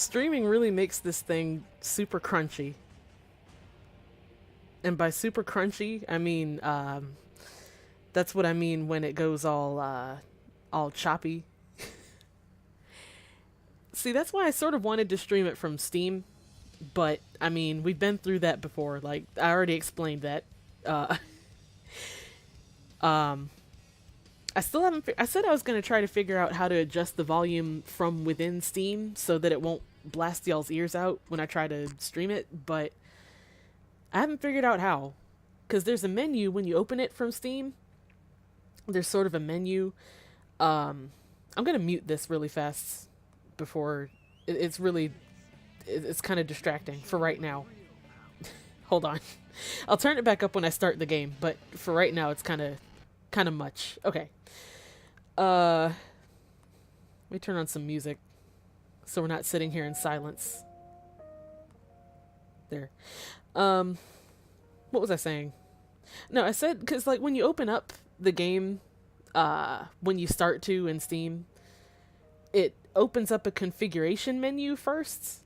Streaming really makes this thing super crunchy. And by super crunchy, I mean that's what I mean when it goes all choppy. See, that's why I sort of wanted to stream it from Steam, but I mean, we've been through that before. Like I already explained that. Uh, um, I still haven't. I said I was gonna try to figure out how to adjust the volume from within Steam so that it won't blast y'all's ears out when I try to stream it, but I haven't figured out how. Because there's a menu when you open it from Steam. There's sort of a menu. I'm gonna mute this really fast before it's really it's kind of distracting for right now. Hold on. I'll turn it back up when I start the game, but for right now it's kind of much. Okay. Let me turn on some music so we're not sitting here in silence. There. What was I saying? No, I said cuz like when you open up the game when you start to in Steam, it opens up a configuration menu first.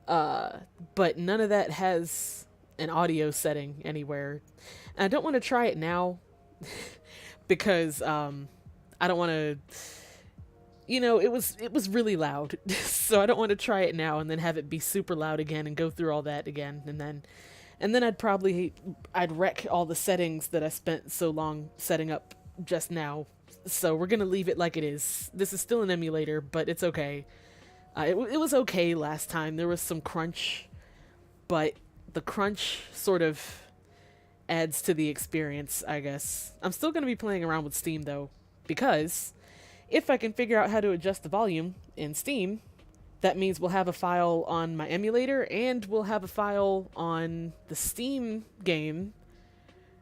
But none of that has an audio setting anywhere. And I don't want to try it now because I don't want to it was really loud. So I don't want to try it now and then have it be super loud again and go through all that again and then I'd wreck all the settings that I spent so long setting up just now. So we're going to leave it like it is. This is still an emulator, but it's okay. It was okay last time. There was some crunch, but the crunch sort of adds to the experience, I guess. I'm still going to be playing around with Steam, though, because if I can figure out how to adjust the volume in Steam, that means we'll have a file on my emulator and we'll have a file on the Steam game.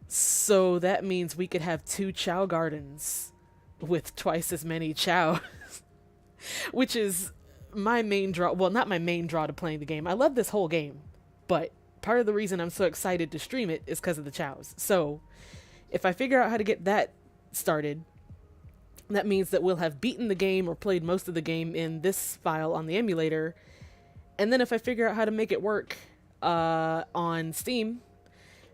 So that means we could have 2 Chao gardens with twice as many Chao, which is my main draw. Well, not my main draw to playing the game. I love this whole game, but part of the reason I'm so excited to stream it is because of the Chaos. So if I figure out how to get that started, that means that we'll have beaten the game or played most of the game in this file on the emulator. And then if I figure out how to make it work on Steam,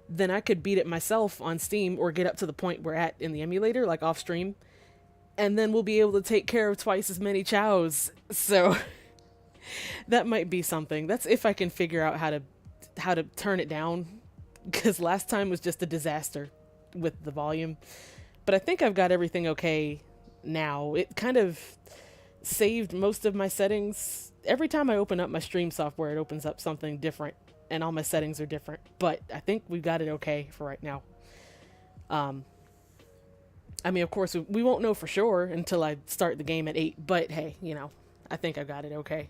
then I could beat it myself on Steam or get up to the point we're at in the emulator, like off stream. And then we'll be able to take care of twice as many Chaos. So that might be something. That's if I can figure out how to turn it down, because last time was just a disaster with the volume. But I think I've got everything okay now. It kind of saved most of my settings. Every time I open up my stream software, it opens up something different, and all my settings are different. But I think we've got it okay for right now. I mean, of course, we won't know for sure until I start the game at 8, but hey, I think I got it okay.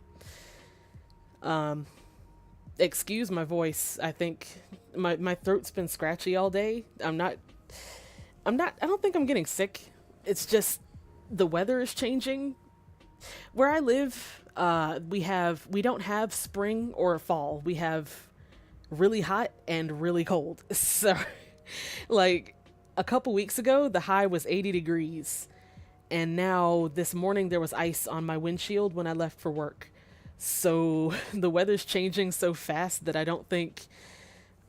Excuse my voice. I think my throat's been scratchy all day. I don't think I'm getting sick. It's just the weather is changing. Where I live, we don't have spring or fall. We have really hot and really cold. So, like, a couple weeks ago, the high was 80 degrees. And now, this morning, there was ice on my windshield when I left for work. So, the weather's changing so fast that I don't think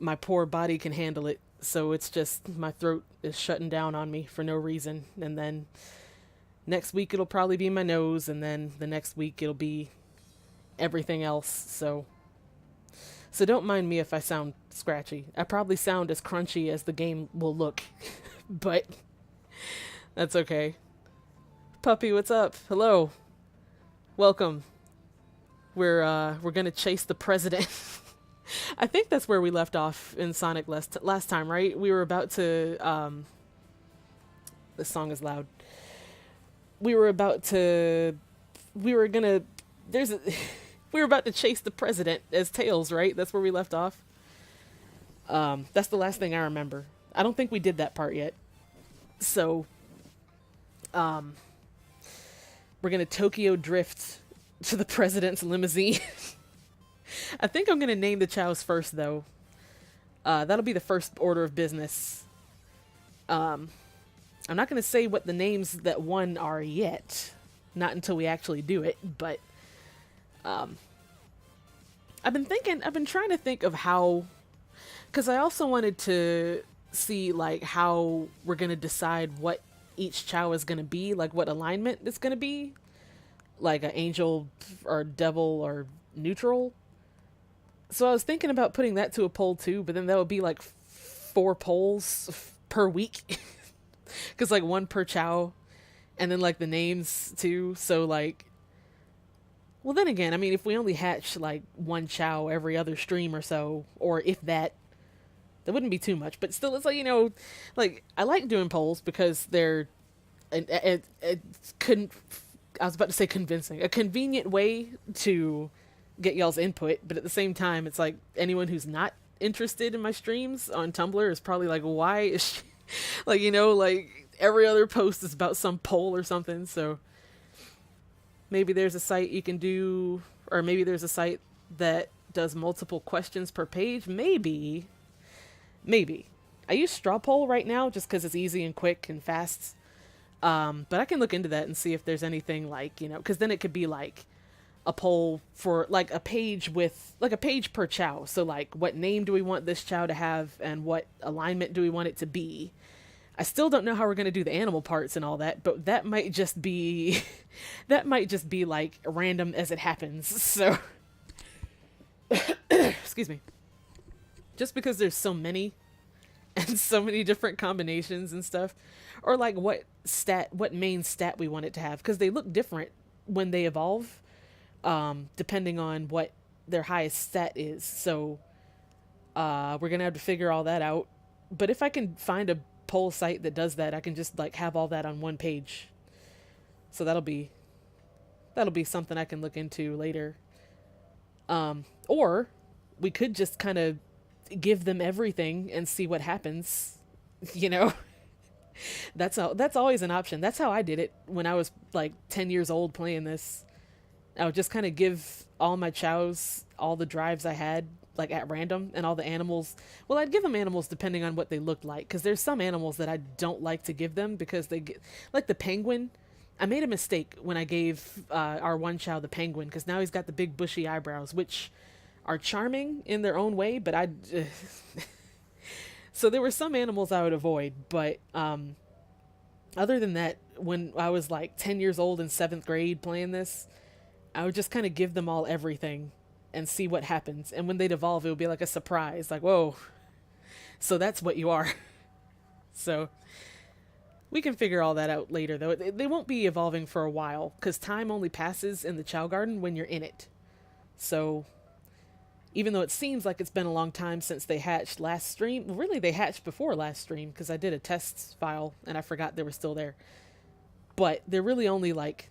my poor body can handle it. So, it's just my throat is shutting down on me for no reason. And then next week, it'll probably be my nose. And then the next week, it'll be everything else. So don't mind me if I sound scratchy. I probably sound as crunchy as the game will look. But that's okay. Puppy, what's up? Hello. Welcome. We're gonna chase the president. I think that's where we left off in Sonic last time, right? We were about to this song is loud. We were about to chase the president as Tails, right? That's where we left off. That's the last thing I remember. I don't think we did that part yet. So, we're gonna Tokyo drift to the president's limousine. I think I'm gonna name the chows first, though. That'll be the first order of business. I'm not gonna say what the names that won are yet. Not until we actually do it, but I've been trying to think of how, because I also wanted to see like how we're gonna decide what each chow is gonna be, like what alignment it's gonna be, like an angel or devil or neutral. So I was thinking about putting that to a poll too, but then that would be like 4 polls per week, because like one per chow, and then like the names too. So like, well then again, I mean, if we only hatch like one chow every other stream or so, or if that, that wouldn't be too much. But still, it's like, like I like doing polls because they're it couldn't. I was about to say convincing, a convenient way to get y'all's input, but at the same time, it's like anyone who's not interested in my streams on Tumblr is probably like, why is she like, like every other post is about some poll or something. So maybe there's a site you can do, or maybe there's a site that does multiple questions per page. Maybe I use straw poll right now just because it's easy and quick and fast. But I can look into that and see if there's anything like, because then it could be like a poll for like a page with like a page per chow. So like, what name do we want this chow to have and what alignment do we want it to be? I still don't know how we're going to do the animal parts and all that, but that might just be that might just be like random as it happens. So excuse me. Just because there's so many and so many different combinations and stuff, or like what main stat we want it to have, because they look different when they evolve, depending on what their highest stat is. So we're gonna have to figure all that out. But if I can find a poll site that does that, I can just like have all that on one page. So that'll be something I can look into later. Or we could just kind of give them everything and see what happens. you know that's always an option. That's how I did it when I was like 10 years old playing this. I would just kind of give all my chows all the drives I had, like at random, and all the animals. Well, I'd give them animals depending on what they looked like, because there's some animals that I don't like to give them because they get, like the penguin. I made a mistake when I gave our one chow the penguin, because now he's got the big bushy eyebrows, which are charming in their own way, but I. So there were some animals I would avoid, but other than that, when I was like 10 years old in 7th grade playing this, I would just kind of give them all everything and see what happens. And when they'd evolve, it would be like a surprise, like, whoa, so that's what you are. So we can figure all that out later, though. They won't be evolving for a while, because time only passes in the Chow Garden when you're in it. So even though it seems like it's been a long time since they hatched last stream, well, really they hatched before last stream, because I did a test file and I forgot they were still there. But they're really only like,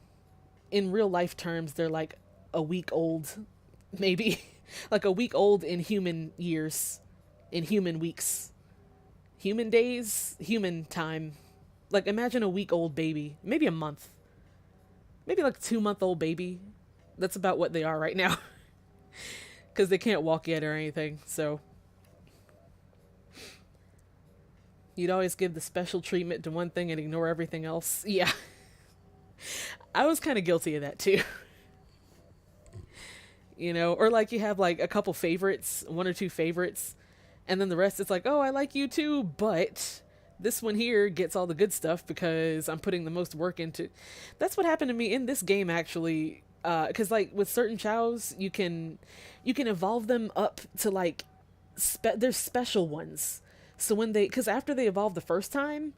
in real life terms, they're like a week old, maybe. Like a week old in human years, in human weeks. Human days, human time. Like imagine a week old baby, maybe a month. Maybe like 2-month-old baby. That's about what they are right now. Because they can't walk yet or anything, so you'd always give the special treatment to one thing and ignore everything else. Yeah. I was kind of guilty of that too. Or like you have like a couple favorites, 1 or 2 favorites, and then the rest it's like, oh, I like you too, but this one here gets all the good stuff because I'm putting the most work into. That's what happened to me in this game, actually. Because like with certain chows, you can evolve them up to like there's special ones. So because after they evolve the first time,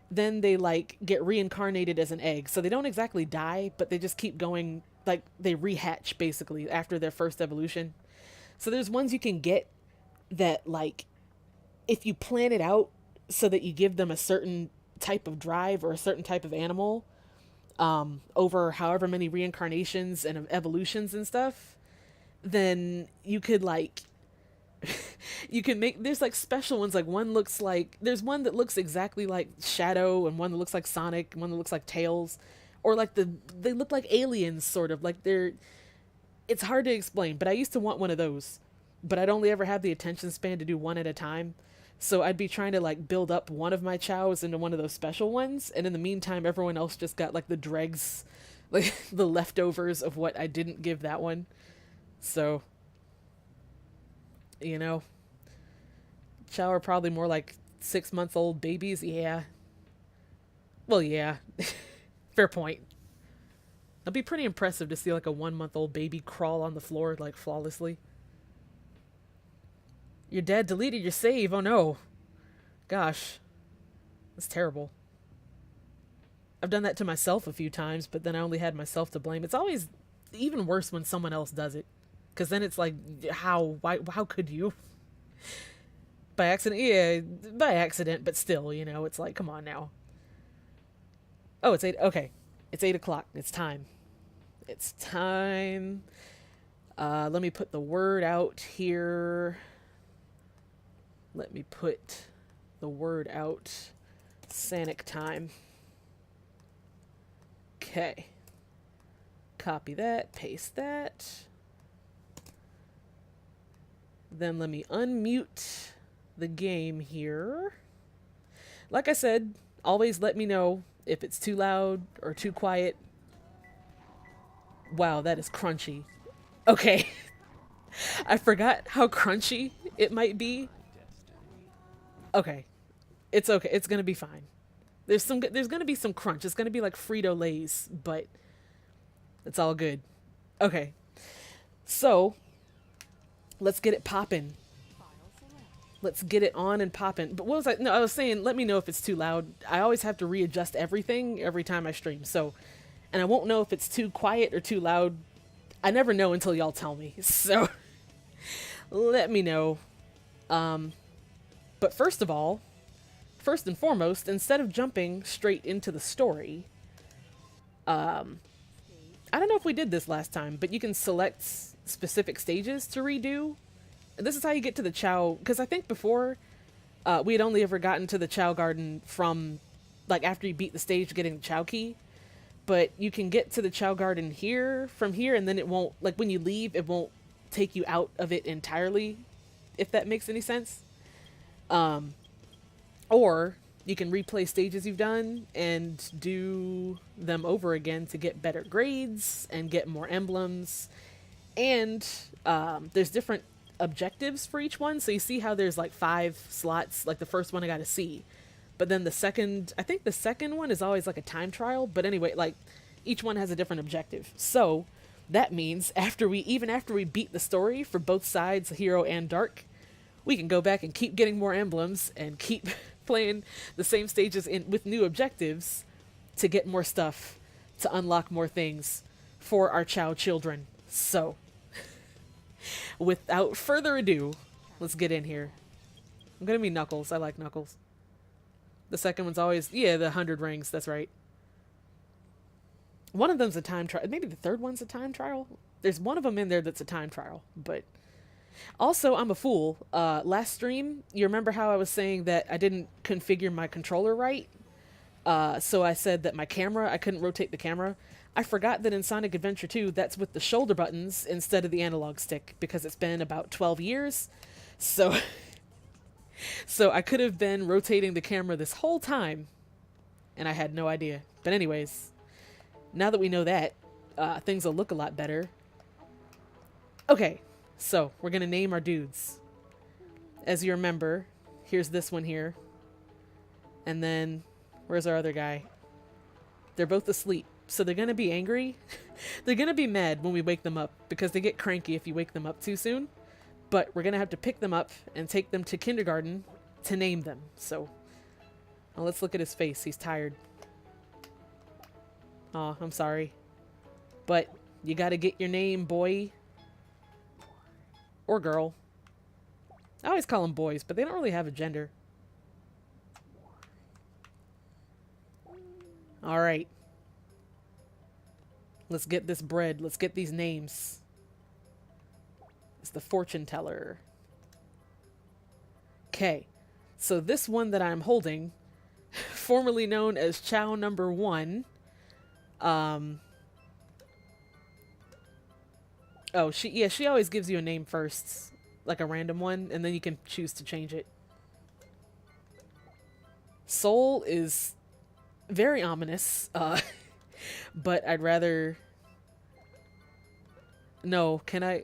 then they like get reincarnated as an egg. So they don't exactly die, but they just keep going, like they rehatch basically after their first evolution. So there's ones you can get that, like, if you plan it out so that you give them a certain type of drive or a certain type of animal, over however many reincarnations and evolutions and stuff, then you could like you can make, there's like special ones, like there's one that looks exactly like Shadow, and one that looks like Sonic, and one that looks like Tails, or like they look like aliens, sort of like it's hard to explain, but I used to want one of those, but I'd only ever have the attention span to do one at a time. So I'd be trying to like build up one of my chows into one of those special ones, and in the meantime everyone else just got like the dregs, like the leftovers of what I didn't give that one. So You know, chao are probably more like 6 month old babies. Yeah. Well, yeah. Fair point. It'd be pretty impressive to see like a 1 month old baby crawl on the floor like flawlessly. Your dad deleted your save. Oh no. Gosh. That's terrible. I've done that to myself a few times, but then I only had myself to blame. It's always even worse when someone else does it. Because then it's like, how could you? By accident? Yeah, by accident, but still, it's like, come on now. Oh, it's 8. Okay. It's 8 o'clock. It's time. It's time. Let me put the word out here. Let me put the word out. Sanic time. Okay. Copy that. Paste that. Then let me unmute the game here. Like I said, always let me know if it's too loud or too quiet. Wow, that is crunchy. Okay. I forgot how crunchy it might be. Okay. It's okay. It's going to be fine. There's going to be some crunch. It's going to be like Frito-Lays, but it's all good. Okay. So, let's get it popping. Let's get it on and popping. But what was I? No, I was saying, let me know if it's too loud. I always have to readjust everything every time I stream. So, and I won't know if it's too quiet or too loud. I never know until y'all tell me. So, let me know. But first of all, first and foremost, instead of jumping straight into the story, I don't know if we did this last time, but you can select specific stages to redo. This is how you get to the Chao, because I think before we had only ever gotten to the Chao Garden from, like, after you beat the stage getting the Chao Key. But you can get to the Chao Garden from here, and then it won't, like, when you leave, it won't take you out of it entirely, if that makes any sense. Or you can replay stages you've done and do them over again to get better grades and get more emblems. And there's different objectives for each one. So you see how there's like 5 slots, like the first one I got a C. But then I think the second one is always like a time trial. But anyway, like each one has a different objective. So that means after we beat the story for both sides, hero and dark, we can go back and keep getting more emblems and keep playing the same stages with new objectives to get more stuff, to unlock more things for our Chao children. So, without further ado, let's get in here. I'm gonna be Knuckles. I like Knuckles. The second one's always, the 100 rings, that's right. One of them's a time trial. Maybe the third one's a time trial? There's one of them in there that's a time trial, but... Also, I'm a fool. Last stream, you remember how I was saying that I didn't configure my controller right? So I said that I couldn't rotate the camera. I forgot that in Sonic Adventure 2, that's with the shoulder buttons instead of the analog stick, because it's been about 12 years. So, so I could have been rotating the camera this whole time, and I had no idea. But anyways, now that we know that, things will look a lot better. Okay. So, we're going to name our dudes. As you remember, here's this one here. And then, where's our other guy? They're both asleep. So they're going to be angry. They're going to be mad when we wake them up, because they get cranky if you wake them up too soon. But we're going to have to pick them up and take them to kindergarten to name them. So, well, let's look at his face. He's tired. Aw, I'm sorry. But you got to get your name, boy. Or girl. I always call them boys, but they don't really have a gender. Alright. Let's get this bread. Let's get these names. It's the fortune teller. Okay. So this one that I'm holding, formerly known as Chao number 1, oh, she always gives you a name first, like a random one, and then you can choose to change it. Soul is very ominous, but I'd rather... No, can I...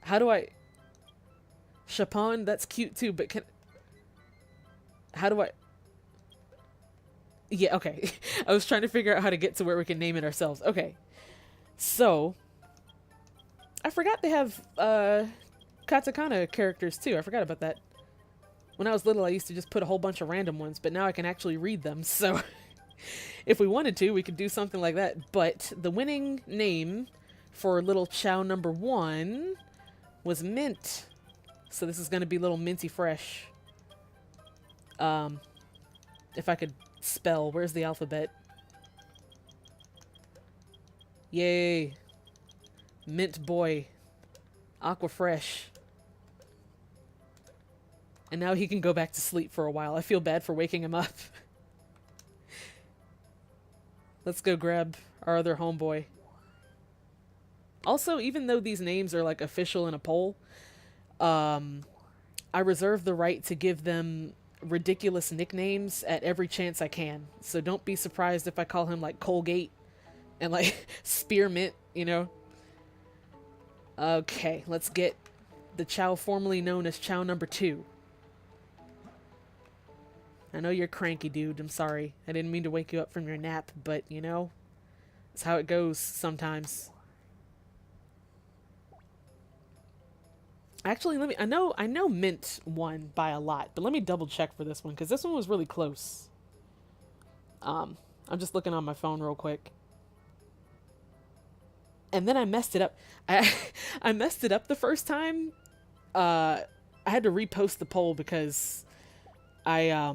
How do I... Chapon, that's cute too, but can... How do I... Yeah, okay. I was trying to figure out how to get to where we can name it ourselves. Okay. So... I forgot they have, katakana characters too. I forgot about that. When I was little, I used to just put a whole bunch of random ones, but now I can actually read them, so... If we wanted to, we could do something like that. But the winning name for little Chao number 1 was Mint. So this is going to be little Minty Fresh. If I could spell, where's the alphabet? Yay. Mint Boy. Aqua Fresh. And now he can go back to sleep for a while. I feel bad for waking him up. Let's go grab our other homeboy. Also, even though these names are like official in a poll, I reserve the right to give them ridiculous nicknames at every chance I can. So don't be surprised if I call him like Colgate and like Spearmint, you know? Okay, let's get the Chao formerly known as Chao number 2. I know you're cranky, dude. I'm sorry. I didn't mean to wake you up from your nap, but, you know, it's how it goes sometimes. Actually, I know Mint won by a lot, but let me double check for this one, because this one was really close. I'm just looking on my phone real quick. And then I messed it up. I messed it up the first time. I had to repost the poll because I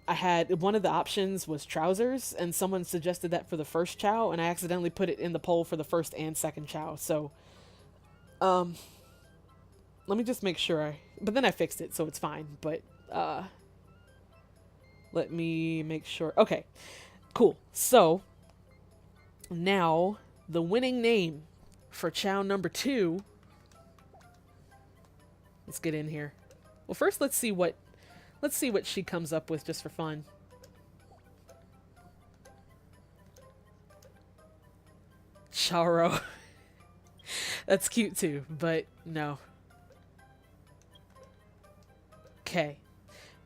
had one of the options was trousers, and someone suggested that for the first Chao, and I accidentally put it in the poll for the first and second Chao. So, let me just make sure. But then I fixed it, so it's fine. But let me make sure. Okay, cool. So now the winning name for Chao number 2. Let's get in here. Well, first let's see what she comes up with just for fun. Charo. That's cute too, but no. Okay.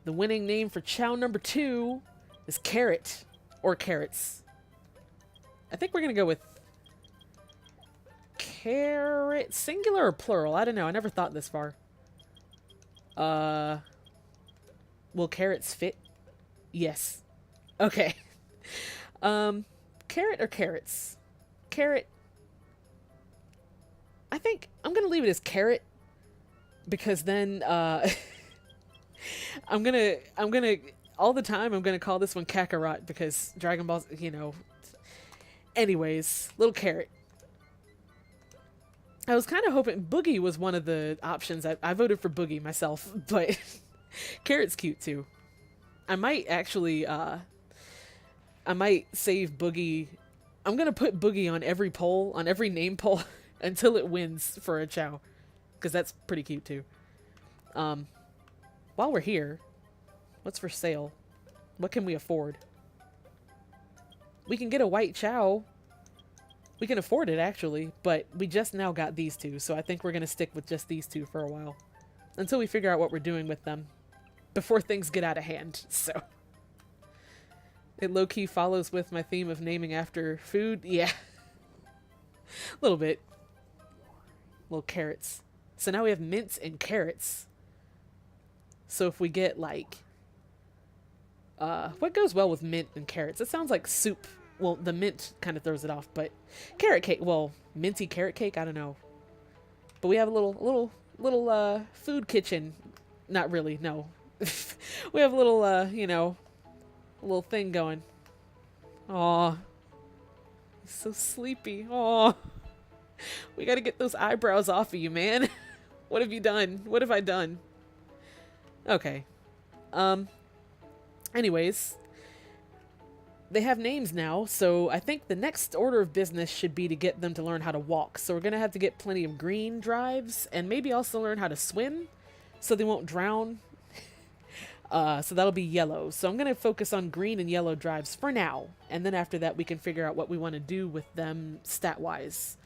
The winning name for Chao number 2 is Carrot. Or Carrots. I think we're going to go with Carrot. Singular or plural? I don't know. I never thought this far. Will carrots fit? Yes. Okay. Carrot or carrots? Carrot. I think I'm gonna leave it as carrot, because then I'm gonna all the time I'm gonna call this one Kakarot, because Dragon Ball's, you know. Anyways, little carrot. I was kind of hoping Boogie was one of the options. I voted for Boogie myself, but Carrot's cute too. I might actually, I might save Boogie. I'm going to put Boogie on every poll, on every name poll, until it wins for a Chao. Because that's pretty cute too. While we're here, what's for sale? What can we afford? We can get a white Chao. We can afford it, actually, but we just now got these two, so I think we're going to stick with just these two for a while. Until we figure out what we're doing with them. Before things get out of hand, so. It low-key follows with my theme of naming after food. Yeah. A little bit. Little carrots. So now we have mints and carrots. So if we get, like... what goes well with mint and carrots? It sounds like soup. Well, the mint kind of throws it off, but carrot cake, well, minty carrot cake, I don't know. But we have a little food kitchen. Not really, no. We have a little, you know, a little thing going. Aw. He's so sleepy. Aw. We gotta get those eyebrows off of you, man. What have you done? What have I done? Okay. Anyways. They have names now, so I think the next order of business should be to get them to learn how to walk. So we're going to have to get plenty of green drives, and maybe also learn how to swim, so they won't drown. So that'll be yellow. So I'm going to focus on green and yellow drives for now, and then after that we can figure out what we want to do with them stat-wise.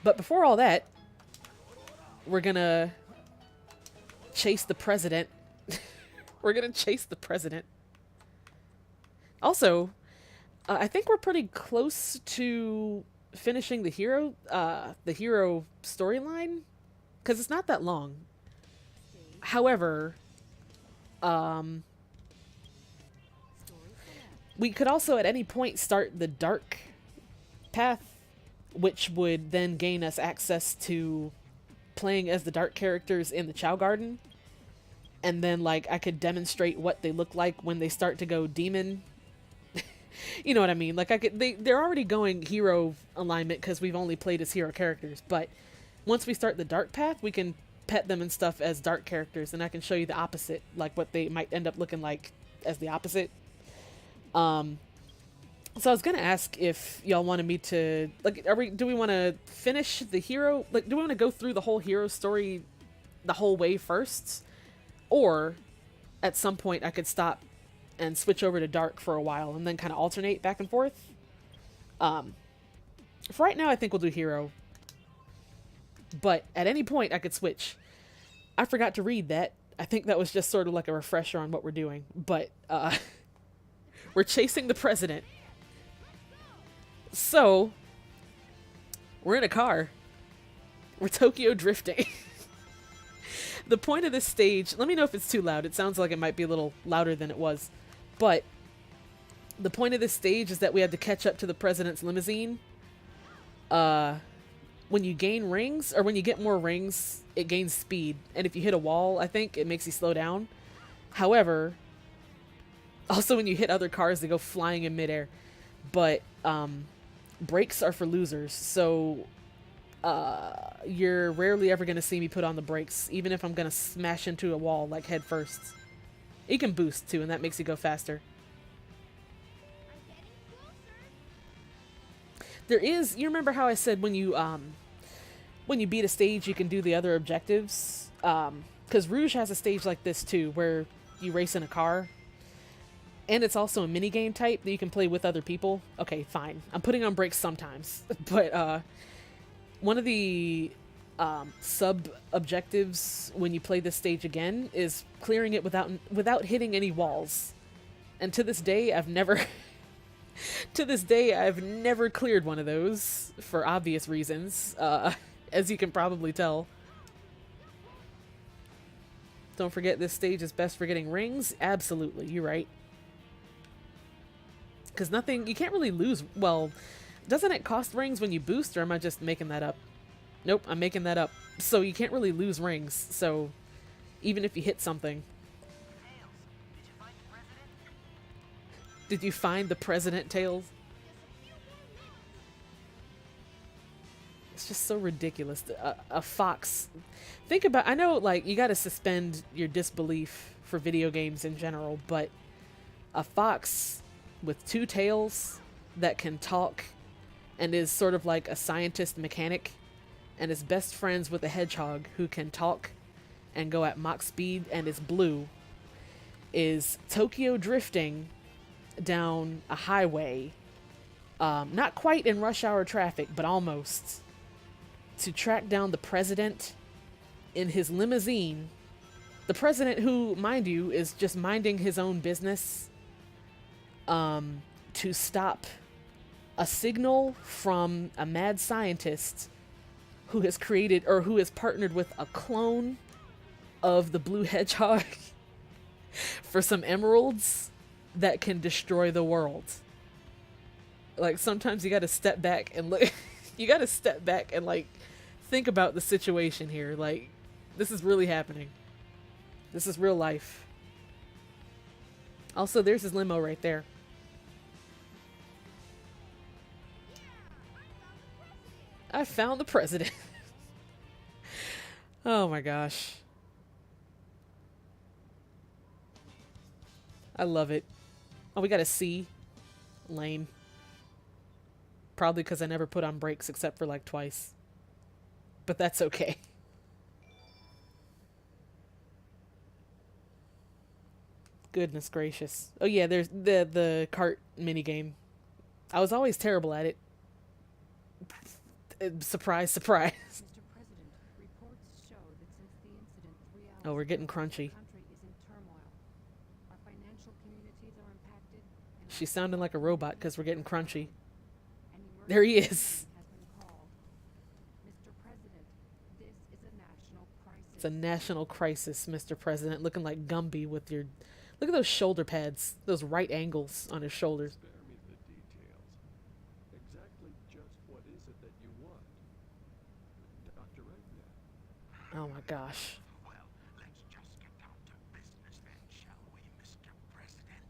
But before all that, we're gonna chase the president. We're gonna chase the president. Also, I think we're pretty close to finishing the hero storyline, because it's not that long. However, um, we could also at any point start the dark path, which would then gain us access to playing as the dark characters in the Chao Garden. And then, like, I could demonstrate what they look like when they start to go demon. You know what I mean? Like, they're already going hero alignment because we've only played as hero characters. But once we start the dark path, we can pet them and stuff as dark characters, and I can show you the opposite, like what they might end up looking like as the opposite. So I was gonna ask if y'all wanted me to, like, do we want to finish the hero, like, do we want to go through the whole hero story the whole way first, or at some point I could stop and switch over to dark for a while and then kind of alternate back and forth. For right now, I think we'll do hero, but at any point I could switch. I forgot to read that. I think that was just sort of like a refresher on what we're doing, but we're chasing the president. So, we're in a car. We're Tokyo drifting. The point of this stage, let me know if it's too loud. It sounds like it might be a little louder than it was. But the point of this stage is that we had to catch up to the president's limousine. When you gain rings, or when you get more rings, it gains speed. And if you hit a wall, I think, it makes you slow down. However, also when you hit other cars, they go flying in midair. But, brakes are for losers, so you're rarely ever going to see me put on the brakes, even if I'm going to smash into a wall, like, head first. You can boost, too, and that makes you go faster. There is, you remember how I said when you beat a stage, you can do the other objectives? Because Rouge has a stage like this, too, where you race in a car. And it's also a minigame type that you can play with other people. Okay, fine. I'm putting on brakes sometimes. But one of the sub-objectives when you play this stage again is clearing it without hitting any walls. And to this day, I've never... to this day, I've never cleared one of those, for obvious reasons, as you can probably tell. Don't forget, this stage is best for getting rings. Absolutely, you're right. Because nothing, you can't really lose. Well, doesn't it cost rings when you boost, or am I just making that up? Nope, I'm making that up. So you can't really lose rings, so even if you hit something. Did you find the president, Tails? It's just so ridiculous. A fox. Think about, I know, like, you gotta suspend your disbelief for video games in general, but a fox with two tails that can talk and is sort of like a scientist mechanic and is best friends with a hedgehog who can talk and go at Mach speed and is blue, is Tokyo drifting down a highway, not quite in rush hour traffic, but almost, to track down the president in his limousine. The president who, mind you, is just minding his own business, to stop a signal from a mad scientist who has created, or who has partnered with a clone of the blue hedgehog for some emeralds that can destroy the world. Like, sometimes you gotta step back and look. You gotta step back and, like, think about the situation here. Like, this is really happening. This is real life. Also, there's his limo right there. I found the president. Oh my gosh. I love it. Oh, we got a C. Lame. Probably because I never put on brakes except for like twice. But that's okay. Goodness gracious. Oh yeah, there's the cart minigame. I was always terrible at it. Surprise, surprise. Mr. President, reports show that since the incident 3 hours Oh, we're getting ago, crunchy. the country is in turmoil. Our financial communities are impacted, and our She's sounding like a social robot communities because we're getting are crunchy. suffering. An There he emergency is. meeting has been called. Mr. President, this is a national It's a crisis. national crisis, Mr. President. Looking like Gumby with your. Look at those shoulder pads. Those right angles on his shoulders. Spare me the details. Exactly just what is it that you want? Dr. Eggman. Oh my gosh. Well, let's just get down to business then, shall we, Mr. President?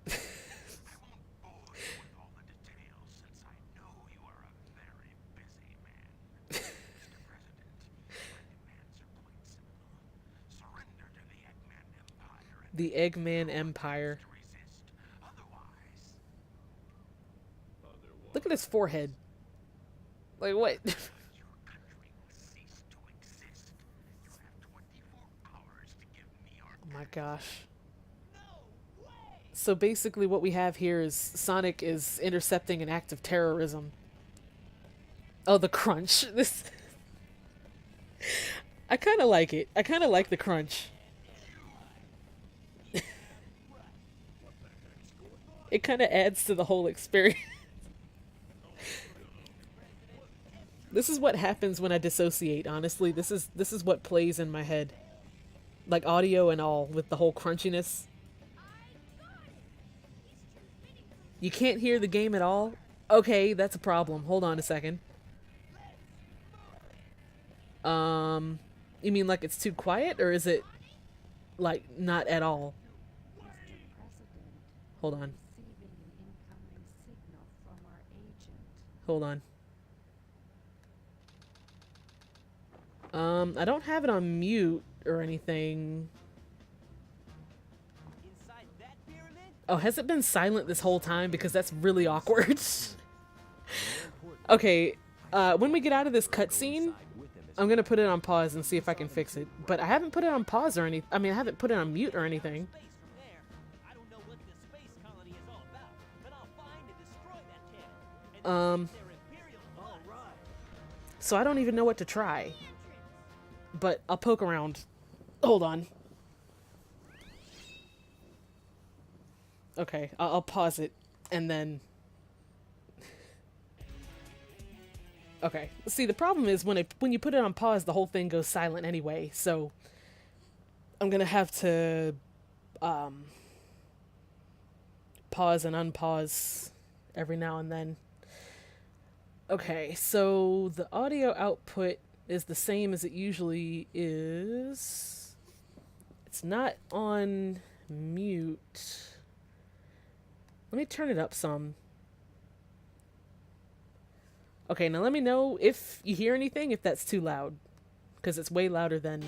I won't bore you with all the details since I know you are a very busy man. Mr. President, my demands are quite simple. Surrender to the Eggman Empire and The Eggman Empire. to resist. Otherwise, Look at his forehead. Like what? your country will cease to exist. You have 24 hours to give me your Oh my gosh. So basically what we have here is Sonic is intercepting an act of terrorism. Oh, the crunch. This I kind of like it. I kind of like the crunch. It kind of adds to the whole experience. This is what happens when I dissociate, honestly. This is what plays in my head. Like audio and all with the whole crunchiness. You can't hear the game at all? Okay, that's a problem. Hold on a second. You mean like it's too quiet, or is it like not at all? Mr. President, Hold on. receiving an incoming signal from our agent. Hold on. I don't have it on mute or anything. Inside that pyramid? Oh, has it been silent this whole time? Because that's really awkward. Okay, when we get out of this cutscene, I'm gonna put it on pause and see if I can fix it. But I haven't put it on pause or any. I mean, I haven't put it on mute or anything. Space from there. I don't know what this space colony is all about, but I'll find and destroy that cannon. And their imperial all right. So I don't even know what to try. But I'll poke around. Hold on. Okay, I'll pause it and then. Okay. See, the problem is when you put it on pause, the whole thing goes silent anyway. So I'm gonna have to pause and unpause every now and then. Okay, so the audio output is the same as it usually is. It's not on mute. Let me turn it up some. Okay, now let me know if you hear anything, if that's too loud. Because it's way louder than...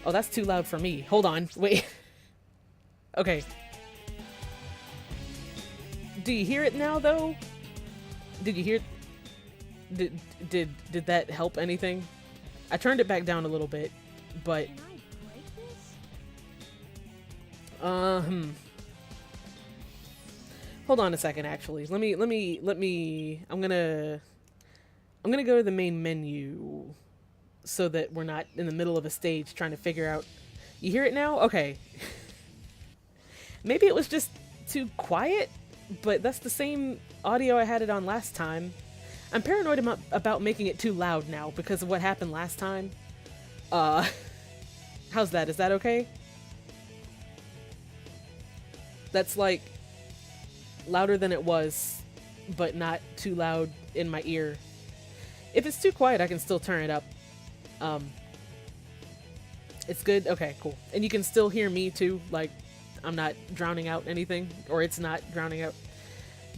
Oh, that's too loud for me. Hold on, wait. Okay. Do you hear it now, though? Did you hear... Did that help anything? I turned it back down a little bit, but... Can I break this? Hold on a second, actually. Let me... I'm gonna go to the main menu so that we're not in the middle of a stage trying to figure out... You hear it now? Okay. Maybe it was just too quiet, but that's the same audio I had it on last time. I'm paranoid about making it too loud now because of what happened last time. How's that? Is that okay? That's like louder than it was, but not too loud in my ear. If it's too quiet, I can still turn it up. It's good? Okay, cool. And you can still hear me too, like I'm not drowning out anything, or it's not drowning out.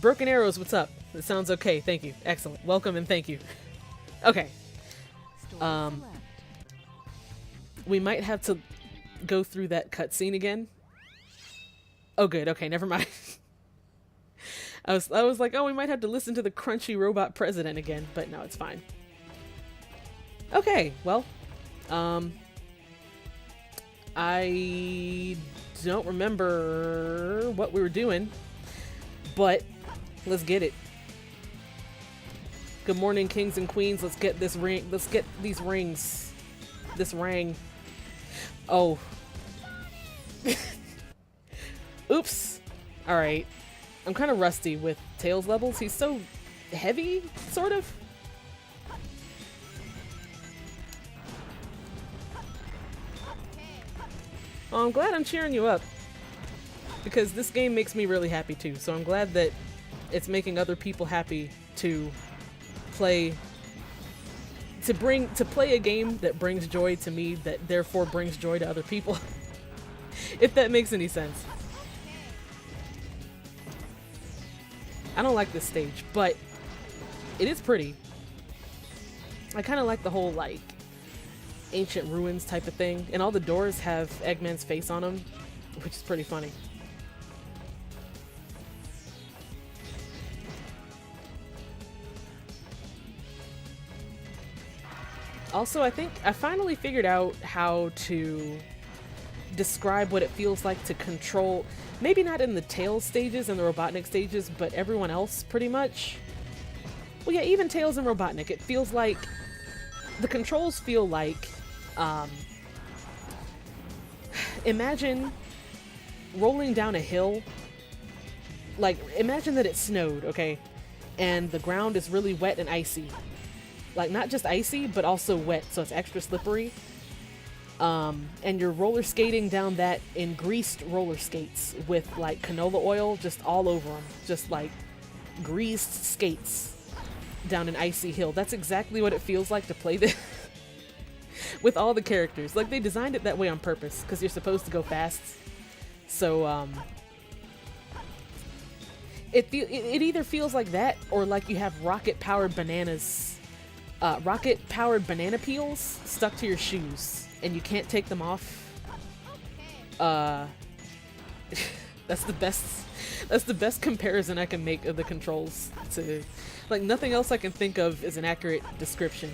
Broken Arrows, what's up? It sounds okay, thank you. Excellent. Welcome and thank you. Okay. We might have to go through that cutscene again. Oh good, okay, never mind. I was like, oh, we might have to listen to the crunchy robot president again, but no, it's fine. Okay, well, I don't remember what we were doing, but let's get it. Good morning, kings and queens. Let's get this ring. Let's get these rings. This ring. Oh. Oops. Alright. I'm kind of rusty with Tails levels. He's so heavy, sort of. Oh, I'm glad I'm cheering you up. Because this game makes me really happy too. So I'm glad that it's making other people happy to play a game that brings joy to me, that therefore brings joy to other people. If that makes any sense. I don't like this stage, but it is pretty. I kind of like the whole like ancient ruins type of thing, and all the doors have Eggman's face on them, which is pretty funny. Also, I think I finally figured out how to describe what it feels like to control, maybe not in the Tails stages and the Robotnik stages, but everyone else pretty much. Well, yeah, even Tails and Robotnik, it feels like the controls feel like imagine rolling down a hill. Like, imagine that it snowed, okay? And the ground is really wet and icy. Like, not just icy, but also wet, so it's extra slippery. And you're roller skating down that in greased roller skates with, like, canola oil just all over them. Just, like, greased skates down an icy hill. That's exactly what it feels like to play this with all the characters. Like, they designed it that way on purpose, because you're supposed to go fast. So, it either feels like that, or like you have rocket-powered bananas, rocket-powered banana peels stuck to your shoes, and you can't take them off. That's the best comparison I can make of the controls to, like, nothing else I can think of is an accurate description.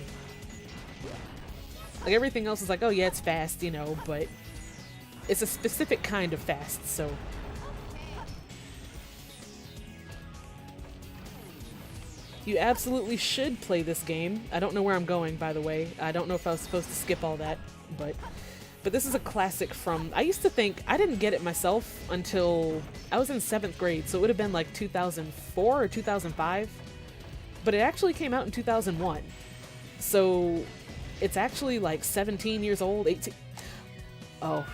Like, everything else is like, oh yeah, it's fast, you know, but it's a specific kind of fast, so. You absolutely should play this game. I don't know where I'm going, by the way. I don't know if I was supposed to skip all that, but this is a classic from, I used to think, I didn't get it myself until I was in 7th grade, so it would have been like 2004 or 2005, but it actually came out in 2001. So it's actually like 17 years old, 18. Oh,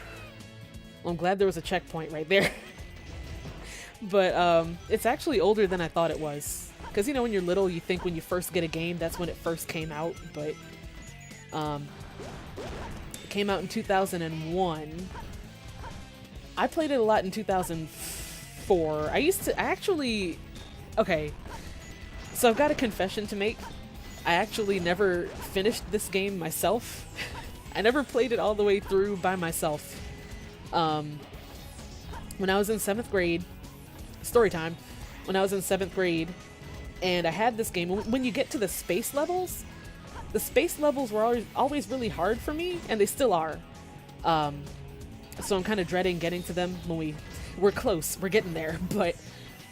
well, I'm glad there was a checkpoint right there. But it's actually older than I thought it was. Because, you know, when you're little, you think when you first get a game, that's when it first came out, but it came out in 2001. I played it a lot in 2004. Okay, so I've got a confession to make. I actually never finished this game myself. I never played it all the way through by myself. When I was in 7th grade, story time, when I was in 7th grade, and I had this game, when you get to the space levels were always really hard for me, and they still are. So I'm kind of dreading getting to them when we're close, we're getting there, but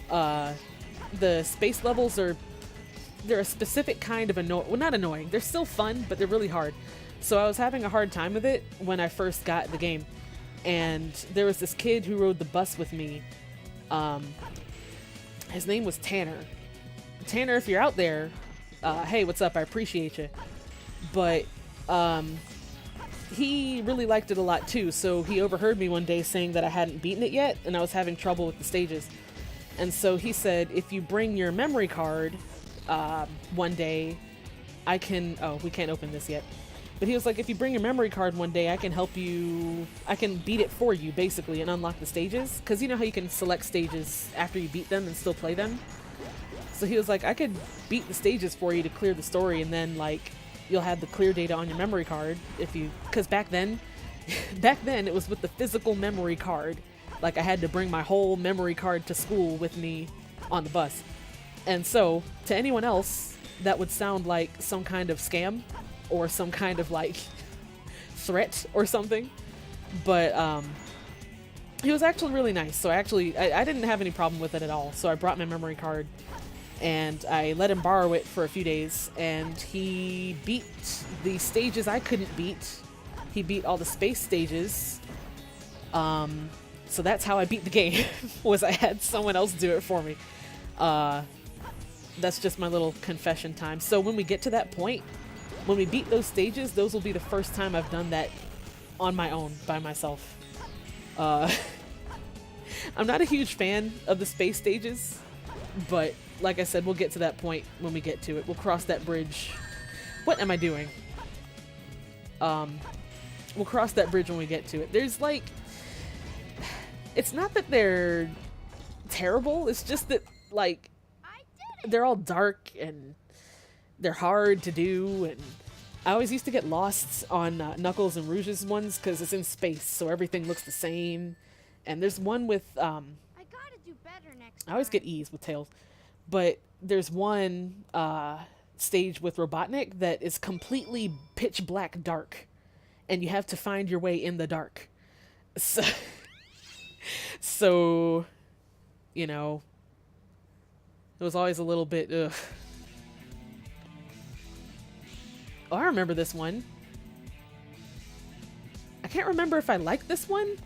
the space levels they're a specific kind of not annoying, they're still fun, but they're really hard. So I was having a hard time with it when I first got the game, and there was this kid who rode the bus with me. His name was Tanner. Tanner, if you're out there, hey, what's up? I appreciate you. But he really liked it a lot too, so he overheard me one day saying that I hadn't beaten it yet, and I was having trouble with the stages. And so he said, if you bring your memory card one day, I can... Oh, we can't open this yet. But he was like, if you bring your memory card one day, I can help you... I can beat it for you, basically, and unlock the stages. Because you know how you can select stages after you beat them and still play them? So he was like, I could beat the stages for you to clear the story, and then, like, you'll have the clear data on your memory card if you... Because back then it was with the physical memory card. Like, I had to bring my whole memory card to school with me on the bus. And so, to anyone else, that would sound like some kind of scam or some kind of, like, threat or something. But, he was actually really nice. So I didn't have any problem with it at all. So I brought my memory card. and I let him borrow it for a few days, and he beat the stages I couldn't beat. He beat all the space stages. So that's how I beat the game, was I had someone else do it for me. That's just my little confession time. So when we get to that point, when we beat those stages, those will be the first time I've done that on my own, by myself. I'm not a huge fan of the space stages, but like I said, we'll get to that point when we get to it. We'll cross that bridge. What am I doing? We'll cross that bridge when we get to it. There's like... It's not that they're terrible, it's just that, like, they're all dark and they're hard to do, and I always used to get lost on Knuckles and Rouge's ones because it's in space, so everything looks the same. And there's one with, I gotta do better next time. I always get E's with Tails, but there's one stage with Robotnik that is completely pitch black dark, and you have to find your way in the dark. So, you know, it was always a little bit, ugh. Oh, I remember this one. I can't remember if I like this one.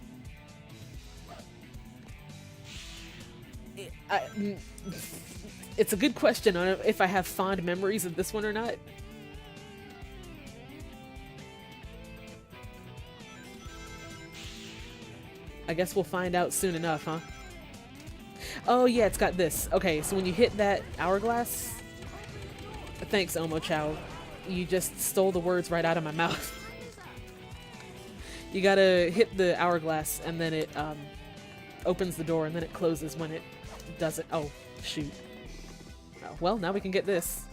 It's a good question on if I have fond memories of this one or not. I guess we'll find out soon enough, huh? Oh yeah, it's got this. Okay, so when you hit that hourglass... Thanks, Omo Chow. You just stole the words right out of my mouth. You gotta hit the hourglass, and then it opens the door, and then it closes when it doesn't. Oh, shoot. Oh, well, now we can get this.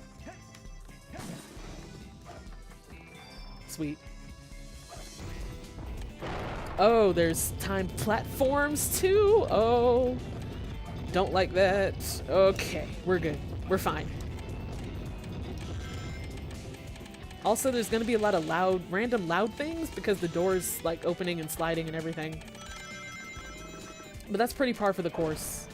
Sweet. Oh, there's timed platforms too? Oh, don't like that. Okay, we're good. We're fine. Also, there's gonna be a lot of random loud things because the door's like opening and sliding and everything. But that's pretty par for the course.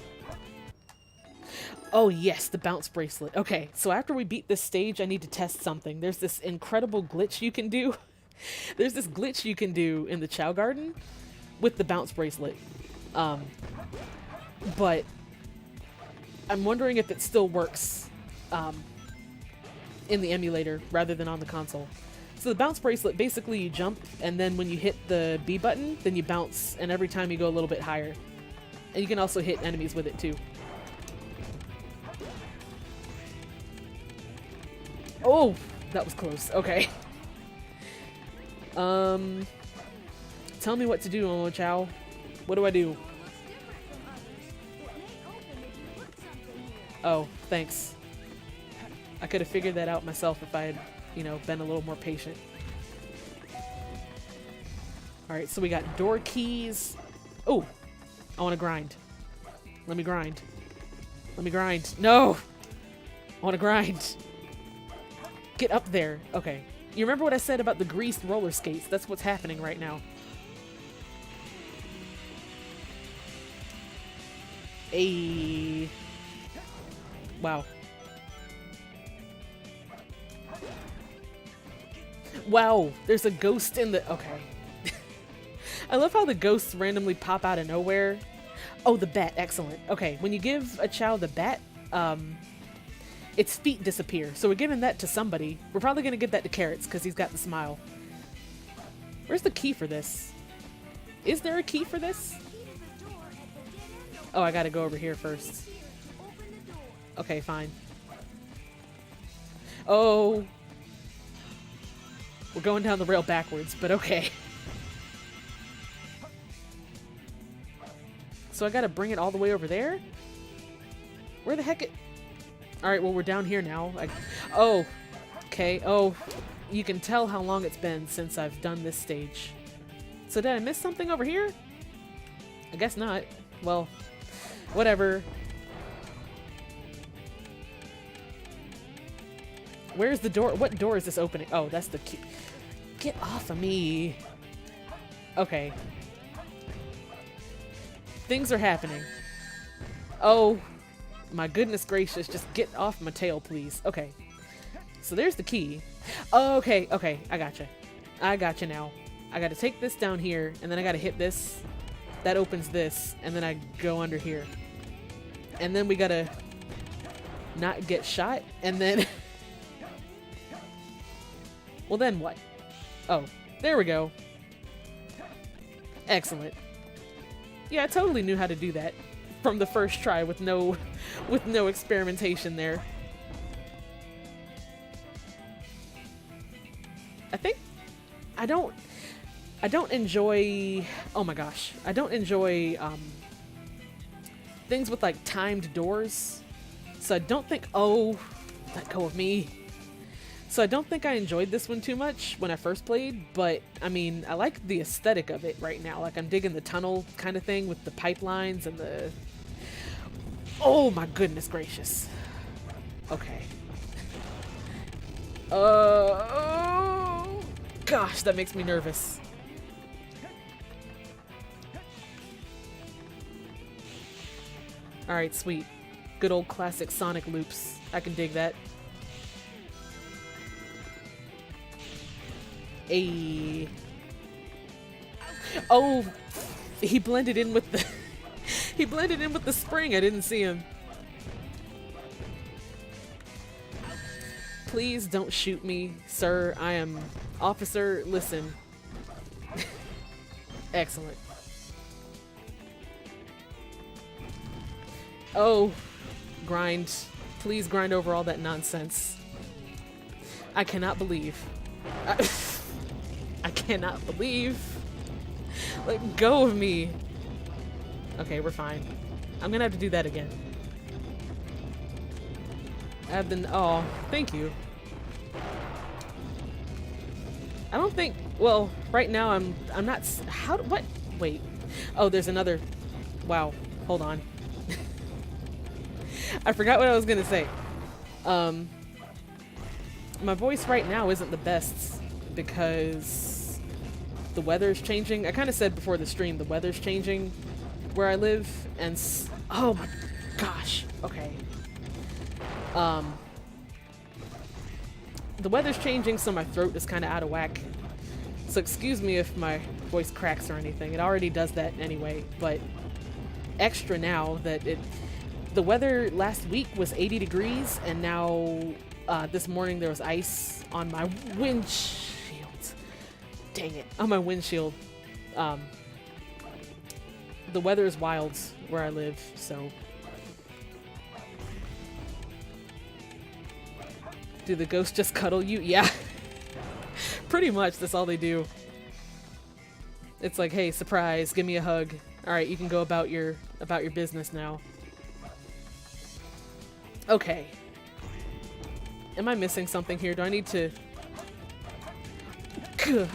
Oh yes, the bounce bracelet. Okay, so after we beat this stage, I need to test something. There's this incredible glitch you can do. There's this glitch you can do in the Chao Garden with the bounce bracelet. But I'm wondering if it still works in the emulator rather than on the console. So the bounce bracelet, basically you jump, and then when you hit the B button, then you bounce, and every time you go a little bit higher. And you can also hit enemies with it too. Oh, that was close. Okay. Tell me what to do, Omo Chow. What do I do? Oh, thanks. I could have figured that out myself if I had, you know, been a little more patient. Alright, so we got door keys. Oh, I want to grind. Let me grind. Let me grind. No! I want to grind. Get up there. Okay. You remember what I said about the greased roller skates? That's what's happening right now. Ayy. Wow. Wow, there's a ghost in the... Okay. I love how the ghosts randomly pop out of nowhere. Oh, the bat. Excellent. Okay, when you give a Chao the bat, its feet disappear. So we're giving that to somebody. We're probably going to give that to Carrots because he's got the smile. Where's the key for this? Is there a key for this? Oh, I got to go over here first. Okay, fine. Oh. We're going down the rail backwards, but okay. So I gotta bring it all the way over there? Where the heck it... Alright, well, we're down here now. Oh. Okay. Oh. You can tell how long it's been since I've done this stage. So did I miss something over here? I guess not. Well, whatever. Where's the door? What door is this opening? Oh, that's the key. Get off of me. Okay. Things are happening. Oh My goodness gracious, just get off my tail, please. Okay. So there's the key. Oh, okay, okay, I gotcha. I gotcha now. I gotta take this down here, and then I gotta hit this. That opens this, and then I go under here. And then we gotta not get shot, and then... Well, then what? Oh, there we go. Excellent. Yeah, I totally knew how to do that from the first try with no experimentation there. I think I don't enjoy, oh my gosh, I don't enjoy things with like timed doors. So I don't think, oh, let go of me. So I don't think I enjoyed this one too much when I first played, but I mean, I like the aesthetic of it right now. Like I'm digging the tunnel kind of thing with the pipelines and the, oh my goodness gracious. Okay. Oh gosh, that makes me nervous. Alright, sweet. Good old classic Sonic loops. I can dig that. Ayy. Oh, he blended in with the he blended in with the spring. I didn't see him. Please don't shoot me, sir. I am officer. Listen. Excellent. Oh, grind. Please grind over all that nonsense. I cannot believe. I cannot believe. Let go of me. Okay, we're fine. I'm gonna have to do that again. I've been. Oh, thank you. I don't think. Well, right now I'm not. How? What? Wait. Oh, there's another. Wow. Hold on. I forgot what I was gonna say. My voice right now isn't the best because the weather's changing. I kind of said before the stream, the weather's changing where I live, and oh my gosh. Okay. The weather's changing, so my throat is kind of out of whack. So excuse me if my voice cracks or anything. It already does that anyway, but extra now that the weather last week was 80 degrees, and now this morning there was ice on my windshield. Dang it, on my windshield. The weather is wild where I live, so. Do the ghosts just cuddle you? Yeah. Pretty much, that's all they do. It's like, hey, surprise, give me a hug. Alright, you can go about your business now. Okay. Am I missing something here? Do I need to...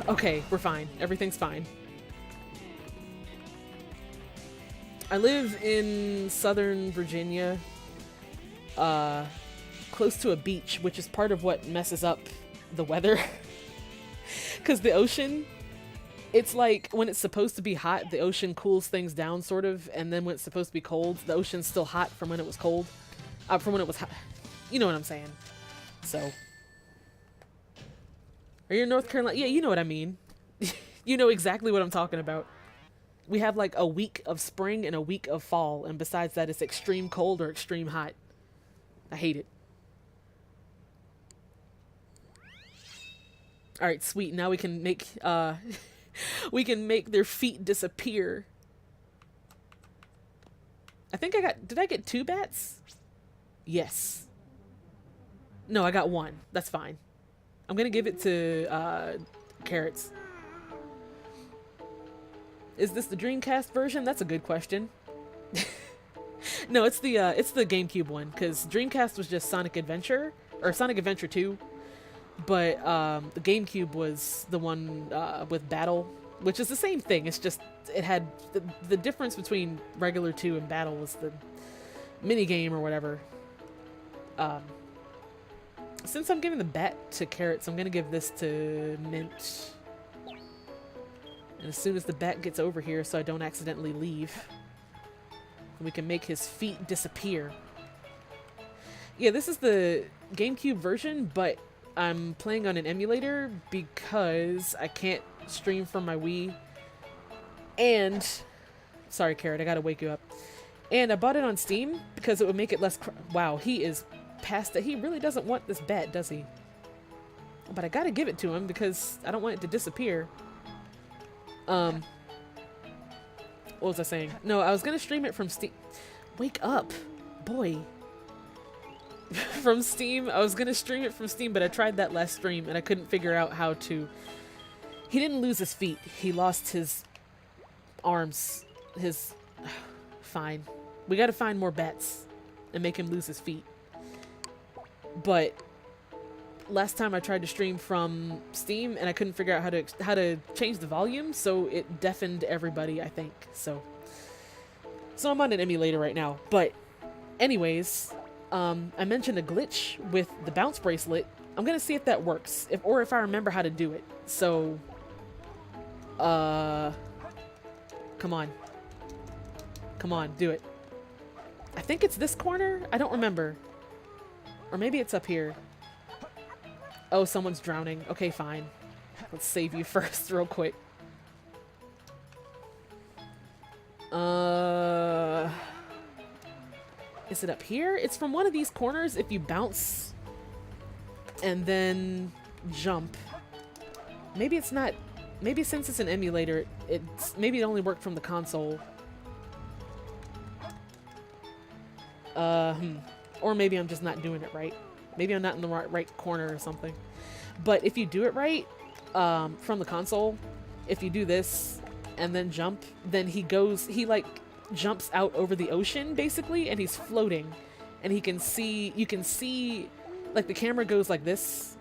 Okay, we're fine. Everything's fine. I live in Southern Virginia. Close to a beach, which is part of what messes up the weather. Because the ocean, it's like when it's supposed to be hot, the ocean cools things down sort of, and then when it's supposed to be cold, the ocean's still hot from when it was cold. From when it was hot. You know what I'm saying. So. Are you in North Carolina? Yeah, you know what I mean. You know exactly what I'm talking about. We have like a week of spring and a week of fall, and besides that, it's extreme cold or extreme hot. I hate it. All right, sweet. Now we can make we can make their feet disappear. I think I got. Did I get 2 bats? Yes. No, I got 1. That's fine. I'm gonna give it to Carrots. Is this the Dreamcast version? That's a good question. No, it's the GameCube one, because Dreamcast was just Sonic Adventure or Sonic Adventure 2. But the GameCube was the one with Battle, which is the same thing. It's just it had the difference between regular 2 and Battle was the mini game or whatever. Since I'm giving the bat to Carrots, I'm gonna give this to Mint. And as soon as the bat gets over here, so I don't accidentally leave, we can make his feet disappear. Yeah, this is the GameCube version, but I'm playing on an emulator because I can't stream from my Wii. And sorry, Carrot, I gotta wake you up. And I bought it on Steam because it would make it less. Wow, he is past it. He really doesn't want this bat, does he? But I gotta give it to him because I don't want it to disappear. What was I saying? No, I was gonna stream it from Steam. Wake up, boy. From Steam. I was gonna stream it from Steam, but I tried that last stream and I couldn't figure out how to. He didn't lose his feet. He lost his arms. His. Fine. We gotta find more bats and make him lose his feet. But last time I tried to stream from Steam and I couldn't figure out how to change the volume, so it deafened everybody, I think. So I'm on an emulator right now. But anyways, I mentioned a glitch with the bounce bracelet. I'm gonna see if that works, if I remember how to do it. So come on, do it. I think it's this corner? I don't remember. Or maybe it's up here. Oh, someone's drowning. Okay, fine. Let's save you first real quick. Is it up here? It's from one of these corners if you bounce and then jump. Maybe it's not. Maybe since it's an emulator, maybe it only worked from the console. Or maybe I'm just not doing it right. Maybe I'm not in the right corner or something. But if you do it right, from the console, if you do this and then jump, then he like jumps out over the ocean basically, and he's floating, and you can see, like the camera goes like this,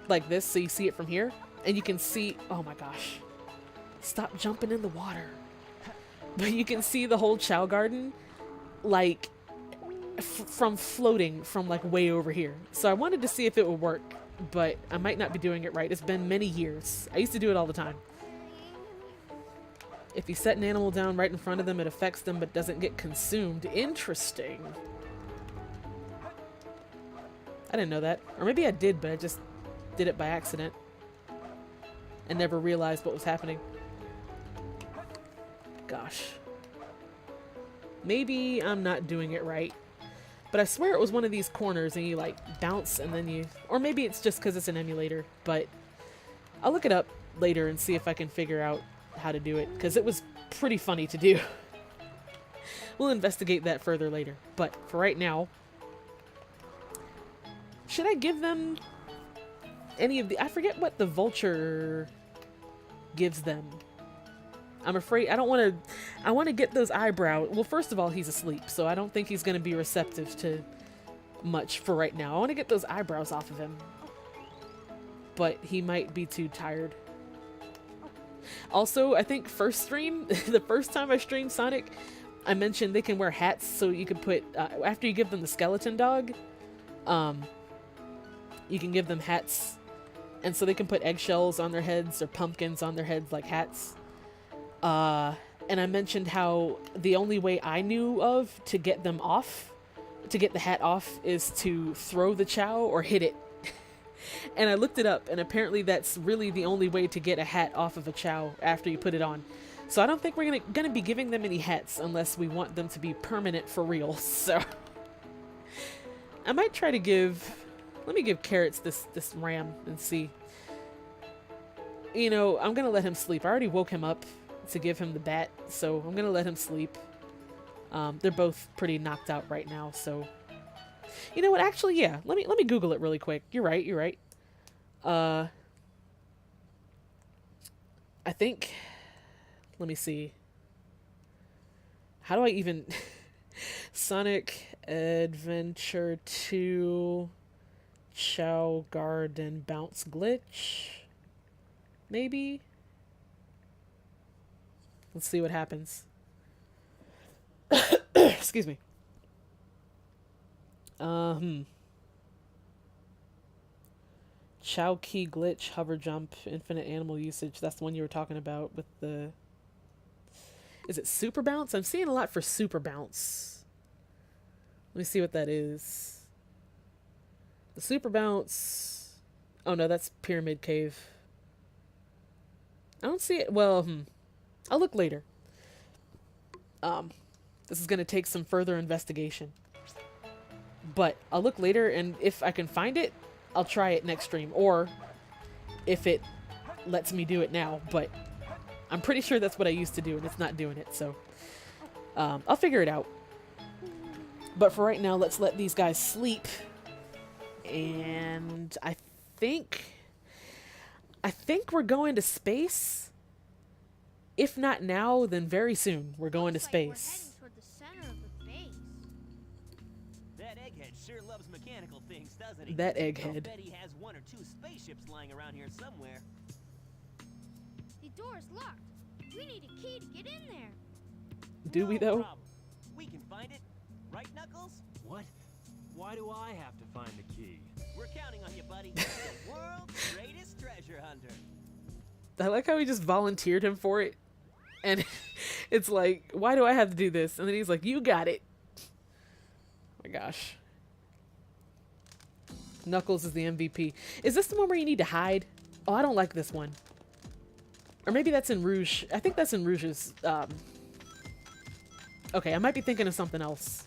so you see it from here, and you can see, oh my gosh, stop jumping in the water. But you can see the whole Chao Garden, like, from floating from like way over here. So I wanted to see if it would work, but I might not be doing it right. It's been many years. I used to do it all the time. If you set an animal down right in front of them, it affects them but doesn't get consumed. Interesting. I didn't know that. Or maybe I did, but I just did it by accident and never realized what was happening. Gosh. Maybe I'm not doing it right. But I swear it was one of these corners and you like bounce and then you... Or maybe it's just because it's an emulator, but I'll look it up later and see if I can figure out how to do it, because it was pretty funny to do. We'll investigate that further later. But for right now, should I give them any of the... I forget what the vulture gives them. I'm afraid I don't want to... I want to get those eyebrows... Well, first of all, he's asleep, so I don't think he's going to be receptive to much for right now. I want to get those eyebrows off of him. But he might be too tired. Also, I think first stream, the first time I streamed Sonic, I mentioned they can wear hats, so you can put... after you give them the skeleton dog, you can give them hats. And so they can put eggshells on their heads or pumpkins on their heads like hats. And I mentioned how the only way I knew of to get them off, to get the hat off, is to throw the Chao or hit it. And I looked it up, and apparently that's really the only way to get a hat off of a Chao after you put it on. So I don't think we're gonna be giving them any hats unless we want them to be permanent for real. So I might try to give... Let me give Carrots this ram and see. You know, I'm gonna let him sleep. I already woke him up to give him the bat, so I'm gonna let him sleep. They're both pretty knocked out right now, so... You know what, actually, yeah. Let me Google it really quick. You're right. I think... Let me see. How do I even... Sonic Adventure 2 Chao Garden Bounce Glitch? Maybe? Let's see what happens. Excuse me. Chao key glitch, hover jump, infinite animal usage. That's the one you were talking about with the... Is it super bounce? I'm seeing a lot for super bounce. Let me see what that is. The super bounce. Oh no, that's Pyramid Cave. I don't see it. Well, I'll look later. This is gonna take some further investigation. But I'll look later, and if I can find it, I'll try it next stream. Or if it lets me do it now. But I'm pretty sure that's what I used to do, and it's not doing it. So I'll figure it out. But for right now, let's let these guys sleep. And I think we're going to space. If not now, then very soon we're going to Looks like space. we're heading toward the center of the base. That egghead sure loves mechanical things, doesn't he? That I'll egghead. bet he has 1 or 2 spaceships lying around here somewhere. The door is locked. We need a key to get in there. Do we No though? problem. We can find it. Right, Knuckles? What? Why do I have to find the key? We're counting on you, buddy. The world's greatest treasure hunter. I like how he just volunteered him for it. And it's like, why do I have to do this? And then he's like, you got it. Oh my gosh. Knuckles is the MVP. Is this the one where you need to hide? Oh, I don't like this one. Or maybe that's in Rouge. I think that's in Rouge's. Okay, I might be thinking of something else.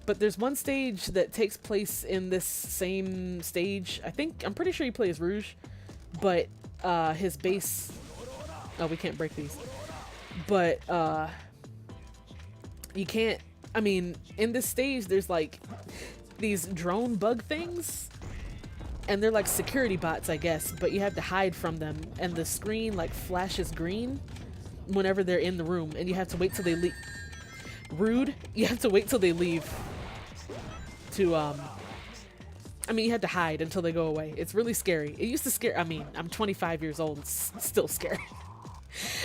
But there's one stage that takes place in this same stage. I'm pretty sure you play as Rouge. But his base... Oh, we can't break these. But you can't... I mean, in this stage, there's like these drone bug things. And they're like security bots, I guess. But you have to hide from them. And the screen like flashes green whenever they're in the room. And you have to wait till they leave. Rude. You have to wait till they leave. To, I mean, you have to hide until they go away. It's really scary. It used to scare... I mean, I'm 25 years old. It's still scary.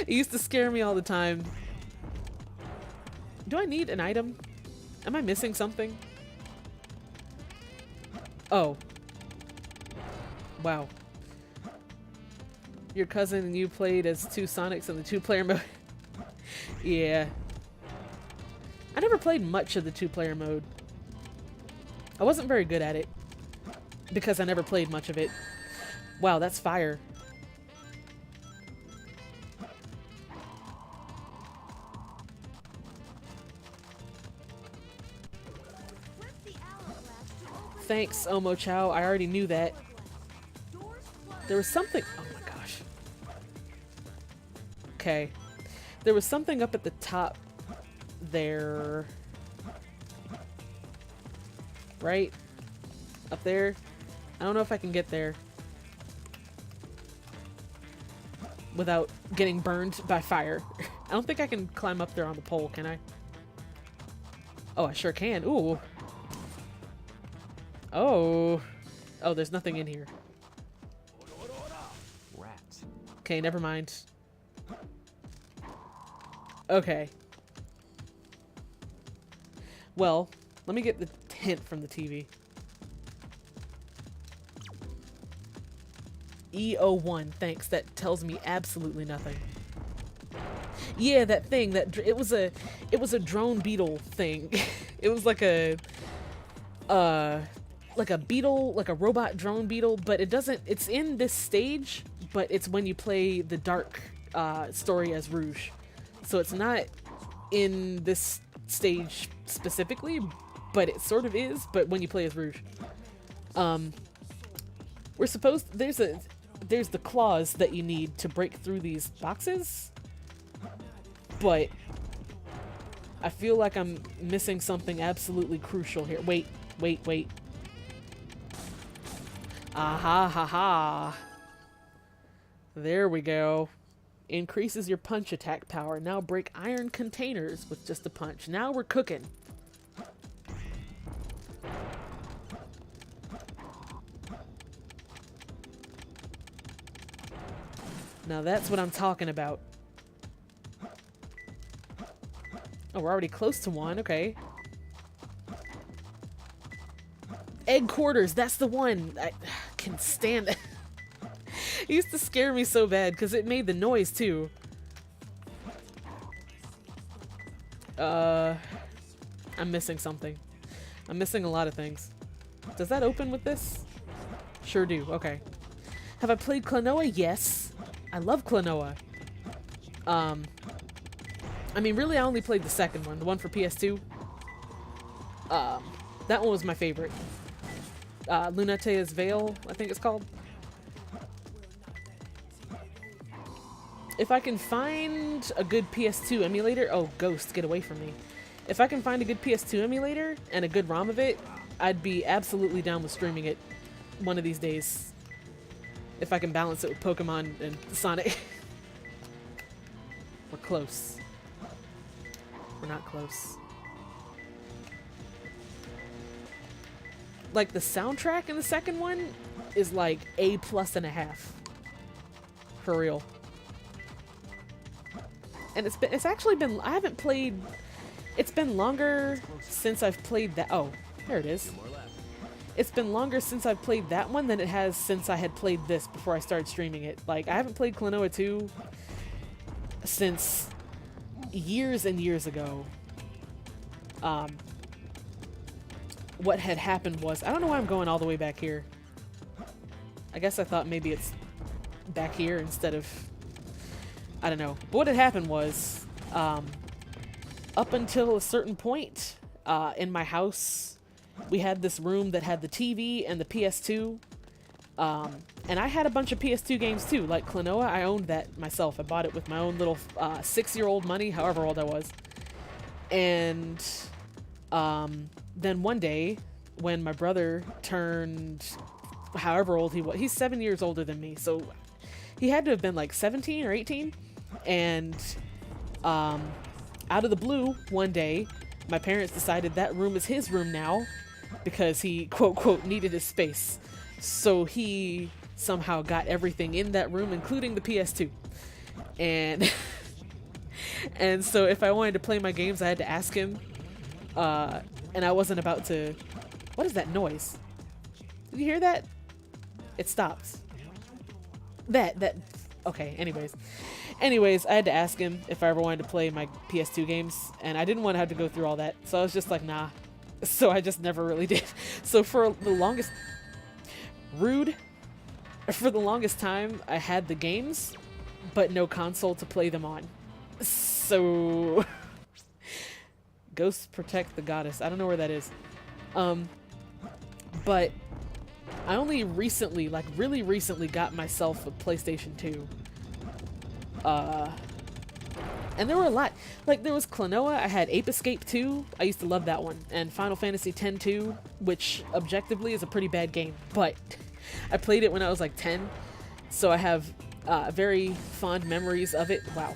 It used to scare me all the time. Do I need an item? Am I missing something? Oh. Wow. Your cousin and you played as 2 Sonics in the 2-player mode. Yeah. I never played much of the 2-player mode. I wasn't very good at it. Because I never played much of it. Wow, that's fire. Flip the hourglass to open Thanks, Omo Chow. I already knew that. doors closed. There was something... Oh my gosh. Okay. There was something up at the top there. Right? Up there? I don't know if I can get there without getting burned by fire. I don't think I can climb up there on the pole, can I? Oh, I sure can. Ooh. Oh. Oh, there's nothing in here. Rats. Okay, never mind. Okay. Well, let me get the hint from the TV. E01, thanks. That tells me absolutely nothing. Yeah, that thing. It was a drone beetle thing. It was like a beetle, like a robot drone beetle, but it doesn't. It's in this stage, but it's when you play the dark story as Rouge, so it's not in this stage specifically, but it sort of is. But when you play as Rouge, we're supposed there's the claws that you need to break through these boxes, but I feel like I'm missing something absolutely crucial here. Wait. Aha, ha ha. There we go. Increases your punch attack power. Now break iron containers with just a punch. Now we're cooking. Now that's what I'm talking about. Oh, we're already close to one. Okay. Egg quarters. That's the one. I can stand it. It used to scare me so bad because it made the noise too. I'm missing something. I'm missing a lot of things. Does that open with this? Sure do. Okay. Have I played Klonoa? Yes. I love Klonoa. I mean, really, I only played the second one, the one for PS2. That one was my favorite. Lunatea's Veil, I think it's called. If I can find a good PS2 emulator... Oh, Ghost, get away from me. If I can find a good PS2 emulator and a good ROM of it, I'd be absolutely down with streaming it one of these days. If I can balance it with Pokemon and Sonic. We're close. We're not close. Like, the soundtrack in the second one is like A+1/2. For real. And it's actually been, I haven't played, it's been longer since I've played that. Oh, there it is. It's been longer since I've played that one than it has since I had played this before I started streaming it. Like, I haven't played Klonoa 2 since years and years ago. What had happened was, I don't know why I'm going all the way back here. I guess I thought maybe it's back here instead of, I don't know. But what had happened was, up until a certain point in my house, we had this room that had the TV and the PS2. And I had a bunch of PS2 games too, like Klonoa. I owned that myself. I bought it with my own little 6-year-old money, however old I was. And then one day, when my brother turned however old he was, he's 7 years older than me, so he had to have been like 17 or 18. And out of the blue, one day, my parents decided that room is his room now because he, quote, quote, needed his space. So he somehow got everything in that room, including the PS2. And and so if I wanted to play my games, I had to ask him. And I wasn't about to... What is that noise? Did you hear that? It stopped. That... Okay, anyways, I had to ask him if I ever wanted to play my PS2 games, and I didn't want to have to go through all that, so I was just like, nah. So I just never really did. So for the longest... Rude. For the longest time, I had the games, but no console to play them on. So... Ghosts protect the goddess. I don't know where that is. But I only recently, like really recently, got myself a PlayStation 2. And there were a lot. Like, there was Klonoa, I had Ape Escape 2, I used to love that one, and Final Fantasy X-2, which objectively is a pretty bad game, but I played it when I was like 10, so I have very fond memories of it. Wow.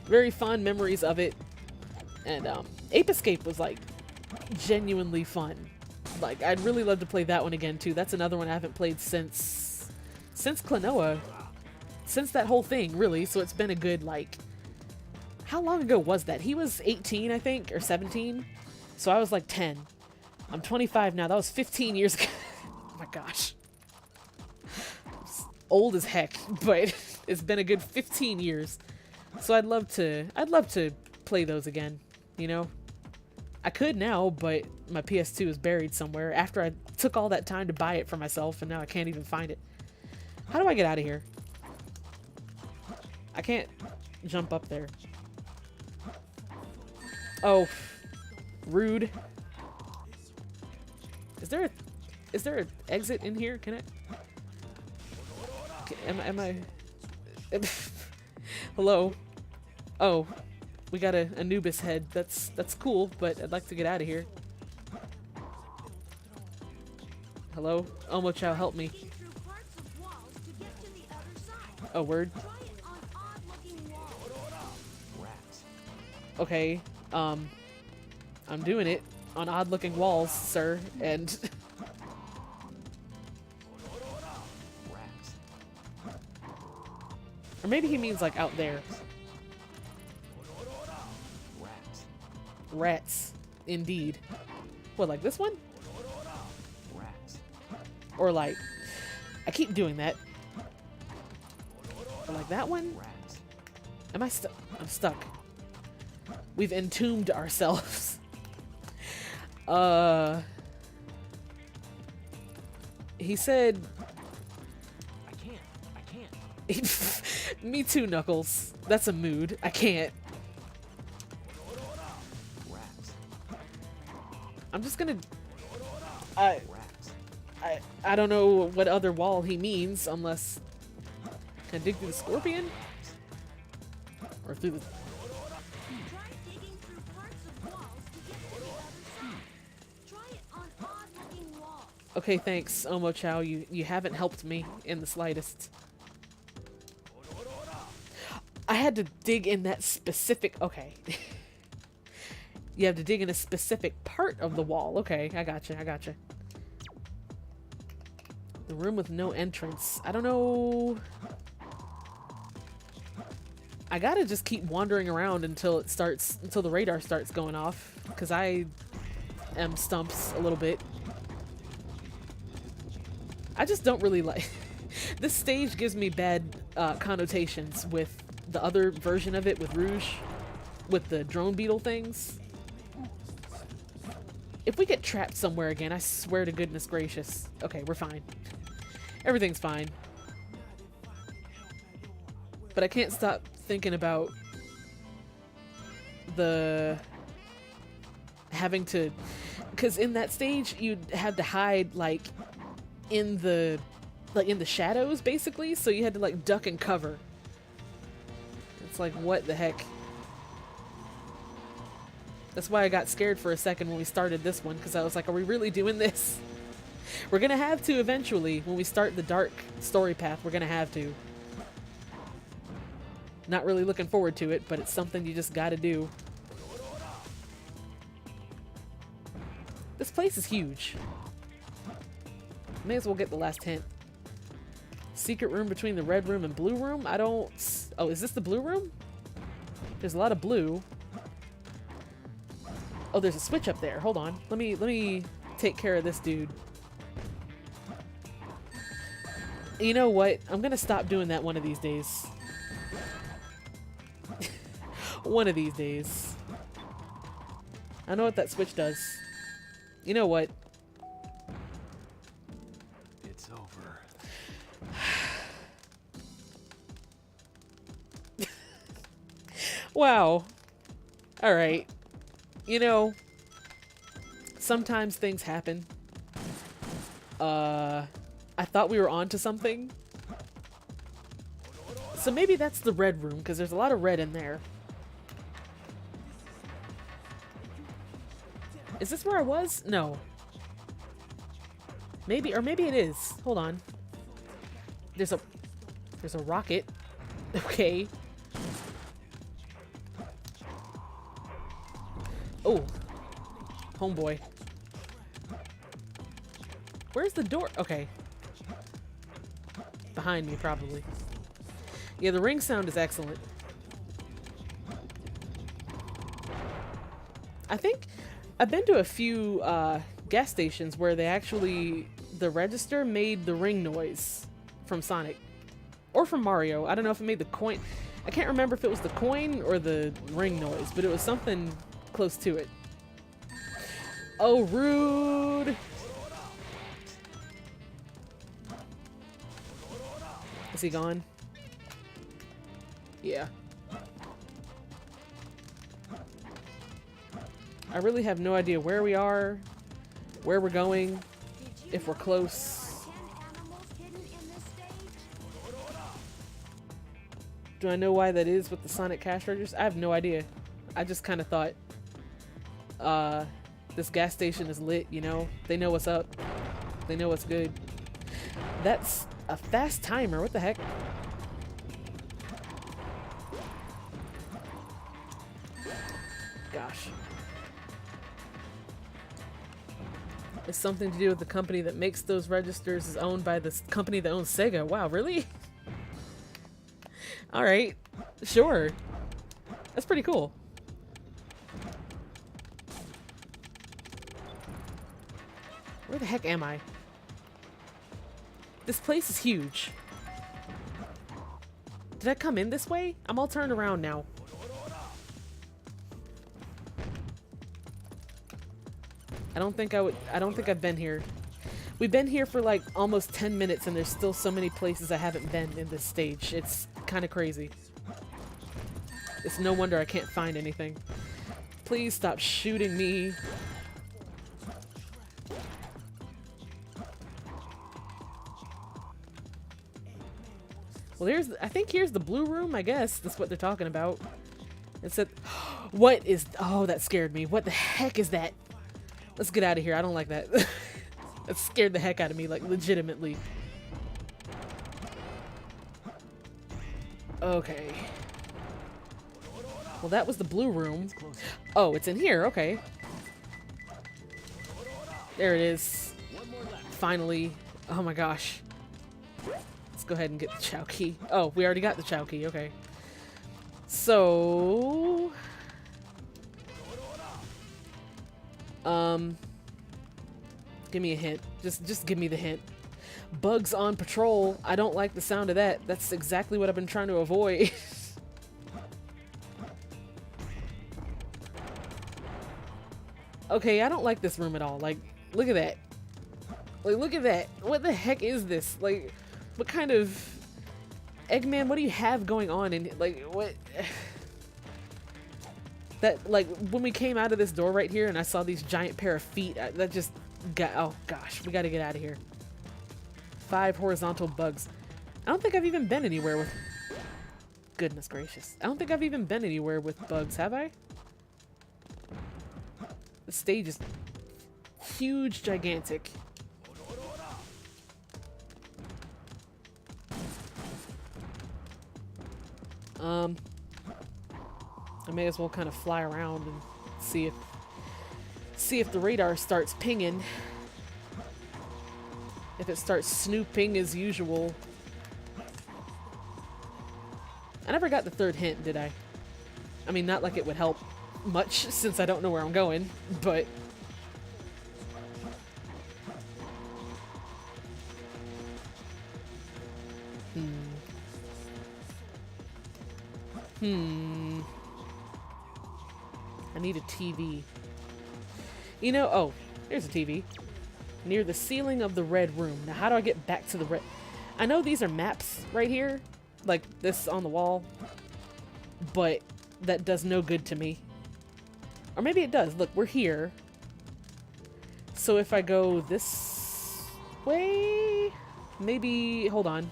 Very fond memories of it. And Ape Escape was like genuinely fun. Like, I'd really love to play that one again too. That's another one I haven't played since Klonoa. Since that whole thing, really. So it's been a good, like, how long ago was that? He was 18, I think, or 17. So I was like 10. I'm 25 now. That was 15 years ago. Oh my gosh. It's old as heck, but it's been a good 15 years. So I'd love to play those again, you know? I could now, but my PS2 is buried somewhere after I took all that time to buy it for myself, and now I can't even find it. How do I get out of here? I can't jump up there. Oh, rude. Is there an exit in here? Can I? Am I? Hello. Oh, we got a Anubis head. That's cool, but I'd like to get out of here. Hello, Omo Chow, help me. Oh, word. Okay, I'm doing it on odd-looking walls, sir, and... Or maybe he means, like, out there. Rats, indeed. What, like this one? Or like... I keep doing that. Or like that one? Am I stuck? I'm stuck. We've entombed ourselves. He said, I can't. me too, Knuckles. That's a mood. I can't. Rats. I'm just gonna... I don't know what other wall he means, unless... Can I dig through the scorpion? Or through the... Try digging through parts of walls to get to the other side. Try it on odd-looking walls. Okay, thanks, Omo Chow. You haven't helped me in the slightest. I had to dig in that specific... Okay. You have to dig in a specific part of the wall. Okay, I gotcha, I gotcha. The room with no entrance. I don't know... I gotta just keep wandering around until the radar starts going off, because I am stumps a little bit. I just don't really like... This stage gives me bad connotations with the other version of it with Rouge, with the drone beetle things. If we get trapped somewhere again, I swear to goodness gracious. Okay, we're fine. Everything's fine. But I can't stop thinking about the having to, because in that stage you'd have to hide like in the shadows basically, so you had to like duck and cover. It's like, what the heck? That's why I got scared for a second when we started this one, because I was like, are we really doing this? We're gonna have to eventually, when we start the dark story path, we're gonna have to. Not really looking forward to it, but it's something you just gotta do. This place is huge. May as well get the last hint. Secret room between the red room and blue room? I don't... Oh, is this the blue room? There's a lot of blue. Oh, there's a switch up there. Hold on. Let me take care of this dude. You know what? I'm gonna stop doing that one of these days. One of these days. I know what that switch does. You know what? It's over. Wow. Alright. You know, sometimes things happen. I thought we were onto something. So maybe that's the red room, because there's a lot of red in there. Is this where I was? No. Maybe, or maybe it is. Hold on. There's a rocket. Okay. Oh. Homeboy. Where's the door? Okay. Behind me, probably. Yeah, the ring sound is excellent. I think I've been to a few gas stations where they actually, the register made the ring noise from Sonic. Or from Mario. I don't know if it made the coin. I can't remember if it was the coin or the ring noise, but it was something close to it. Oh, rude! Is he gone? Yeah. I really have no idea where we are, where we're going, if we're close. Do I know why that is with the Sonic cash registers? I have no idea. I just kind of thought, this gas station is lit, you know? They know what's up. They know what's good. That's a fast timer. What the heck? Gosh. It's something to do with the company that makes those registers is owned by this company that owns Sega. Wow, really? Alright. Sure. That's pretty cool. Where the heck am I? This place is huge. Did I come in this way? I'm all turned around now. I don't think I've been here. We've been here for like almost 10 minutes and there's still so many places I haven't been in this stage. It's kind of crazy. It's no wonder I can't find anything. Please stop shooting me. Well, I think here's the blue room, I guess. That's what they're talking about. It said, what is, oh, that scared me. What the heck is that? Let's get out of here. I don't like that. That scared the heck out of me, like, legitimately. Okay. Well, that was the blue room. Oh, it's in here. Okay. There it is. Finally. Oh my gosh. Let's go ahead and get the chao key. Oh, we already got the chao key. Okay. So... give me a hint. Just give me the hint. Bugs on patrol. I don't like the sound of that. That's exactly what I've been trying to avoid. Okay, I don't like this room at all. Like, look at that. Like, look at that. What the heck is this? Like, what kind of... Eggman, what do you have going on in... Like, what... That, like, when we came out of this door right here and I saw these giant pair of feet, that just got... Oh, gosh. We gotta get out of here. 5 horizontal bugs. I don't think I've even been anywhere with... Goodness gracious. I don't think I've even been anywhere with bugs, have I? The stage is huge, gigantic. I may as well kind of fly around and see if the radar starts pinging. If it starts snooping as usual. I never got the third hint, did I? I mean, not like it would help much since I don't know where I'm going, but... I need a TV. You know, oh, there's a TV. Near the ceiling of the red room. Now, how do I get back to the red... I know these are maps right here, like this on the wall, but that does no good to me. Or maybe it does. Look, we're here. So if I go this way, maybe, hold on.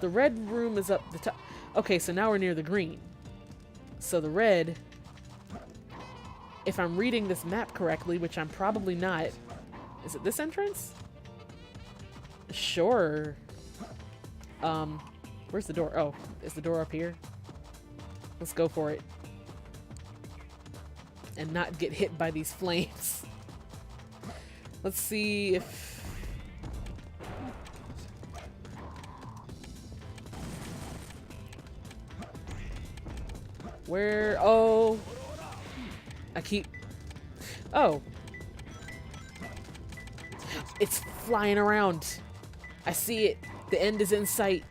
The red room is up the top. Okay, so now we're near the green. So the red, if I'm reading this map correctly, which I'm probably not, is it this entrance? Sure. Where's the door? Oh, is the door up here? Let's go for it. And not get hit by these flames. Let's see if... Where? Oh. I keep... Oh. It's flying around. I see it. The end is in sight.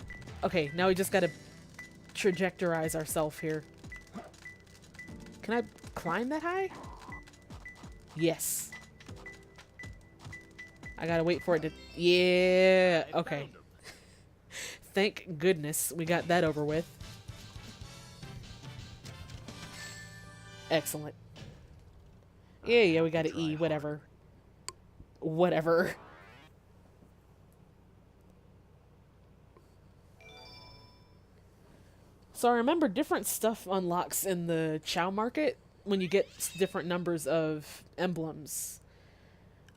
Okay, now we just gotta trajectorize ourselves here. Can I climb that high? Yes. I gotta wait for it to... Yeah. Okay. Thank goodness we got that over with. Excellent. Yeah, we got an E. Whatever. Whatever. So I remember different stuff unlocks in the Chao market when you get different numbers of emblems.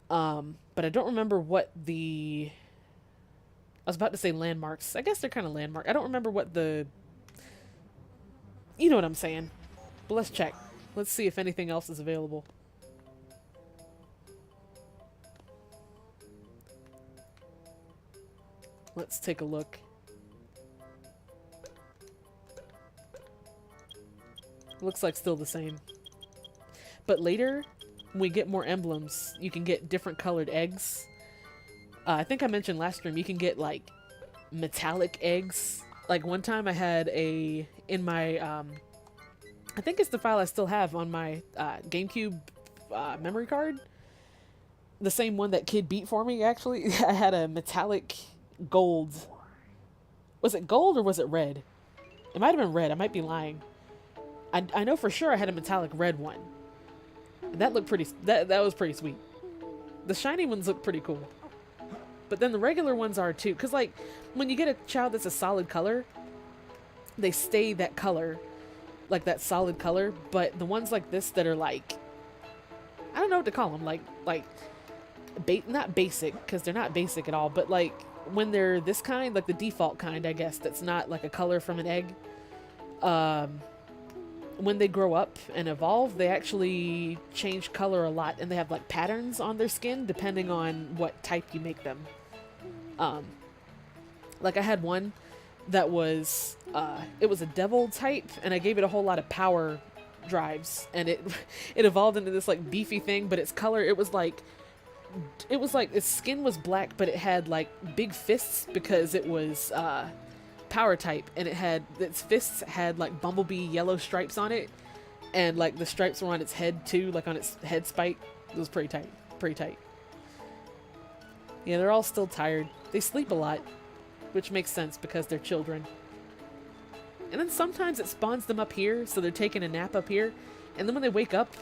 But I don't remember what the... I was about to say landmarks. I guess they're kind of landmark. I don't remember what the... You know what I'm saying. But let's check. Let's see if anything else is available. Let's take a look. Looks like still the same. But later, when we get more emblems, you can get different colored eggs. I think I mentioned last stream, you can get like metallic eggs. Like one time I had a, in my, I think it's the file I still have on my GameCube memory card. The same one that kid beat for me, actually. I had a metallic gold. Was it gold or was it red? It might have been red. I might be lying. I know for sure I had a metallic red one. And that looked pretty... That was pretty sweet. The shiny ones look pretty cool. But then the regular ones are too. Because, like, when you get a chao that's a solid color, they stay that color. Like, that solid color. But the ones like this that are, like... I don't know what to call them. Like not basic, because they're not basic at all. But, like, when they're this kind, like the default kind, I guess, that's not, like, a color from an egg. When they grow up and evolve, they actually change color a lot, and they have like patterns on their skin depending on what type you make them. Like I had one that was it was a devil type, and I gave it a whole lot of power drives, and it evolved into this like beefy thing, but its color, it was like its skin was black, but it had like big fists because it was power type, and its fists had like bumblebee yellow stripes on it, and like the stripes were on its head too, like on its head spike. It was pretty tight. Yeah, they're all still tired. They sleep a lot, which makes sense because they're children. And then sometimes it spawns them up here, so they're taking a nap up here, and then when they wake up,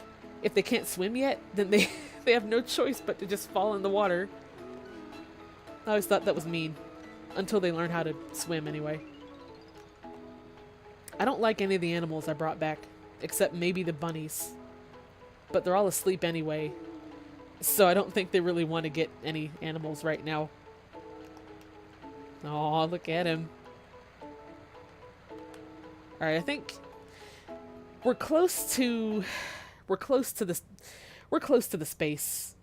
if they can't swim yet, then they have no choice but to just fall in the water. I always thought that was mean. Until they learn how to swim, anyway. I don't like any of the animals I brought back, except maybe the bunnies. But they're all asleep anyway, so I don't think they really want to get any animals right now. Oh, look at him. Alright, I think we're close to the space.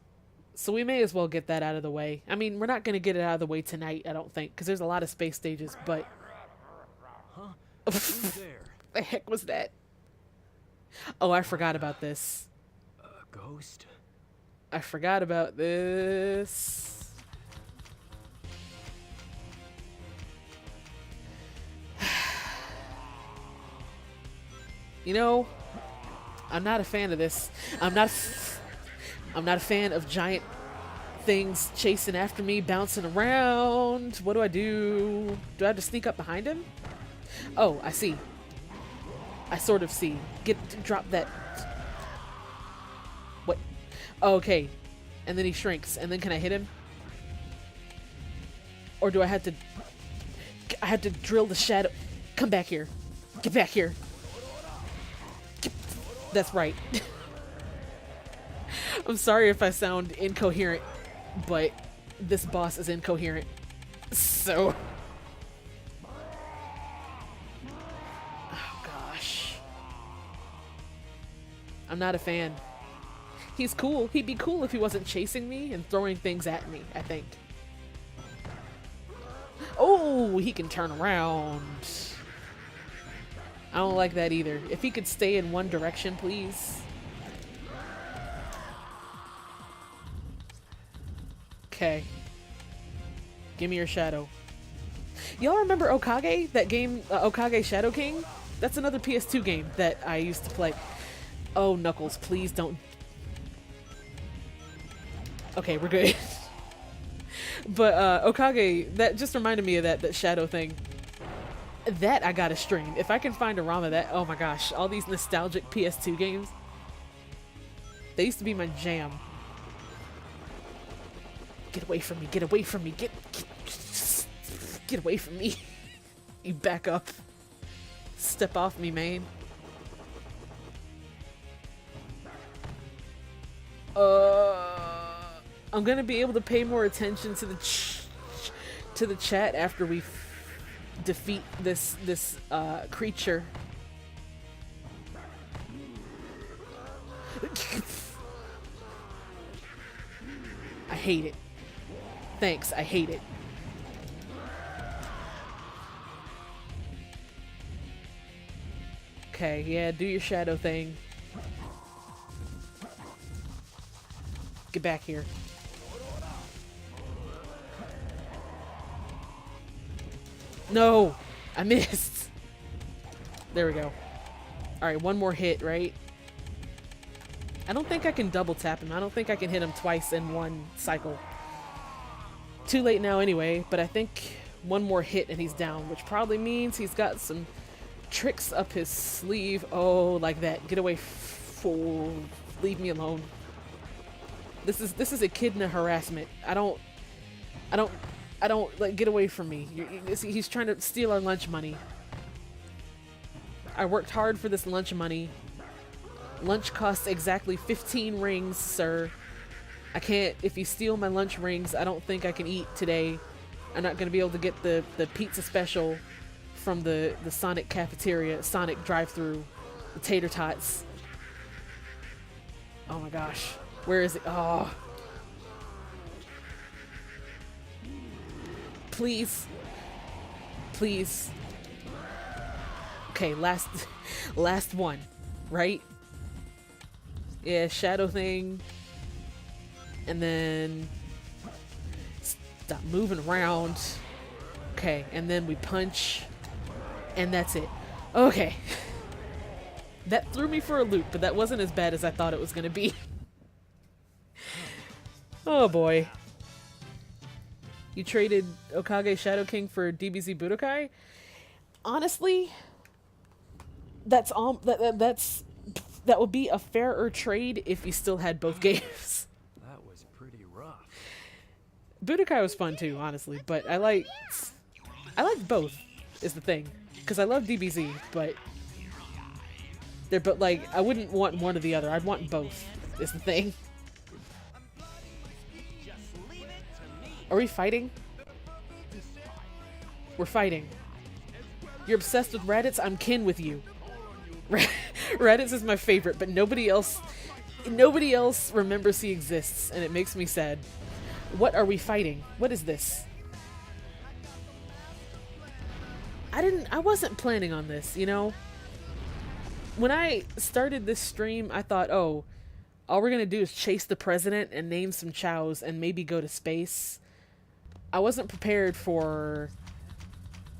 So we may as well get that out of the way. I mean, we're not going to get it out of the way tonight, I don't think, because there's a lot of space stages, but... Huh? Who's there? The heck was that? Oh, I forgot about this. A ghost? I forgot about this. You know, I'm not a fan of this. I'm not a fan of giant things chasing after me, bouncing around. What do I do? Do I have to sneak up behind him? Oh, I see. I sort of see. Drop that. What? Oh, okay. And then he shrinks. And then can I hit him? Or do I have to drill the shadow? Come back here. Get back here. That's right. I'm sorry if I sound incoherent, but this boss is incoherent. So... Oh, gosh. I'm not a fan. He's cool. He'd be cool if he wasn't chasing me and throwing things at me, I think. Oh, he can turn around. I don't like that either. If he could stay in one direction, please. Okay. Give me your shadow. Y'all remember Okage? That game, Okage Shadow King? That's another PS2 game that I used to play. Oh, Knuckles, please don't. Okay, we're good. But Okage, that just reminded me of that shadow thing. That I gotta stream. If I can find a ROM of that, oh my gosh, all these nostalgic PS2 games. They used to be my jam. Get away from me, get away from me, get away from me. You back up. Step off me, man. I'm gonna be able to pay more attention to the chat after we defeat this creature. I hate it. Thanks, I hate it. Okay, yeah, do your shadow thing. Get back here. No! I missed! There we go. Alright, one more hit, right? I don't think I can double tap him. I don't think I can hit him twice in one cycle. Too late now anyway, but I think one more hit and he's down, which probably means he's got some tricks up his sleeve. Oh, like that. Get away. Leave me alone. This is echidna harassment. I don't like, get away from me. He's trying to steal our lunch money. I worked hard for this lunch money. Lunch costs exactly 15 rings, sir. I can't, if you steal my lunch rings, I don't think I can eat today. I'm not going to be able to get the pizza special from the Sonic cafeteria, Sonic drive-thru, the tater tots. Oh my gosh. Where is it? Oh. Please. Please. Okay, last one, right? Yeah, shadow thing. And then stop moving around. Okay, and then we punch. And that's it. Okay. That threw me for a loop, but that wasn't as bad as I thought it was going to be. Oh boy. You traded Okage Shadow King for DBZ Budokai? Honestly, that would be a fairer trade if you still had both games. That was pretty rough. Budokai was fun too, honestly, but I liked both is the thing, because I love DBZ, but like, I wouldn't want one or the other. I'd want both is the thing. Are we fighting? We're fighting. You're obsessed with Raditz? I'm kin with you. Raditz is my favorite, but nobody else remembers he exists, and it makes me sad. What are we fighting? What is this? I wasn't planning on this, you know? When I started this stream, I thought, oh, all we're gonna do is chase the president and name some chows and maybe go to space. I wasn't prepared for...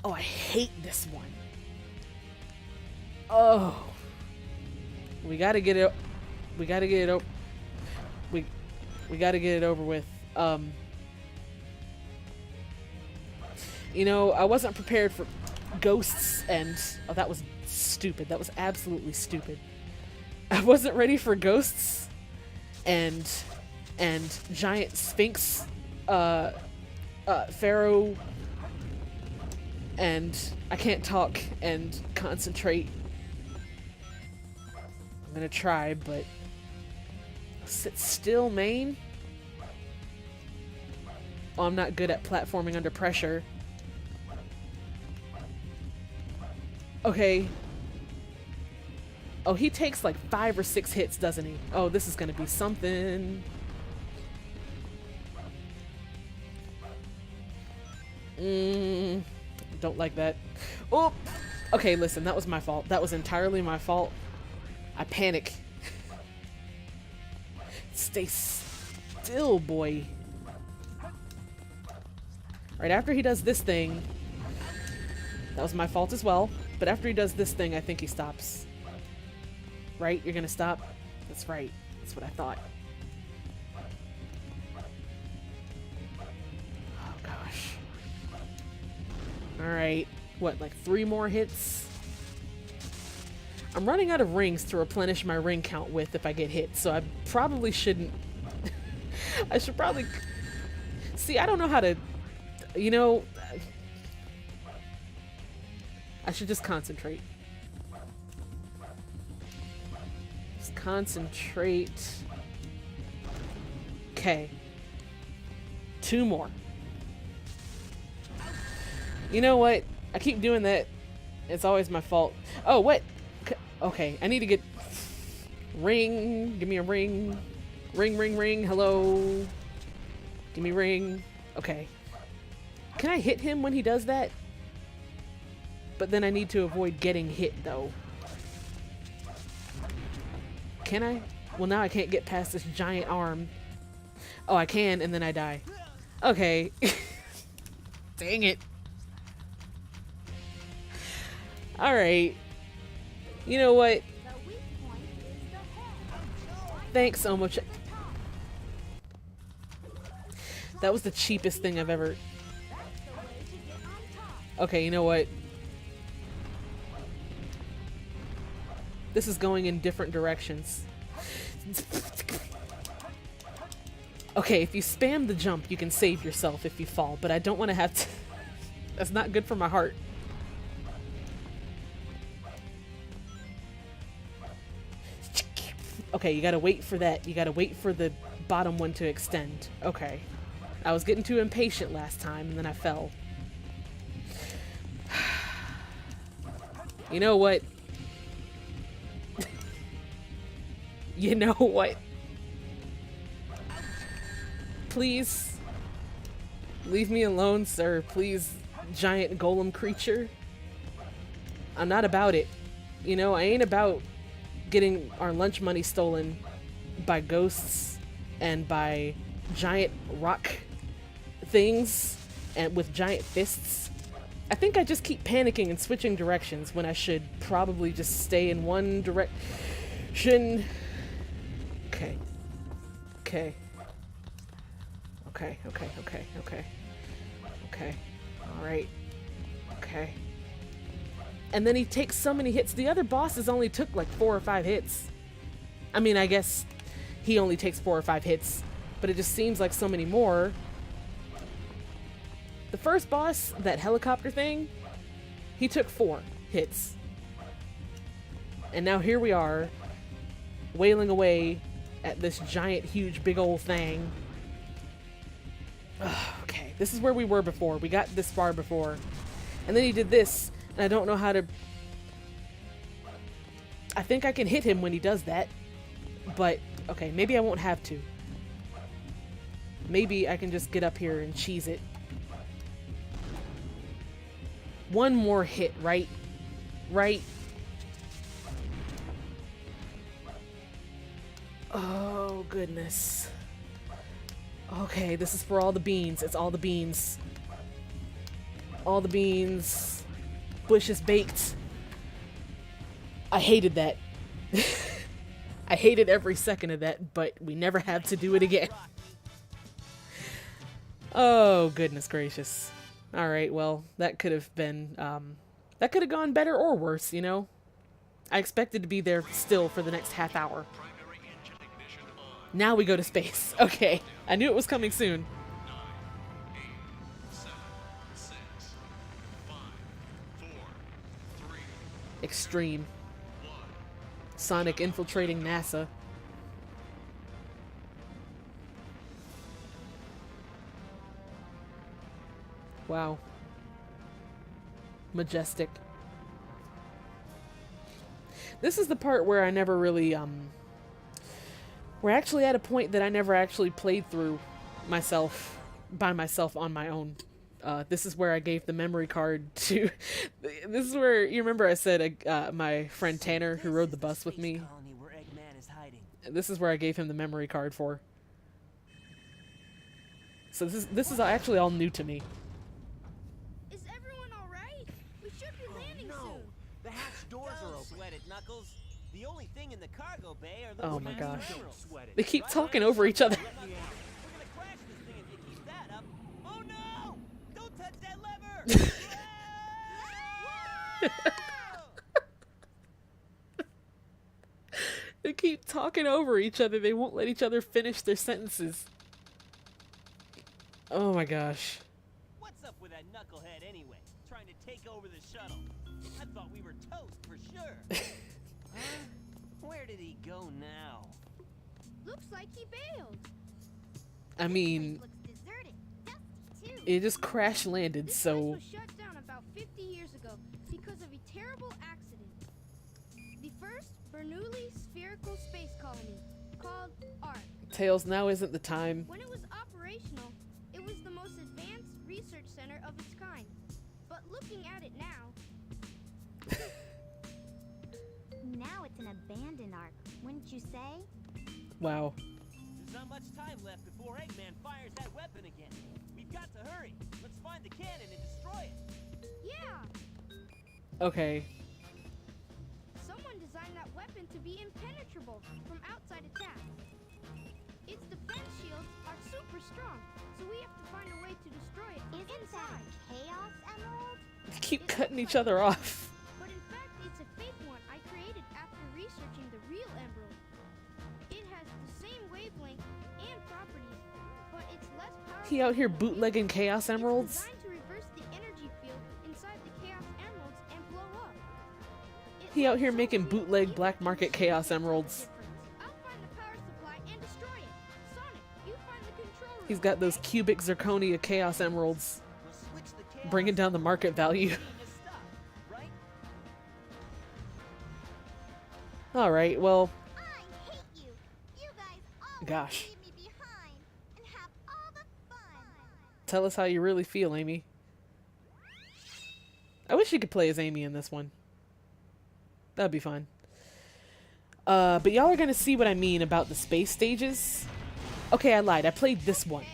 Oh, I hate this one. Oh. We gotta get it... We gotta get it... We gotta get it over with. You know, I wasn't prepared for ghosts and... Oh, that was stupid. That was absolutely stupid. I wasn't ready for ghosts and giant sphinx pharaoh, and I can't talk and concentrate. I'm gonna try, but sit still, main. Oh, I'm not good at platforming under pressure. Okay. Oh, he takes like 5 or 6 hits, doesn't he? Oh, this is gonna be something. Don't like that. Oh! Okay, listen, that was my fault. That was entirely my fault. I panic. Stay still, boy. Right after he does this thing, that was my fault as well. But after he does this thing, I think he stops. Right? You're gonna stop? That's right. That's what I thought. Oh, gosh. Alright. What, like 3 more hits? I'm running out of rings to replenish my ring count with if I get hit, so I probably shouldn't... I should probably... See, I don't know how to... You know... I should just concentrate. Just concentrate. Okay. 2 more. You know what? I keep doing that. It's always my fault. Oh, what? Okay, I need to get... Ring. Give me a ring. Ring, ring, ring. Hello. Give me ring. Okay. Can I hit him when he does that? But then I need to avoid getting hit, though. Can I? Well, now I can't get past this giant arm. Oh, I can, and then I die. Okay. Dang it. Alright. You know what? The weak point is the head. Thanks, Omo. That was the cheapest thing I've ever... Okay, you know what? This is going in different directions. Okay, if you spam the jump, you can save yourself if you fall, but I don't want to have to... That's not good for my heart. Okay, you gotta wait for that. You gotta wait for the bottom one to extend. Okay. I was getting too impatient last time, and then I fell. You know what? You know what? Please. Leave me alone, sir. Please, giant golem creature. I'm not about it. You know, I ain't about getting our lunch money stolen by ghosts and by giant rock things and with giant fists. I think I just keep panicking and switching directions when I should probably just stay in one direction. Okay. Okay. Okay, okay, okay, okay. Okay. Alright. Okay. And then he takes so many hits. The other bosses only took like 4 or 5 hits. I mean, I guess he only takes 4 or 5 hits, but it just seems like so many more. The first boss, that helicopter thing, he took 4 hits. And now here we are, wailing away at this giant, huge, big old thing. Ugh, okay, this is where we were before. We got this far before. And then he did this, and I don't know how to... I think I can hit him when he does that. But, okay, maybe I won't have to. Maybe I can just get up here and cheese it. One more hit, right? Right? Oh, goodness. Okay, this is for all the beans. It's all the beans. All the beans. Bush is baked. I hated that. I hated every second of that, but we never have to do it again. Oh, goodness gracious. Alright, well, that could have been, that could have gone better or worse, you know? I expected to be there still for the next half hour. Now we go to space. Okay, I knew it was coming soon. 9, 8, 7, 6, 5, 4, 3, Extreme. 1. Sonic infiltrating NASA. Wow. Majestic. This is the part where I never really, we're actually at a point that I never actually played through myself, by myself on my own. This is where I gave the memory card to... This is where, you remember I said my friend Tanner, who rode the bus with me, this is where I gave him the memory card for. So this is actually all new to me. Is everyone alright? We should be landing soon. The hatch doors are open. Sweat it, Knuckles. The only thing in the cargo bay are Oh those my massive gosh. minerals. They keep talking over each other. We're gonna crash this thing if you keep that up. Oh no! Don't touch that lever! They keep talking over each other. They won't let each other finish their sentences. Oh my gosh. What's up with that knucklehead anyway? Trying to take over the shuttle. I thought we were toast for sure. Huh? Where did he go now? Looks like he bailed. I mean, Looks deserted. Dusty too. it just crash landed, This place so was shut down about 50 years ago because of a terrible accident. The first Bernoulli spherical space colony, called ARC. Tails, now isn't the time. When it was operational, it was the most advanced research center of its kind. But looking at it now, Now it's an abandoned ark, wouldn't you say? Wow. There's not much time left before Eggman fires that weapon again. We've got to hurry. Let's find the cannon and destroy it. yeah, Okay. someone designed that weapon to be impenetrable from outside attacks. super strong, so we have to find a way to destroy it from Isn't that inside. a Chaos Emerald? Keep cutting each other off. But in fact, it's a fake one I created after researching the real emerald. It has the same wavelength and properties, but it's less powerful. He out here than the real bootlegging one. Chaos Emeralds. It's designed to reverse the energy field inside the Chaos Emeralds and blow up. He out here So making cool, bootleg even black if market it's Chaos a Emeralds. difference. I'll find the power supply and destroy it. Sonic, you find the control room. He's got those okay? cubic zirconia Chaos Emeralds, We'll switch the chaos bringing down the market value. to stop, right? Alright, well, I hate you. You guys always Gosh. leave me behind and have all the fun. tell us how you really feel, Amy. I wish you could play as Amy in this one. That'd be fun. But y'all are gonna see what I mean about the space stages. Okay, I lied. I played this one.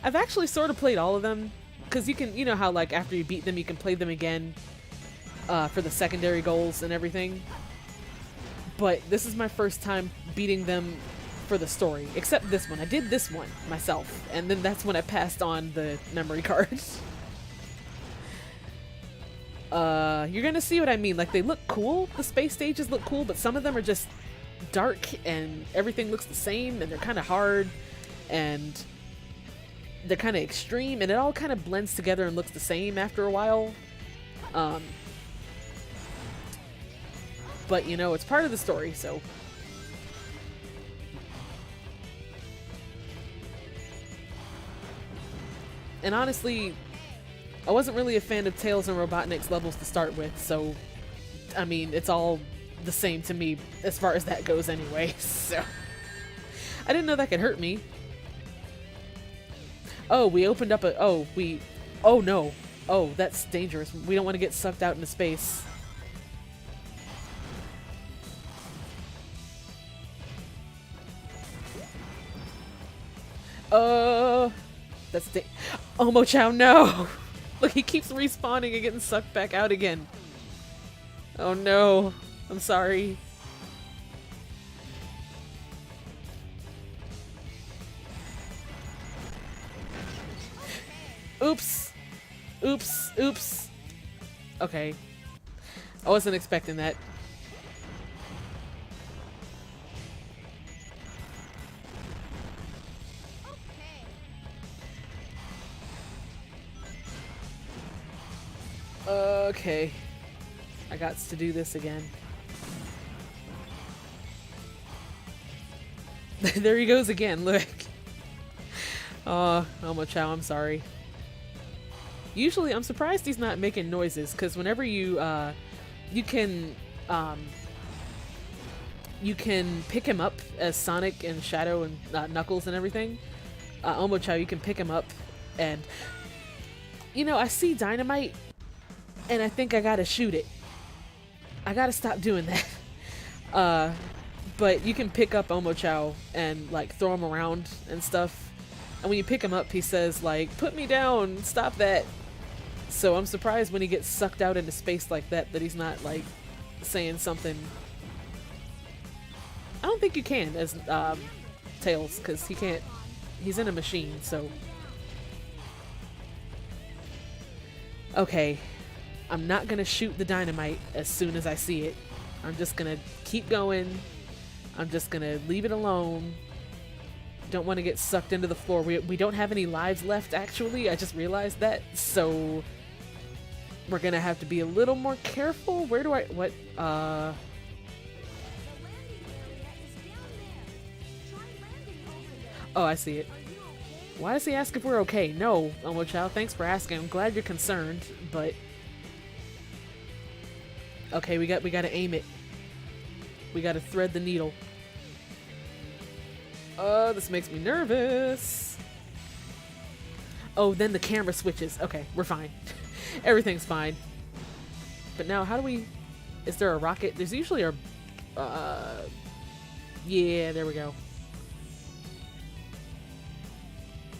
I've actually sort of played all of them. Because you know how, like, after you beat them, you can play them again for the secondary goals and everything. But this is my first time beating them for the story. Except this one. I did this one myself. And then that's when I passed on the memory card. You're gonna see what I mean. Like, they look cool. The space stages look cool, but some of them are just dark and everything looks the same and they're kind of hard and they're kind of extreme and it all kind of blends together and looks the same after a while. But, you know, it's part of the story, so... And honestly, I wasn't really a fan of Tails and Robotnik's levels to start with, so... I mean, it's all the same to me as far as that goes anyway, so... I didn't know that could hurt me. Oh, we opened up a... Oh, we... Oh, no. Oh, that's dangerous. We don't want to get sucked out into space. That's Omo Chow, no! Look, he keeps respawning and getting sucked back out again. Oh no. I'm sorry. Oops. Oops. Oops. Okay. I wasn't expecting that. Okay. I got to do this again. There he goes again, look. Omo Chow, I'm sorry. Usually, I'm surprised he's not making noises, because whenever you can pick him up as Sonic and Shadow and Knuckles and everything. Omo Chow, you can pick him up and... You know, I see Dynamite, and I think I gotta shoot it. I gotta stop doing that. But you can pick up Omo Chow and, like, throw him around and stuff. And when you pick him up, he says, like, put me down, stop that. So I'm surprised when he gets sucked out into space like that he's not, like, saying something. I don't think you can as Tails, because he can't. He's in a machine, so. Okay. I'm not gonna shoot the dynamite as soon as I see it. I'm just gonna keep going. I'm just gonna leave it alone. Don't want to get sucked into the floor. We don't have any lives left, actually. I just realized that. So we're gonna have to be a little more careful. Where do I... What? Oh, I see it. Why does he ask if we're okay? No, Omo Chow, thanks for asking. I'm glad you're concerned, but... Okay, we gotta aim it. We gotta thread the needle. Oh, this makes me nervous. Oh, then the camera switches. Okay, we're fine. Everything's fine. But now, how do we... Is there a rocket? There's usually a... Yeah, there we go.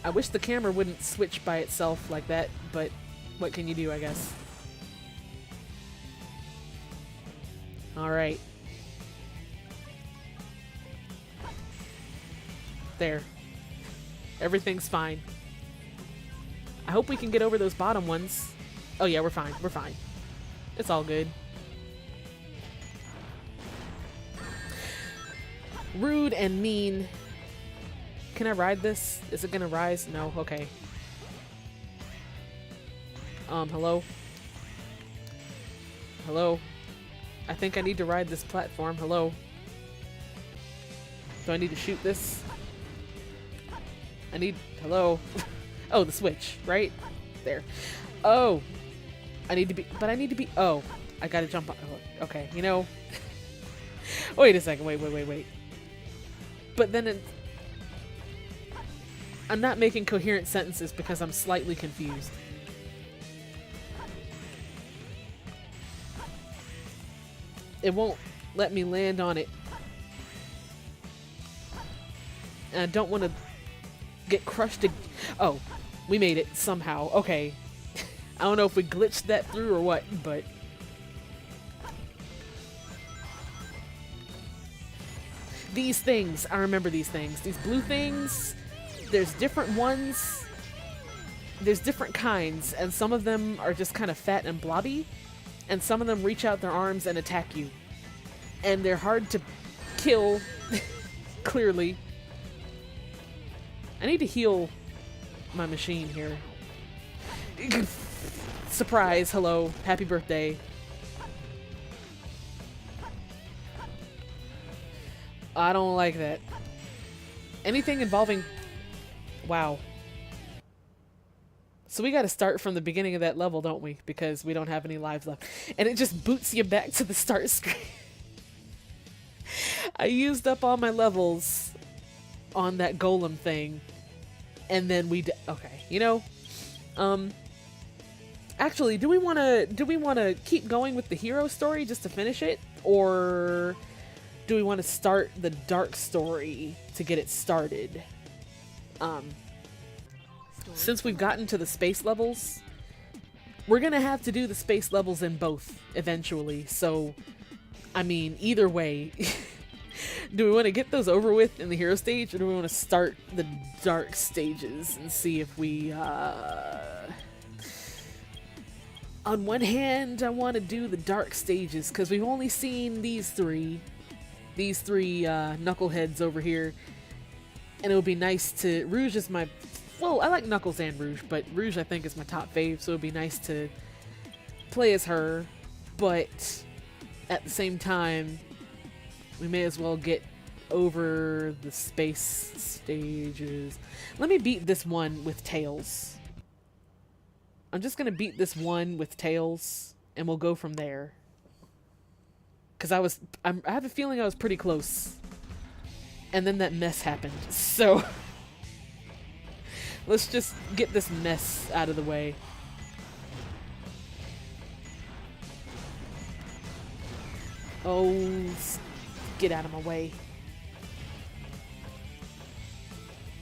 I wish the camera wouldn't switch by itself like that, but what can you do, I guess? Alright. There. Everything's fine. I hope we can get over those bottom ones. Oh yeah, we're fine. We're fine. It's all good. Rude and mean. Can I ride this? Is it gonna rise? No? Okay. Hello? Hello? I think I need to ride this platform. Hello? Do I need to shoot this? I need... Hello? Oh, the switch, right? There. Oh! I need to be... But I need to be... Oh. I gotta jump on... Oh, okay, you know... Wait a second. Wait. But then it... I'm not making coherent sentences because I'm slightly confused. It won't let me land on it. And I don't want to get crushed. Oh, we made it somehow. Okay. I don't know if we glitched that through or what, but... These things. I remember these things. These blue things. There's different ones. There's different kinds, and some of them are just kind of fat and blobby. And some of them reach out their arms and attack you. And they're hard to kill, clearly. I need to heal my machine here. Surprise, hello, happy birthday. I don't like that. Anything involving... Wow. So we gotta start from the beginning of that level, don't we? Because we don't have any lives left. And it just boots you back to the start screen. I used up all my levels on that golem thing. And then okay, you know? Actually, do we wanna keep going with the hero story just to finish it? Or do we wanna start the dark story to get it started? Since we've gotten to the space levels, we're gonna have to do the space levels in both eventually. So, I mean, either way, do we want to get those over with in the hero stage, or do we want to start the dark stages and see if we, on one hand, I want to do the dark stages because we've only seen these three knuckleheads over here, and it would be nice to... Rouge is my... Well, I like Knuckles and Rouge, but Rouge I think is my top fave, so it would be nice to play as her, but at the same time, we may as well get over the space stages. Let me beat this one with Tails. I'm just gonna beat this one with Tails, and we'll go from there. Because I have a feeling I was pretty close. And then that mess happened, so... Let's just get this mess out of the way. Oh, get out of my way.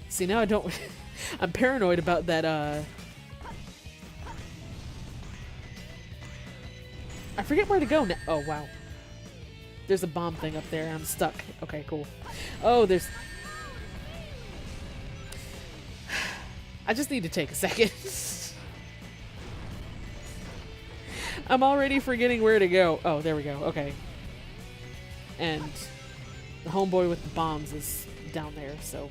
See, now I don't... I'm paranoid about that, I forget where to go now. Oh, wow. There's a bomb thing up there. I'm stuck. Okay, cool. Oh, there's... I just need to take a second. I'm already forgetting where to go. Oh, there we go. Okay. And the homeboy with the bombs is down there, so...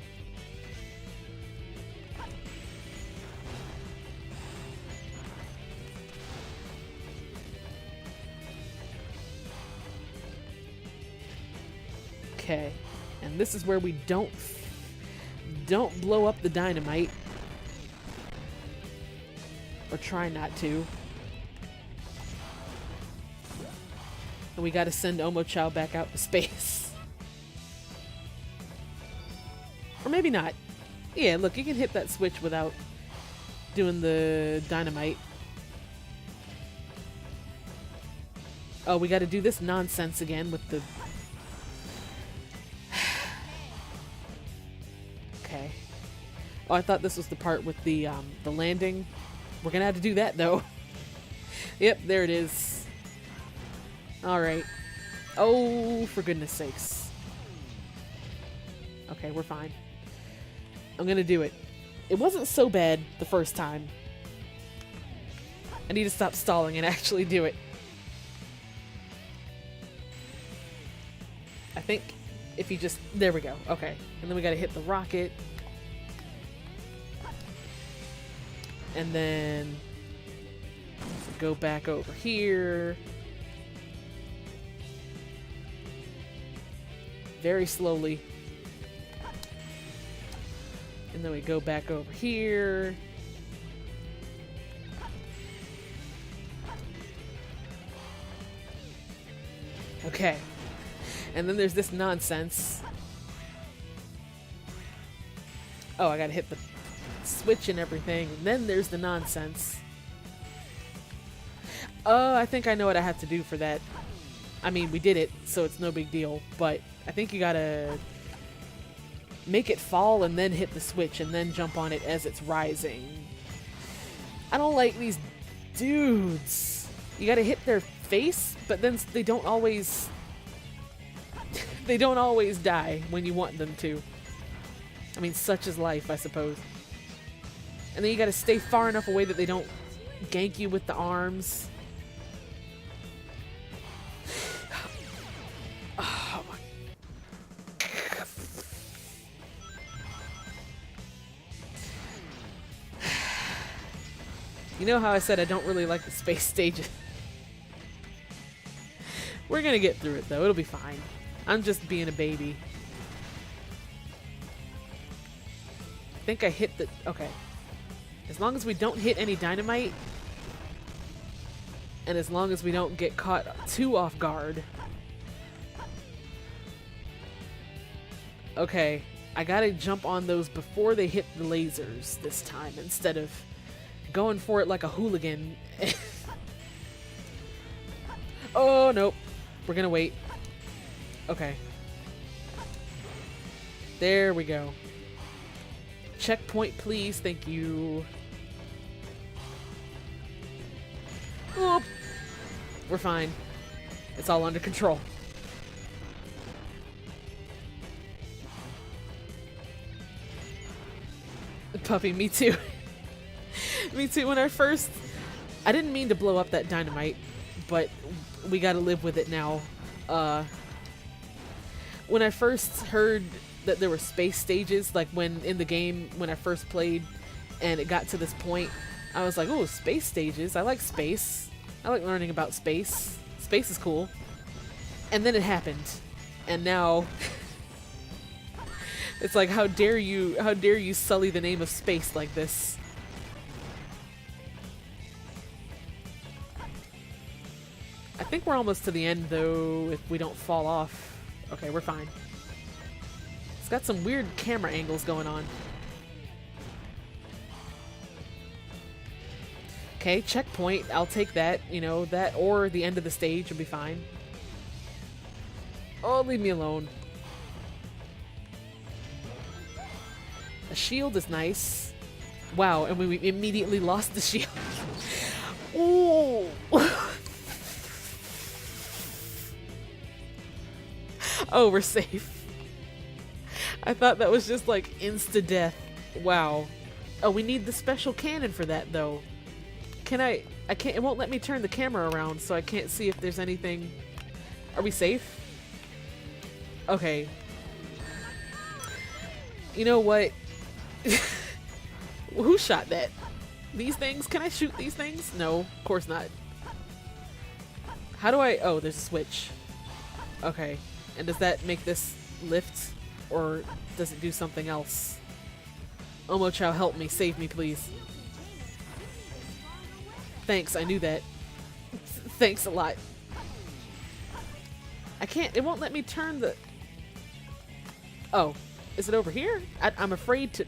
Okay. And this is where we don't blow up the dynamite. Or try not to. And we gotta send Chao back out to space. Or maybe not. Yeah, look, you can hit that switch without doing the dynamite. Oh, we gotta do this nonsense again with the... Okay. Oh, I thought this was the part with the landing. We're gonna have to do that, though. Yep, there it is. Alright. Oh, for goodness sakes. Okay, we're fine. I'm gonna do it. It wasn't so bad the first time. I need to stop stalling and actually do it. I think if you just... There we go. Okay. And then we gotta hit the rocket. And then... go back over here. Very slowly. And then we go back over here. Okay. And then there's this nonsense. Oh, I gotta hit the switch and everything. And then there's the nonsense. Oh, I think I know what I have to do for that. I mean, we did it, so it's no big deal. But I think you gotta make it fall and then hit the switch and then jump on it as it's rising. I don't like these dudes. You gotta hit their face, but then they don't always... they don't always die when you want them to. I mean, such is life, I suppose. And then you gotta stay far enough away that they don't gank you with the arms. Oh my... You know how I said I don't really like the space stages? We're gonna get through it though, it'll be fine. I'm just being a baby. I think I hit the... okay. As long as we don't hit any dynamite, and as long as we don't get caught too off guard. Okay, I gotta jump on those before they hit the lasers this time, instead of going for it like a hooligan. Oh, nope. We're gonna wait. Okay. There we go. Checkpoint, please. Thank you. Oop. We're fine. It's all under control. Puppy, me too. Me too. When I first... I didn't mean to blow up that dynamite, but we gotta live with it now. When I first heard that there were space stages, like when in the game, when I first played, and it got to this point, I was like, oh, space stages. I like space. I like learning about space. Space is cool. And then it happened. And now... it's like, how dare you sully the name of space like this? I think we're almost to the end, though, if we don't fall off. Okay, we're fine. It's got some weird camera angles going on. Okay, checkpoint. I'll take that. You know, that or the end of the stage will be fine. Oh, leave me alone. A shield is nice. Wow, and we immediately lost the shield. Ooh. Oh, we're safe. I thought that was just like insta-death. Wow. Oh, we need the special cannon for that, though. Can I can't, it won't let me turn the camera around, so I can't see if there's anything. Are we safe? Okay. You know what? Who shot that? These things? Can I shoot these things? No, of course not. How do I... oh, there's a switch. Okay. And does that make this lift? Or does it do something else? Omo Chow, help me. Save me, please. Thanks, I knew that. Thanks a lot. I can't... it won't let me turn the... oh. Is it over here? I'm afraid to...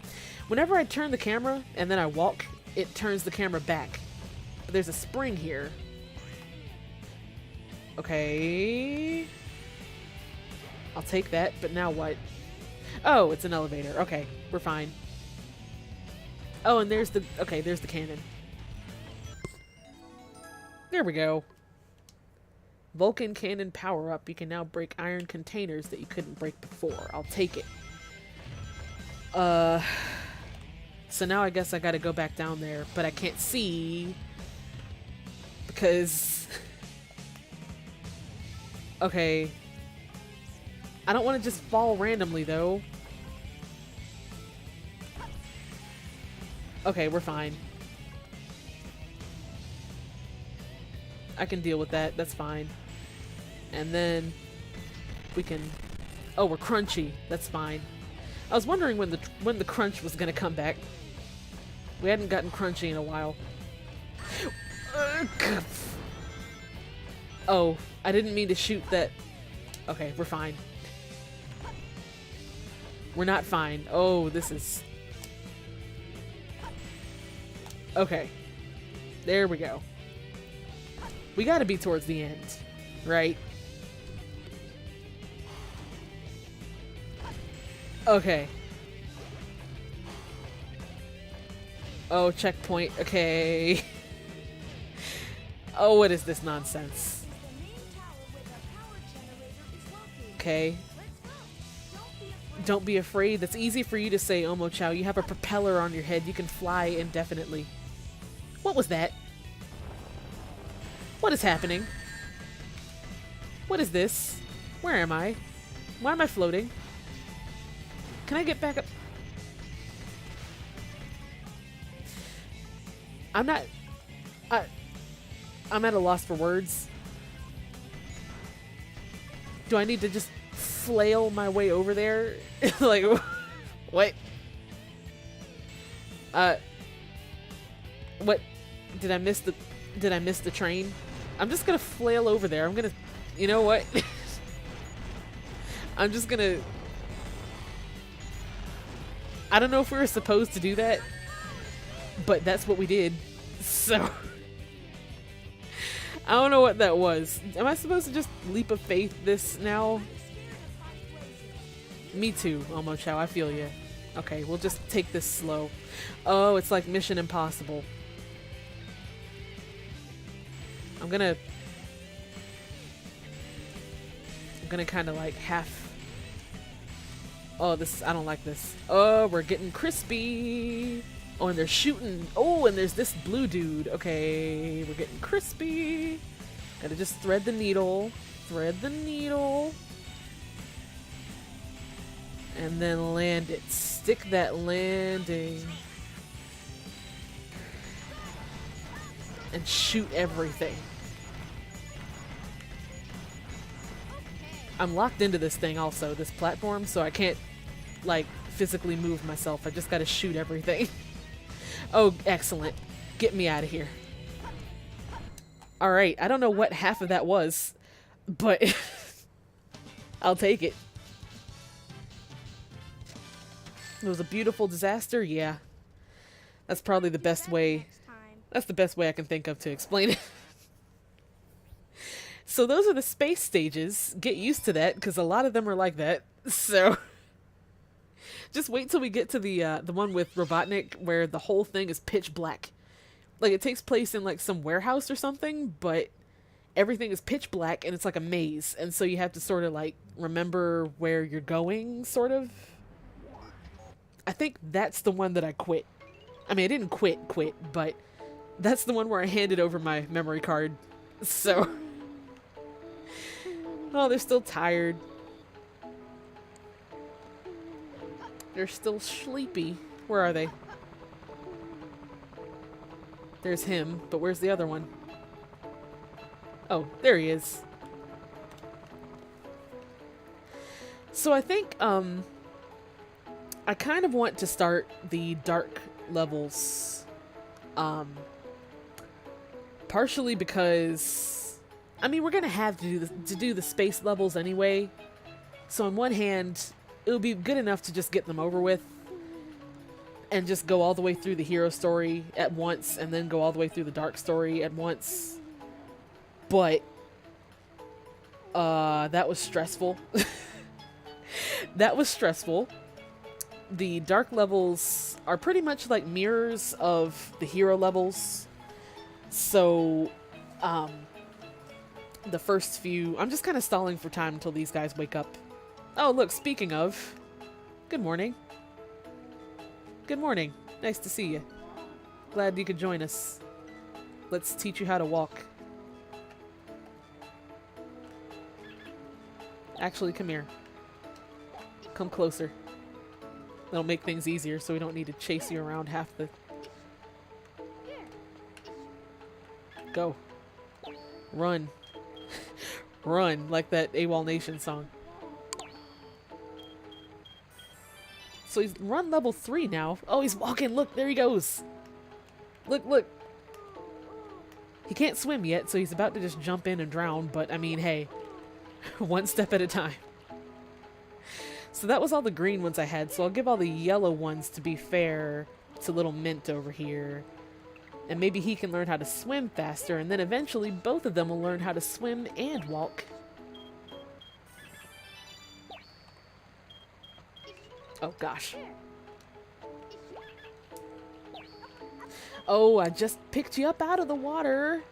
whenever I turn the camera and then I walk, it turns the camera back. But there's a spring here. Okay. I'll take that, but now what? Oh, it's an elevator. Okay, we're fine. Oh, and there's the... okay, there's the cannon. There we go. Vulcan cannon power up. You can now break iron containers that you couldn't break before. I'll take it. So now I guess I gotta go back down there, but I can't see because okay. I don't want to just fall randomly though. Okay, we're fine. I can deal with that. That's fine. And then we can... Oh, we're crunchy. That's fine. I was wondering when the crunch was gonna come back. We hadn't gotten crunchy in a while. Oh, I didn't mean to shoot that. Okay, we're fine. We're not fine. Oh, this is... Okay. There we go. We gotta be towards the end, right? Okay. Oh, checkpoint. Okay. Oh, what is this nonsense? Okay. Don't be afraid. That's easy for you to say, Omo Chao. You have a propeller on your head. You can fly indefinitely. What was that? What is happening? What is this? Where am I? Why am I floating? Can I get back up? I'm not... I'm at a loss for words. Do I need to just flail my way over there? Like, what? What? Did I miss the train? I'm just gonna flail over there. I'm gonna... You know what? I'm just gonna... I don't know if we were supposed to do that, but that's what we did. So... I don't know what that was. Am I supposed to just leap of faith this now? Me too, Omo Chao. I feel you. Okay, we'll just take this slow. Oh, it's like Mission Impossible. I'm gonna kind of like half... Oh, this... I don't like this. Oh, we're getting crispy. Oh, and they're shooting. Oh, and there's this blue dude. Okay, we're getting crispy. Gotta just thread the needle. Thread the needle. And then land it. Stick that landing. And shoot everything. I'm locked into this thing also, this platform, so I can't, like, physically move myself. I just gotta shoot everything. Oh, excellent. Get me out of here. Alright, I don't know what half of that was, but I'll take it. It was a beautiful disaster, yeah. That's probably the best way. That's the best way I can think of to explain it. So those are the space stages. Get used to that, because a lot of them are like that. So... Just wait till we get to the one with Robotnik where the whole thing is pitch black. Like, it takes place in, like, some warehouse or something, but everything is pitch black and it's like a maze. And so you have to sort of, like, remember where you're going, sort of. I think that's the one that I quit. I mean, I didn't quit, but that's the one where I handed over my memory card. So... Oh, they're still tired. They're still sleepy. Where are they? There's him, but where's the other one? Oh, there he is. So I think, I kind of want to start the dark levels, partially because, I mean, we're gonna have to do the space levels anyway. So on one hand, it would be good enough to just get them over with and just go all the way through the hero story at once and then go all the way through the dark story at once. But that was stressful. That was stressful. The dark levels are pretty much like mirrors of the hero levels. So the first few, I'm just kind of stalling for time until these guys wake up. Oh, look, speaking of, good morning. Good morning. Nice to see you. Glad you could join us. Let's teach you how to walk. Actually, come here. Come closer. That'll make things easier so we don't need to chase you around half the... Go. Run. Run, like that AWOL Nation song. So he's run level 3 now. Oh, he's walking. Look, there he goes. Look, look. He can't swim yet, so he's about to just jump in and drown. But, I mean, hey. One step at a time. So that was all the green ones I had. So I'll give all the yellow ones, to be fair, to little Mint over here. And maybe he can learn how to swim faster. And then eventually both of them will learn how to swim and walk. Oh, gosh. Oh, I just picked you up out of the water.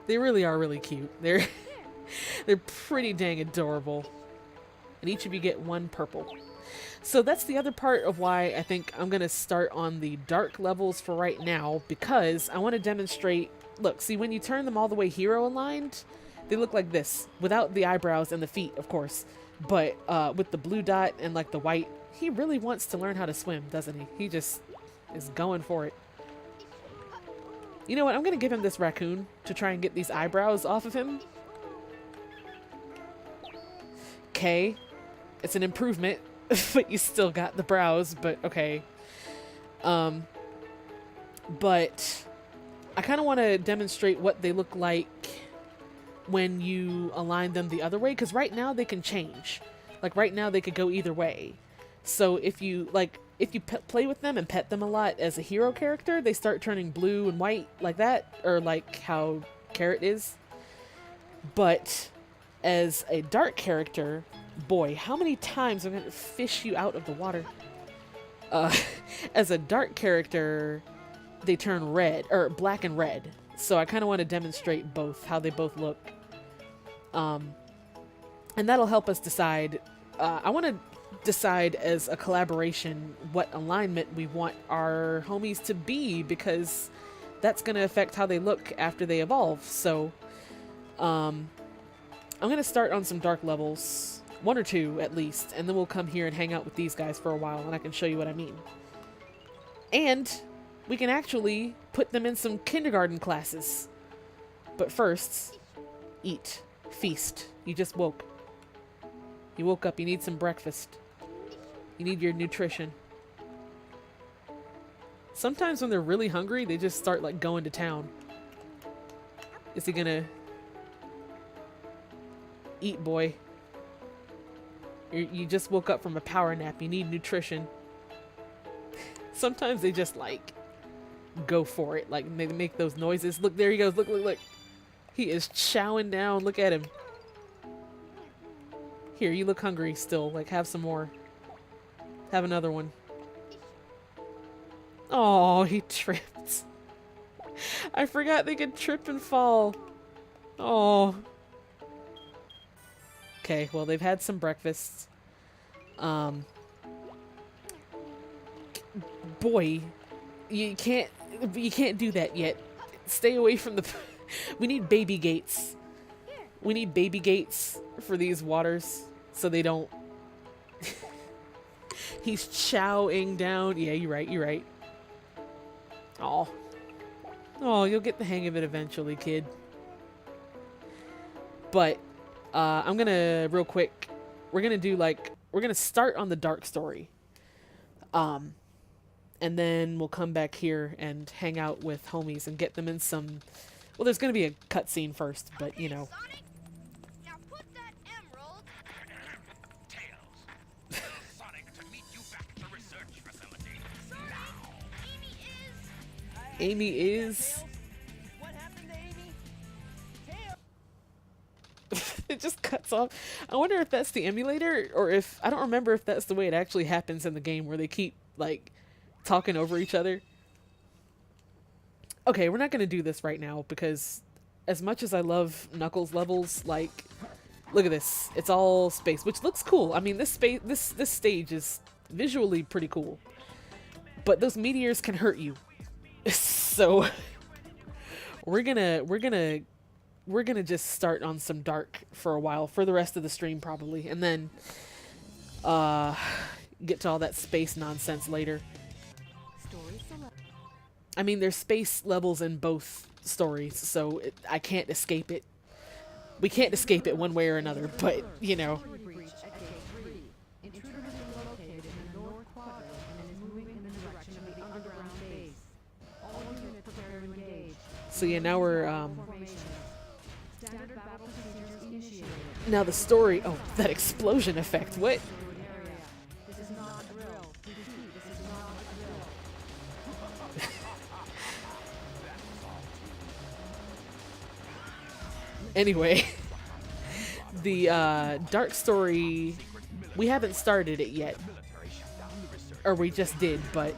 They really are really cute. They're pretty dang adorable. And each of you get 1 purple. So that's the other part of why I think I'm going to start on the dark levels for right now, because I want to demonstrate... Look, see, when you turn them all the way hero aligned, they look like this, without the eyebrows and the feet, of course. But with the blue dot and like the white, he really wants to learn how to swim, doesn't he? He just is going for it. You know what? I'm going to give him this raccoon to try and get these eyebrows off of him. Okay. It's an improvement, but you still got the brows, but okay. But I kind of want to demonstrate what they look like when you align them the other way, because right now they can change. Like right now they could go either way. So if you play with them and pet them a lot as a hero character, they start turning blue and white like that, or like how Carrot is. But as a dark character, boy, how many times I'm going to fish you out of the water? As a dark character, they turn red, or black and red. So I kind of want to demonstrate both, how they both look. And that'll help us decide. I want to decide as a collaboration what alignment we want our homies to be, because that's going to affect how they look after they evolve. So I'm going to start on some dark levels, 1 or 2 at least, and then we'll come here and hang out with these guys for a while, and I can show you what I mean. And we can actually put them in some kindergarten classes. But first, eat. Feast. You just woke. You woke up. You need some breakfast. You need your nutrition. Sometimes when they're really hungry, they just start like going to town. Is he gonna eat, boy? You just woke up from a power nap. You need nutrition. Sometimes they just like go for it. Like they make those noises. Look, there he goes. Look, look, look. He is chowing down. Look at him. Here, you look hungry still. Like, have some more. Have another one. Oh, he tripped. I forgot they could trip and fall. Oh. Okay, well, they've had some breakfast. Boy, you can't do that yet. Stay away from the... We need baby gates. We need baby gates for these waters so they don't... He's chowing down. Yeah, you're right, you're right. Oh. Oh, you'll get the hang of it eventually, kid. But, I'm gonna, real quick, we're gonna start on the dark story. And then we'll come back here and hang out with homies and get them in some... Well, there's gonna be a cutscene first, but, you know. Sonic, now put that emerald. Tails. Sonic, to meet you back at the research facility. Now. Amy is... What happened to Amy? Tails! It just cuts off. I wonder if that's the emulator, or if... I don't remember if that's the way it actually happens in the game, where they keep, like, talking over each other. Okay, we're not going to do this right now, because as much as I love Knuckles levels, like, look at this. It's all space, which looks cool. I mean, this stage is visually pretty cool. But those meteors can hurt you. So we're gonna just start on some dark for a while, for the rest of the stream probably, and then get to all that space nonsense later. I mean, there's space levels in both stories, so I can't escape it. We can't escape it one way or another, but, you know. So yeah, now we're, now the story, oh, that explosion effect, what? Anyway, the dark story, we haven't started it yet, or we just did, but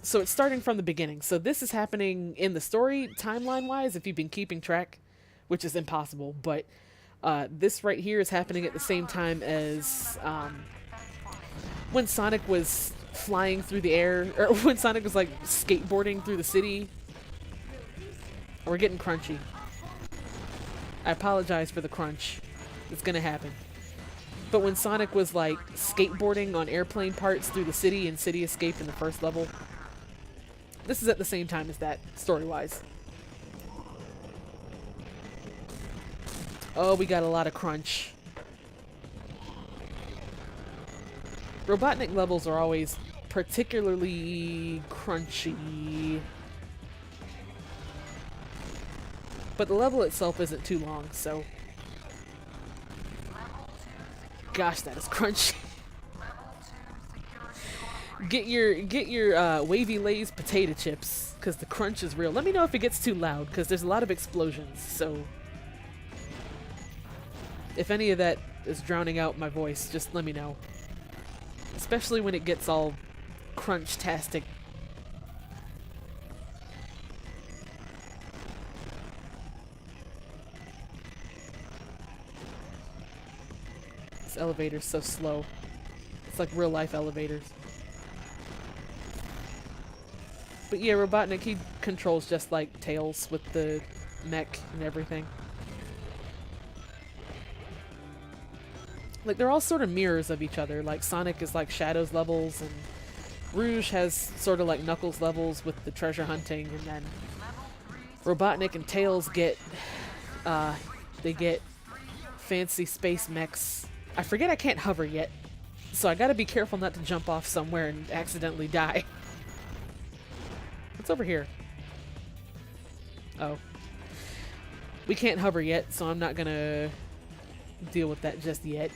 so it's starting from the beginning. So this is happening in the story timeline wise, if you've been keeping track, which is impossible, but this right here is happening at the same time as when Sonic was flying through the air, or when Sonic was like skateboarding through the city. We're getting crunchy. I apologize for the crunch. It's gonna happen. But when Sonic was like skateboarding on airplane parts through the city in City Escape in the first level, this is at the same time as that, story-wise. Oh, we got a lot of crunch. Robotnik levels are always particularly crunchy. But the level itself isn't too long, so... Gosh, that is crunchy. Get your Wavy Lay's potato chips, because the crunch is real. Let me know if it gets too loud, because there's a lot of explosions, so... If any of that is drowning out my voice, just let me know. Especially when it gets all crunch-tastic. This elevator's so slow. It's like real-life elevators. But yeah, Robotnik, he controls just like Tails with the mech and everything. Like, they're all sort of mirrors of each other. Like, Sonic is like Shadow's levels, and Rouge has sort of like Knuckles levels with the treasure hunting, and then Robotnik and Tails get, they get fancy space mechs. I forget I can't hover yet, so I gotta be careful not to jump off somewhere and accidentally die. What's over here? Oh. We can't hover yet, so I'm not gonna deal with that just yet.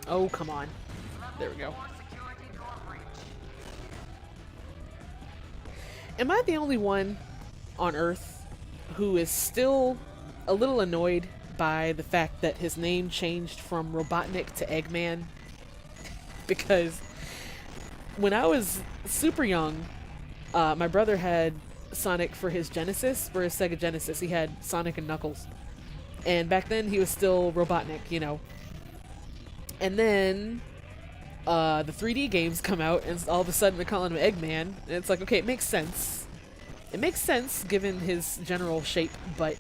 Oh, come on. There we go. Am I the only one on Earth who is still a little annoyed by the fact that his name changed from Robotnik to Eggman? Because when I was super young, my brother had Sonic for his Genesis, for his Sega Genesis. He had Sonic and Knuckles. And back then he was still Robotnik, you know. And then the 3D games come out, and all of a sudden they're calling him Eggman. And it's like, okay, it makes sense. It makes sense given his general shape, but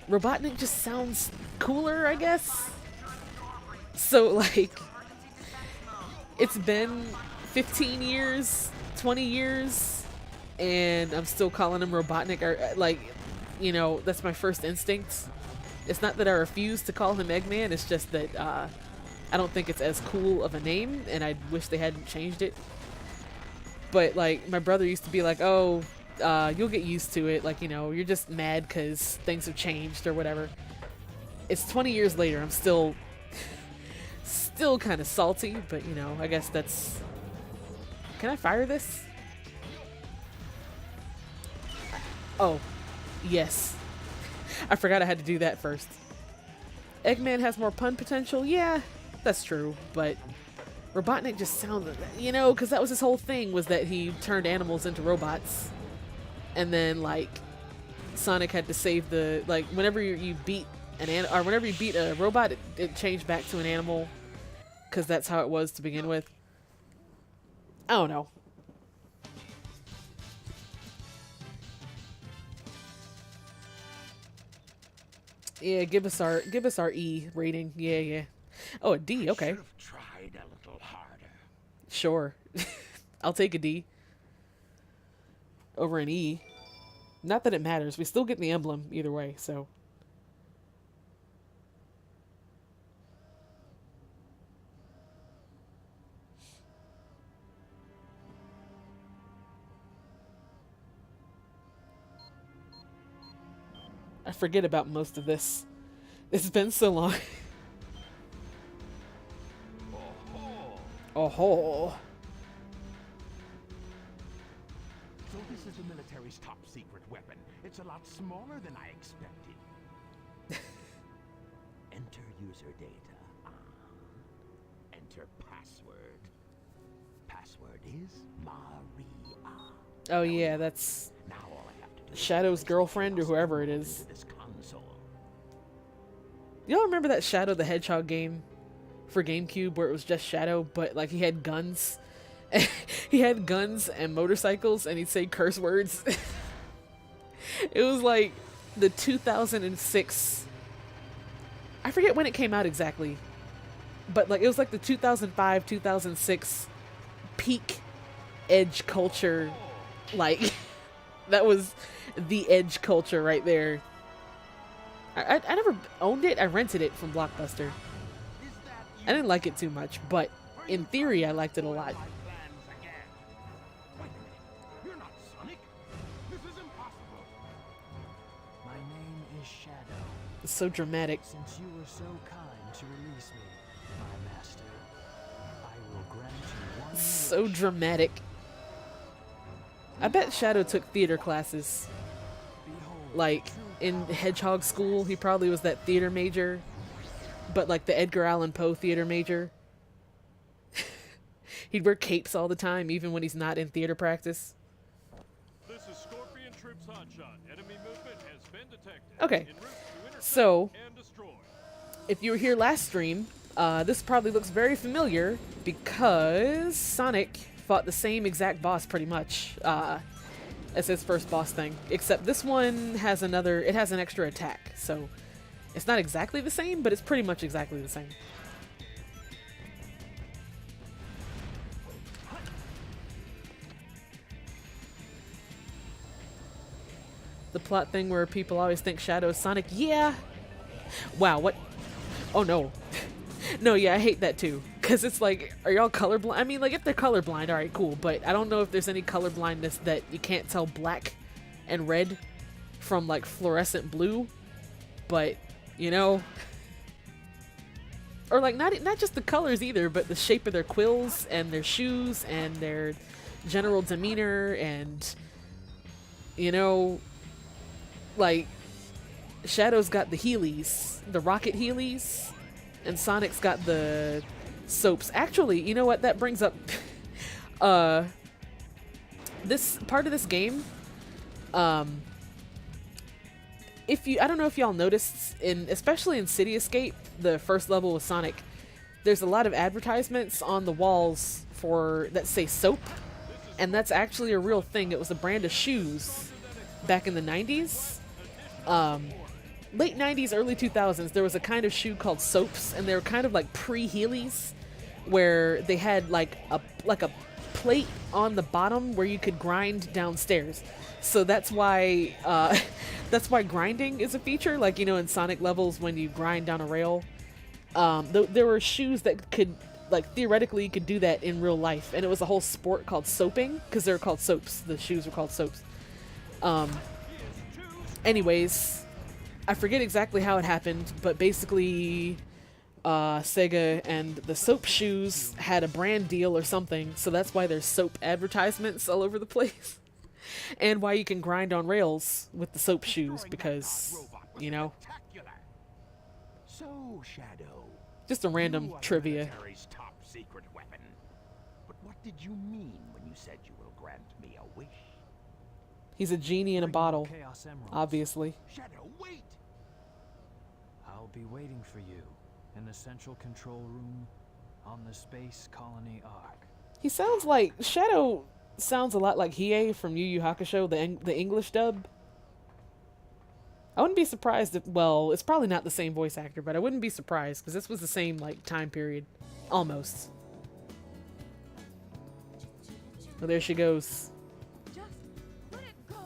Robotnik just sounds cooler, I guess? So, like, it's been 15 years, 20 years, and I'm still calling him Robotnik. Or, like, you know, that's my first instinct. It's not that I refuse to call him Eggman, it's just that, I don't think it's as cool of a name, and I wish they hadn't changed it. But, like, my brother used to be like, oh, you'll get used to it. Like, you know, you're just mad because things have changed or whatever. It's 20 years later. I'm still kind of salty, but, you know, I guess that's... Can I fire this? Oh, yes. I forgot I had to do that first. Eggman has more pun potential? Yeah. That's true, but Robotnik just sounded, you know, because that was his whole thing, was that he turned animals into robots. and then like Sonic had to save the like whenever you beat or whenever you beat a robot, it changed back to an animal because that's how it was to begin with. I don't know. Yeah, give us our E rating. Yeah, yeah. Oh, a D. Okay, Should have tried a little harder. sure. I'll take a D over an E. Not that it matters. We still get the emblem either way, so. I forget about most of this. It's been so long. Oh ho. So this is the military's top secret weapon. It's a lot smaller than I expected. Enter user data. Enter password. Password is Maria. Oh yeah, that's Now all I have to do is Shadow's place girlfriend or the whoever it password is. into this console. Y'all remember that Shadow the Hedgehog game for GameCube where it was just Shadow, but like he had guns? He had guns and motorcycles and he'd say curse words. It was like the 2006, I forget when it came out exactly, but like it was like the 2005 2006 peak edge culture, like that was the edge culture right there. I never owned it. I rented it from Blockbuster. I didn't like it too much, but in theory I liked it a lot. You're not Sonic. This is impossible. My name is Shadow. It's so dramatic. Since you were so kind to release me, my master, I will grant you one So wish. dramatic. I bet Shadow took theater classes. Behold, Like true in power. Hedgehog School, he probably was that theater major, but like the Edgar Allan Poe theater major. He'd wear capes all the time, even when he's not in theater practice. This is Scorpion Troops Hotshot. Enemy movement has been detected. Okay. En route to intercept So, and destroy. if you were here last stream, this probably looks very familiar because Sonic fought the same exact boss pretty much as his first boss thing, except this one has an extra attack, so it's not exactly the same, but it's pretty much exactly the same. The plot thing where people always think Shadow is Sonic. Yeah. Wow, what? Oh no. No, yeah, I hate that too. Because it's like, are y'all colorblind? I mean, like, if they're colorblind, alright, cool. But I don't know if there's any colorblindness that you can't tell black and red from, like, fluorescent blue. But, you know. Or, like, not just the colors either, but the shape of their quills and their shoes and their general demeanor and, you know, like, Shadow's got the Heelys, the rocket Heelys, and Sonic's got the soaps. Actually, you know what? That brings up this part of this game. If you, I don't know if y'all noticed, especially in City Escape, the first level with Sonic, there's a lot of advertisements on the walls that say soap, and that's actually a real thing. It was a brand of shoes back in the 90s. Late 90s, early 2000s, there was a kind of shoe called soaps, and they were kind of like pre-Heelys, where they had like a plate on the bottom where you could grind downstairs. So that's why grinding is a feature. Like, you know, in Sonic levels when you grind down a rail, there were shoes that could, like, theoretically you could do that in real life, and it was a whole sport called soaping because they were called soaps. The shoes were called soaps. Anyways, I forget exactly how it happened, but basically Sega and the soap shoes had a brand deal or something, so that's why there's soap advertisements all over the place. And why you can grind on rails with the soap shoes, because, you know, So, Shadow, just a random you are the trivia. military's top secret weapon. But what did you mean when you said you will grant me a wish? He's a genie in a Bring bottle, more Chaos Emeralds. obviously. Shadow, wait! I'll be waiting for you in the central control room on the Space Colony Ark. He sounds like Shadow. Sounds a lot like Hiei from Yu Yu Hakusho, the English dub. I wouldn't be surprised if, well, it's probably not the same voice actor, but I wouldn't be surprised because this was the same like time period, almost. Well, there she goes. Just let it go.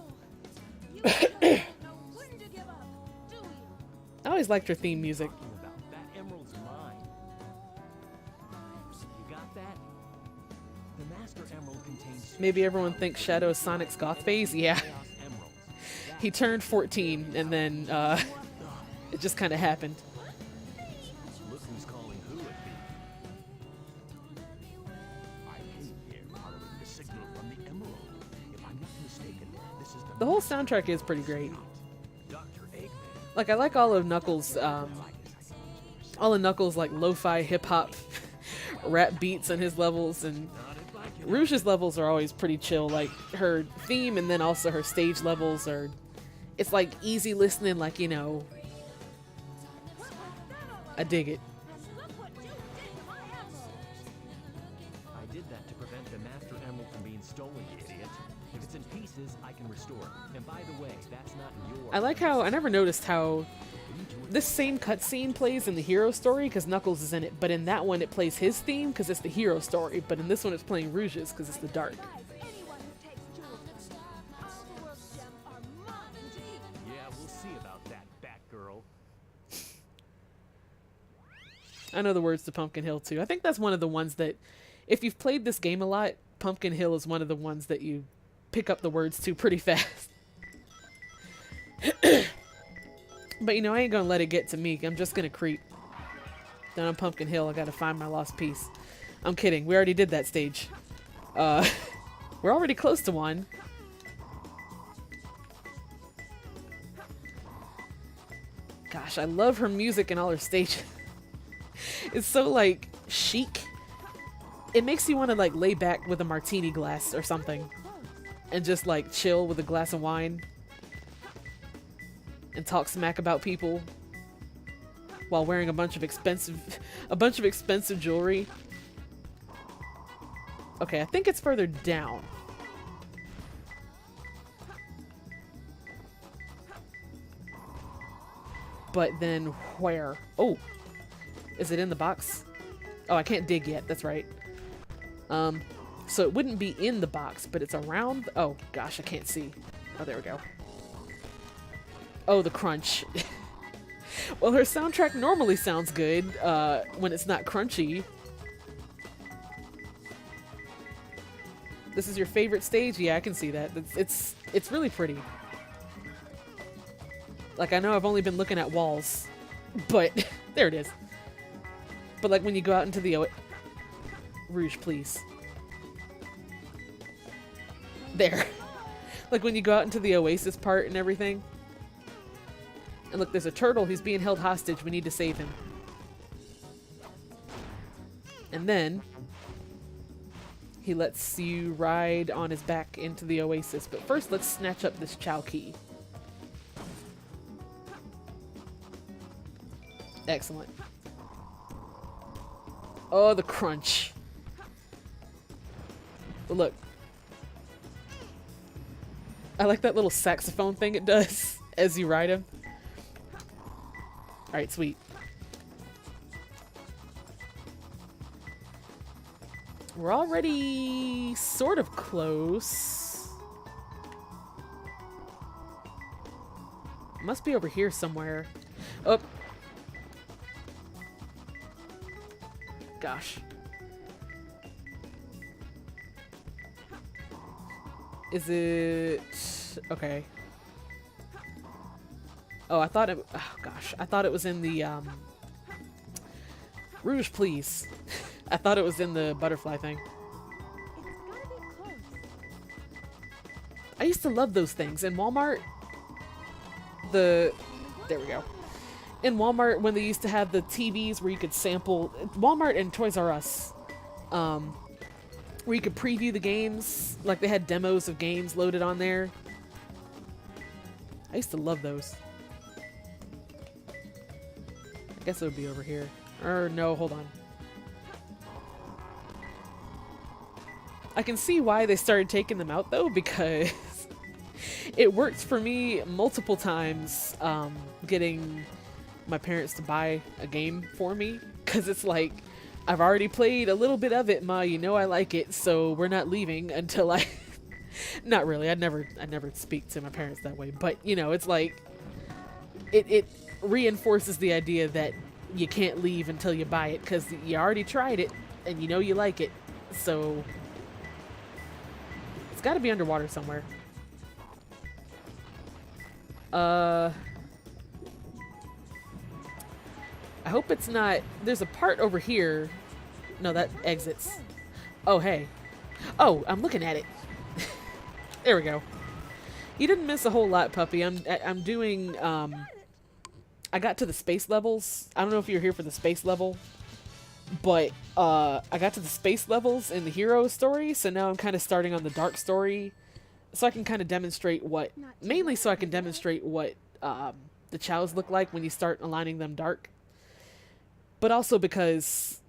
You don't know when to give up, do you? I always liked her theme music. Talking about that emerald's mine. You got that? The Master Emerald contains Maybe everyone thinks Shadow is Sonic's goth phase. Yeah, Chaos Emeralds. he turned 14 and then it just kind of happened. Look who's calling who a thief. I came here following the signal from the emerald. If I'm not mistaken, this is The whole soundtrack is pretty great. Dr. Eggman. Like I like all of Knuckles, all of Knuckles like lo-fi hip hop rap beats on his levels, and Rouge's levels are always pretty chill. Like her theme and then also her stage levels are, it's like easy listening. Like, you know, I dig it. Look what you did to my emerald. I did that to prevent the Master Emerald from being stolen, you idiot. If it's in pieces, I can restore it. And by the way, that's not your... I like how I never noticed how this same cutscene plays in the hero story because Knuckles is in it, but in that one it plays his theme because it's the hero story, but in this one it's playing Rouge's because it's the dark. Anyone who takes jewels. All the world's gems are mine to eat. Yeah, we'll see about that, Batgirl. I know the words to Pumpkin Hill too. I think that's one of the ones that, if you've played this game a lot, Pumpkin Hill is one of the ones that you pick up the words to pretty fast. But you know, I ain't gonna let it get to me. I'm just gonna creep. Down on Pumpkin Hill, I gotta find my lost piece. I'm kidding. We already did that stage. We're already close to one. Gosh, I love her music and all her stages. It's so like chic. It makes you want to like lay back with a martini glass or something and just like chill with a glass of wine and talk smack about people while wearing a bunch of expensive jewelry. Okay, I think it's further down. But then where? Oh, is it in the box? Oh, I can't dig yet. That's right. So it wouldn't be in the box, but it's around. Oh gosh, I can't see. Oh, there we go. Oh, the crunch. Well, her soundtrack normally sounds good when it's not crunchy. This is your favorite stage? Yeah, I can see that. It's really pretty. Like, I know I've only been looking at walls, but there it is. But like when you go out into the Rouge, please. There. Like when you go out into the Oasis part and everything. And look, there's a turtle. He's being held hostage. We need to save him. And then he lets you ride on his back into the Oasis. But first, let's snatch up this Chao key. Excellent. Oh, the crunch. But look. I like that little saxophone thing it does as you ride him. Alright, sweet. We're already sort of close. Must be over here somewhere. Oh. Gosh. Is it... Okay. Oh, I thought it... Oh, gosh. I thought it was in the, Rouge, please. I thought it was in the butterfly thing. It's gotta be close. I used to love those things. In Walmart, there we go. In Walmart, when they used to have the TVs where you could sample... Walmart and Toys R Us. Where you could preview the games. Like, they had demos of games loaded on there. I used to love those. I guess it would be over here. Or no, hold on. I can see why they started taking them out though, because it worked for me multiple times getting my parents to buy a game for me, because it's like, I've already played a little bit of it, Ma, you know I like it, so we're not leaving until I not really, I'd never speak to my parents that way, but you know, it's like it reinforces the idea that you can't leave until you buy it, because you already tried it and you know you like it. So it's got to be underwater somewhere. I hope it's not. There's a part over here. No, that exits. Oh, hey. Oh, I'm looking at it. There we go. You didn't miss a whole lot, puppy. I'm doing I got to the space levels. I don't know if you're here for the space level, but I got to the space levels in the hero story, so now I'm kind of starting on the dark story, so I can kind of demonstrate what, mainly so I can demonstrate what the chows look like when you start aligning them dark, but also because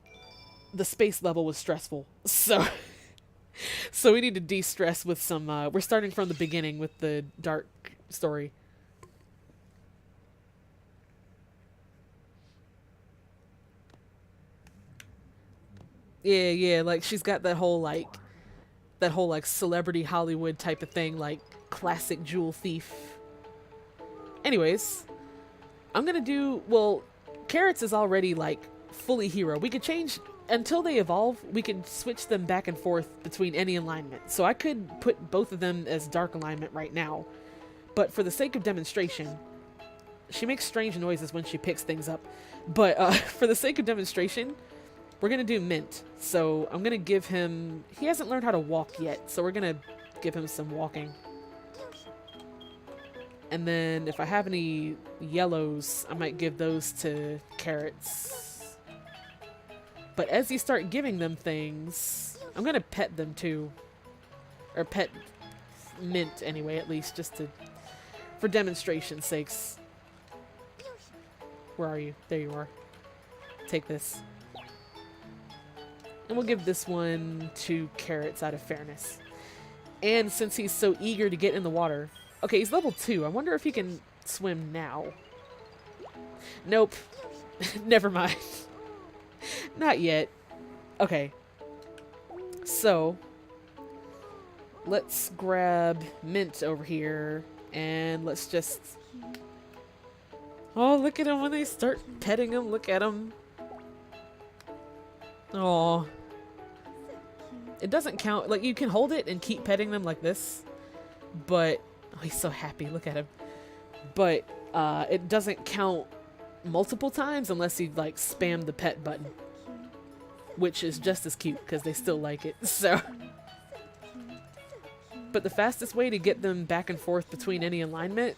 the space level was stressful, so so we need to de-stress with some we're starting from the beginning with the dark story. Yeah, like she's got that whole like celebrity Hollywood type of thing, like classic jewel thief. Anyways, I'm gonna do, well, Carrots is already like fully hero. We could change, until they evolve, we can switch them back and forth between any alignment. So I could put both of them as dark alignment right now, but for the sake of demonstration, she makes strange noises when she picks things up, but for the sake of demonstration, we're gonna do Mint. So I'm gonna give him, he hasn't learned how to walk yet, so we're gonna give him some walking. And then if I have any yellows, I might give those to Carrots. But as you start giving them things, I'm gonna pet them too. Or pet Mint anyway, at least, just to, for demonstration's sakes. Where are you? There you are. Take this. And we'll give this one to Carrots out of fairness. And since he's so eager to get in the water. Okay, he's level 2. I wonder if he can swim now. Nope. Never mind. Not yet. Okay. So, let's grab Mint over here. And let's just... Oh, look at him when they start petting him. Look at him. Aw. It doesn't count. Like, you can hold it and keep petting them like this. But... Oh, he's so happy. Look at him. But it doesn't count multiple times unless you, like, spam the pet button. Which is just as cute, because they still like it. So... But the fastest way to get them back and forth between any alignment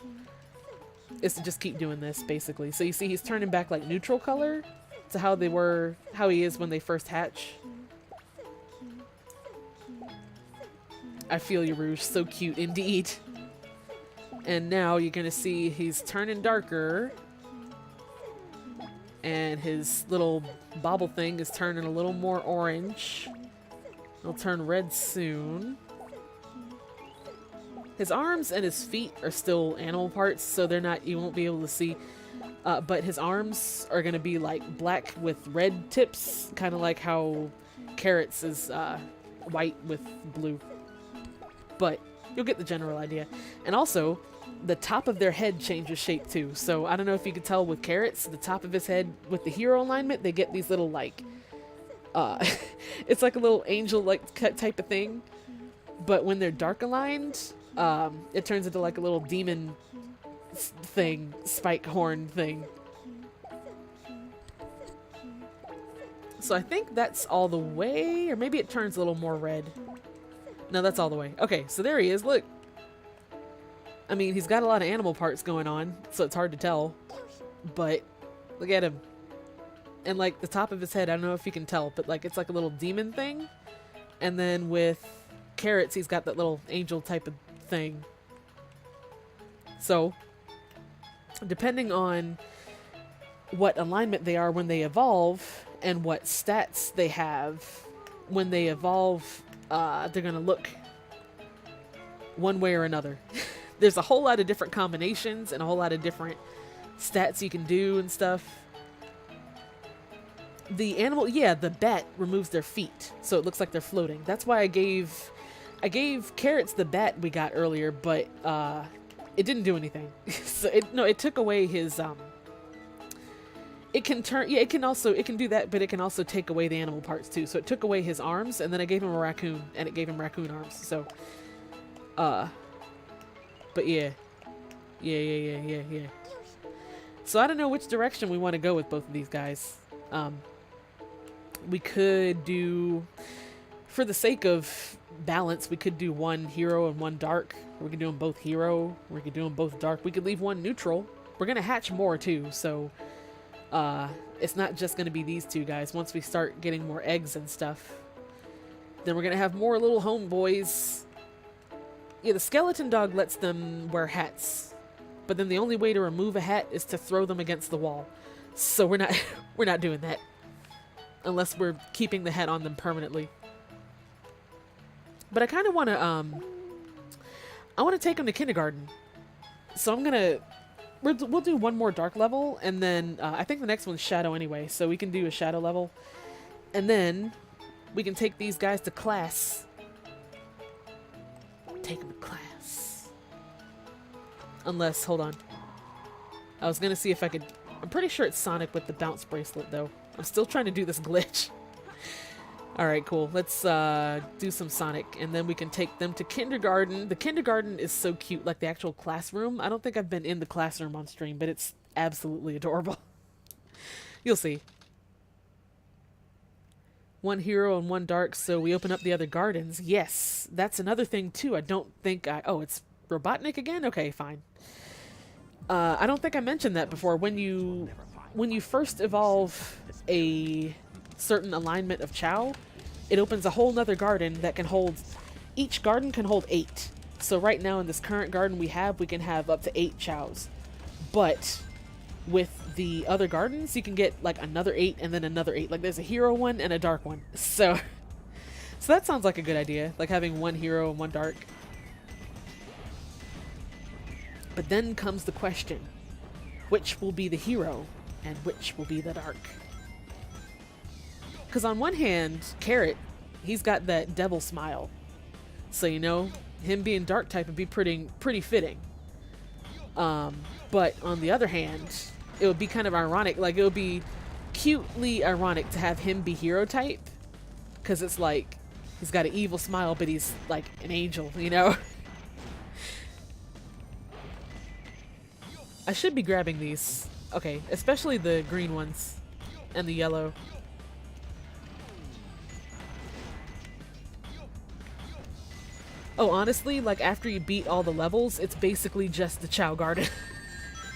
is to just keep doing this, basically. So you see he's turning back, like, neutral color to how they were, how he is when they first hatch. I feel you, Rouge. So cute indeed. And now you're gonna see he's turning darker. And his little bobble thing is turning a little more orange. It'll turn red soon. His arms and his feet are still animal parts, so they're not, you won't be able to see. But his arms are gonna be like black with red tips, kind of like how Carrots is white with blue. But you'll get the general idea. And also, the top of their head changes shape too. So I don't know if you could tell with Carrots, the top of his head with the hero alignment, they get these little like, it's like a little angel like type of thing. But when they're dark aligned, it turns into like a little demon thing, spike horn thing. So I think that's all the way, or maybe it turns a little more red. No, that's all the way. Okay, so there he is, look. I mean, he's got a lot of animal parts going on, so it's hard to tell. But, look at him. And like, the top of his head, I don't know if you can tell, but like, it's like a little demon thing. And then with Carrots, he's got that little angel type of thing. So, depending on what alignment they are when they evolve and what stats they have when they evolve, they're gonna look one way or another. There's a whole lot of different combinations and a whole lot of different stats you can do and stuff. The animal, yeah, the bat removes their feet, so it looks like they're floating. That's why I gave Carrots the bat we got earlier, but it didn't do anything. So it took away his it can do that, but it can also take away the animal parts too. So it took away his arms, and then I gave him a raccoon, and it gave him raccoon arms. So but yeah. So I don't know which direction we want to go with both of these guys. We could do, for the sake of balance, we could do one hero and one dark. We could do them both hero. We could do them both dark. We could leave one neutral. We're gonna hatch more too, so it's not just gonna be these two guys. Once we start getting more eggs and stuff, then we're gonna have more little homeboys. Yeah, the skeleton dog lets them wear hats, but then the only way to remove a hat is to throw them against the wall. So we're not doing that unless we're keeping the hat on them permanently. But I kind of want to take them to kindergarten. So we'll do one more dark level, and then I think the next one's shadow anyway, so we can do a shadow level, and then we can take these guys to class. Take them to class. Unless, hold on. I was gonna see if I could. I'm pretty sure it's Sonic with the bounce bracelet, though. I'm still trying to do this glitch. Alright, cool. Let's do some Sonic, and then we can take them to kindergarten. The kindergarten is so cute, like the actual classroom. I don't think I've been in the classroom on stream, but it's absolutely adorable. You'll see. One hero and one dark, so we open up the other gardens. Yes, that's another thing, too. I don't think oh, it's Robotnik again? Okay, fine. I don't think I mentioned that before. When you first evolve a certain alignment of Chao, it opens a whole nother garden that can hold, each garden can hold 8. So right now in this current garden we can have up to 8 Chaos. But with the other gardens, you can get like another 8 and then another 8. Like there's a hero one and a dark one. So that sounds like a good idea, like having one hero and one dark. But then comes the question, which will be the hero and which will be the dark? Because on one hand, Carrot, he's got that devil smile. So, you know, him being dark type would be pretty fitting. But on the other hand, it would be kind of ironic. Like, it would be cutely ironic to have him be hero type. Because it's like, he's got an evil smile, but he's like an angel, you know? I should be grabbing these. Okay, especially the green ones and the yellow. Oh, honestly, like after you beat all the levels, it's basically just the Chao Garden.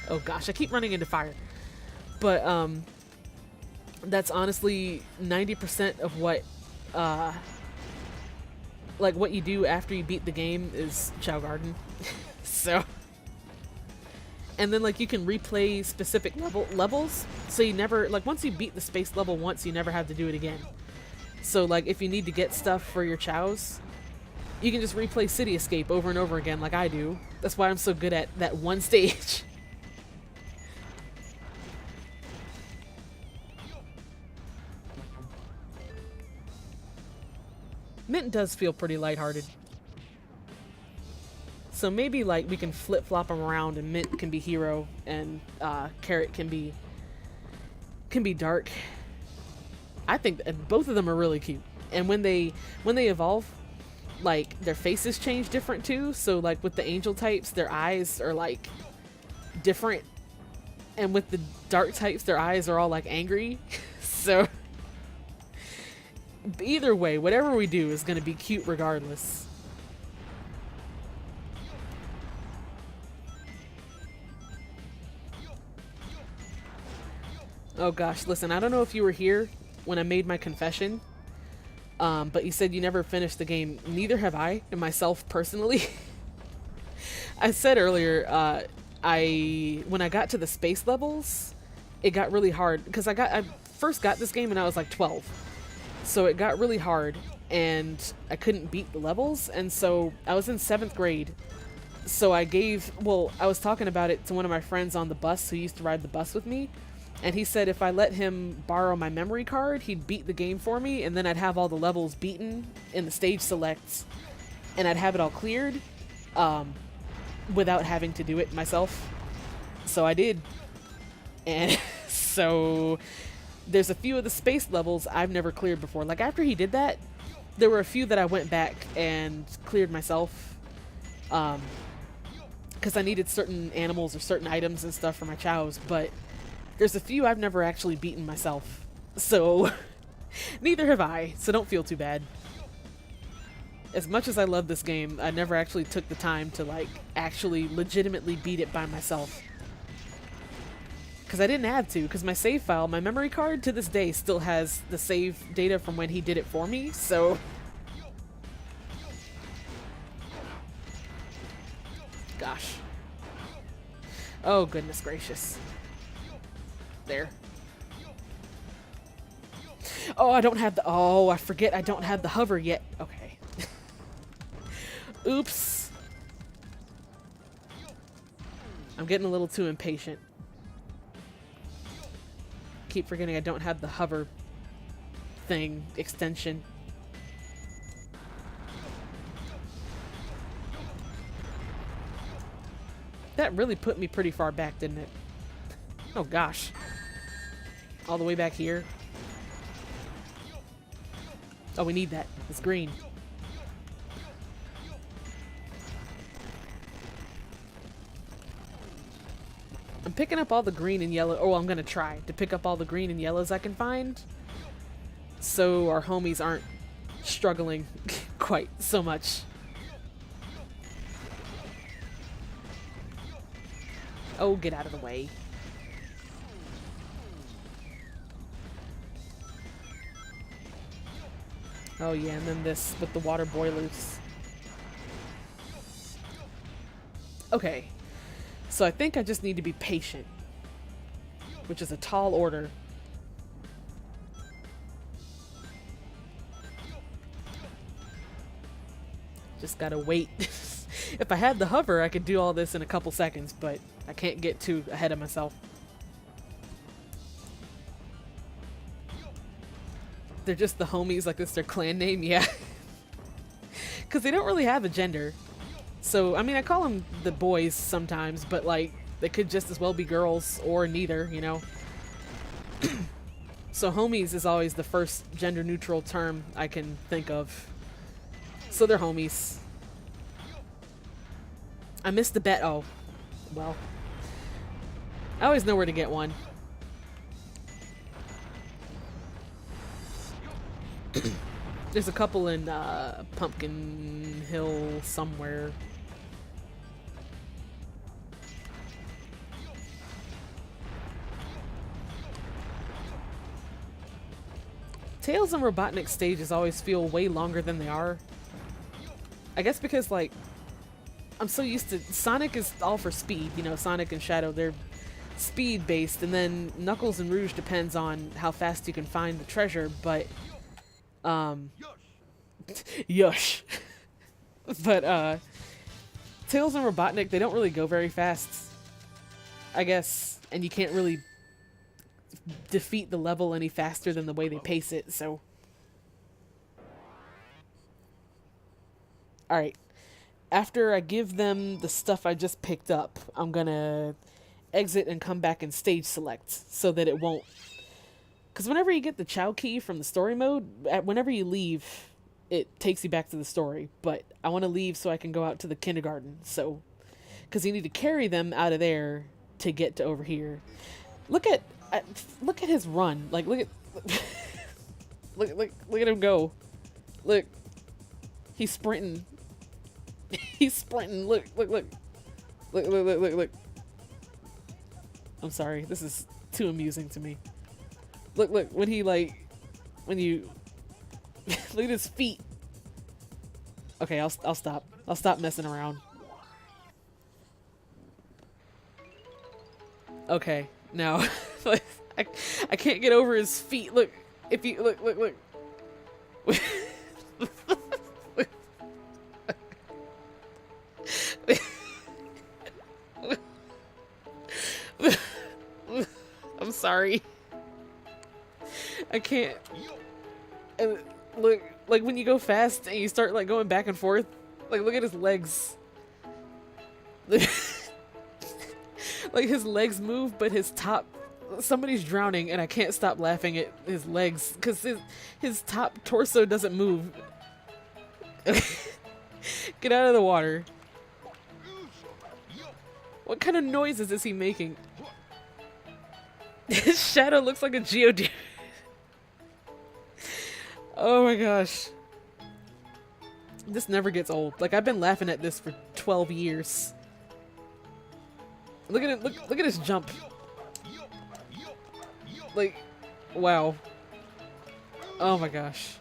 Oh gosh, I keep running into fire. But that's honestly 90% of what like what you do after you beat the game is Chao Garden. So, and then like you can replay specific levels, so you never, like once you beat the space level once, you never have to do it again. So like if you need to get stuff for your Chaos, you can just replay City Escape over and over again like I do. That's why I'm so good at that one stage. Mint does feel pretty lighthearted. So maybe like we can flip-flop them around and Mint can be hero and Carrot can be dark. I think that both of them are really cute. And when they evolve, like their faces change different too. So like with the angel types, their eyes are like different. And with the dark types, their eyes are all like angry. So either way, whatever we do is going to be cute regardless. Oh gosh, listen, I don't know if you were here when I made my confession, but you said you never finished the game. Neither have I, and myself personally. I said earlier, when I got to the space levels, it got really hard because I first got this game and I was like 12. So it got really hard and I couldn't beat the levels, and so I was in 7th grade. So I was talking about it to one of my friends on the bus who used to ride the bus with me, and he said if I let him borrow my memory card, he'd beat the game for me, and then I'd have all the levels beaten in the stage selects, and I'd have it all cleared without having to do it myself. So I did. And so there's a few of the space levels I've never cleared before. Like, after he did that, there were a few that I went back and cleared myself. Because I needed certain animals or certain items and stuff for my chows, but there's a few I've never actually beaten myself. So, neither have I, so don't feel too bad. As much as I love this game, I never actually took the time to, like, actually legitimately beat it by myself. Because I didn't have to, because my save file, my memory card, to this day still has the save data from when he did it for me, so... Gosh. Oh, goodness gracious. There. Oh, I don't have the... Oh, I forget I don't have the hover yet. Okay. Oops. I'm getting a little too impatient. Keep forgetting I don't have the hover thing extension. That really put me pretty far back, didn't it? Oh gosh. All the way back here. Oh, we need that. It's green. I'm picking up all the green and yellow. Oh, I'm gonna try to pick up all the green and yellows I can find, so our homies aren't struggling quite so much. Oh, get out of the way. Oh yeah, and then this with the water boilers. Okay. So I think I just need to be patient, which is a tall order. Just gotta wait. If I had the hover, I could do all this in a couple seconds, but I can't get too ahead of myself. They're just the homies, like that's their clan name, yeah. Because they don't really have a gender. So, I mean, I call them the boys sometimes, but, like, they could just as well be girls, or neither, you know? So, homies is always the first gender-neutral term I can think of. So, they're homies. I missed the bet. Oh, well. I always know where to get one. There's a couple in Pumpkin Hill somewhere. Tails and Robotnik stages always feel way longer than they are. I guess because, like, I'm so used to... Sonic is all for speed, you know, Sonic and Shadow, they're speed-based, and then Knuckles and Rouge depends on how fast you can find the treasure, but... Yush. But, Tails and Robotnik, they don't really go very fast, I guess, and you can't really defeat the level any faster than the way they pace it, so... Alright. After I give them the stuff I just picked up, I'm gonna exit and come back and stage select, so that it won't... Because whenever you get the Chao key from the story mode, whenever you leave, it takes you back to the story. But I want to leave so I can go out to the kindergarten, so... Because you need to carry them out of there to get to over here. Look at his run. Like, look at... look at him go. Look. He's sprinting. He's sprinting. Look. Look. I'm sorry. This is too amusing to me. Look. When he, like... When you... Look at his feet. Okay, I'll stop. I'll stop messing around. Okay, now I, I can't get over his feet. Look, if you look. I'm sorry. I can't. And look, like when you go fast and you start like going back and forth, like look at his legs. Like his legs move, but his top. Somebody's drowning, and I can't stop laughing at his legs because his top torso doesn't move. Get out of the water. What kind of noises is he making? His shadow looks like a geodude. Oh my gosh. This never gets old. Like I've been laughing at this for 12 years. Look at it. Look at his jump. Like, wow. Oh my gosh.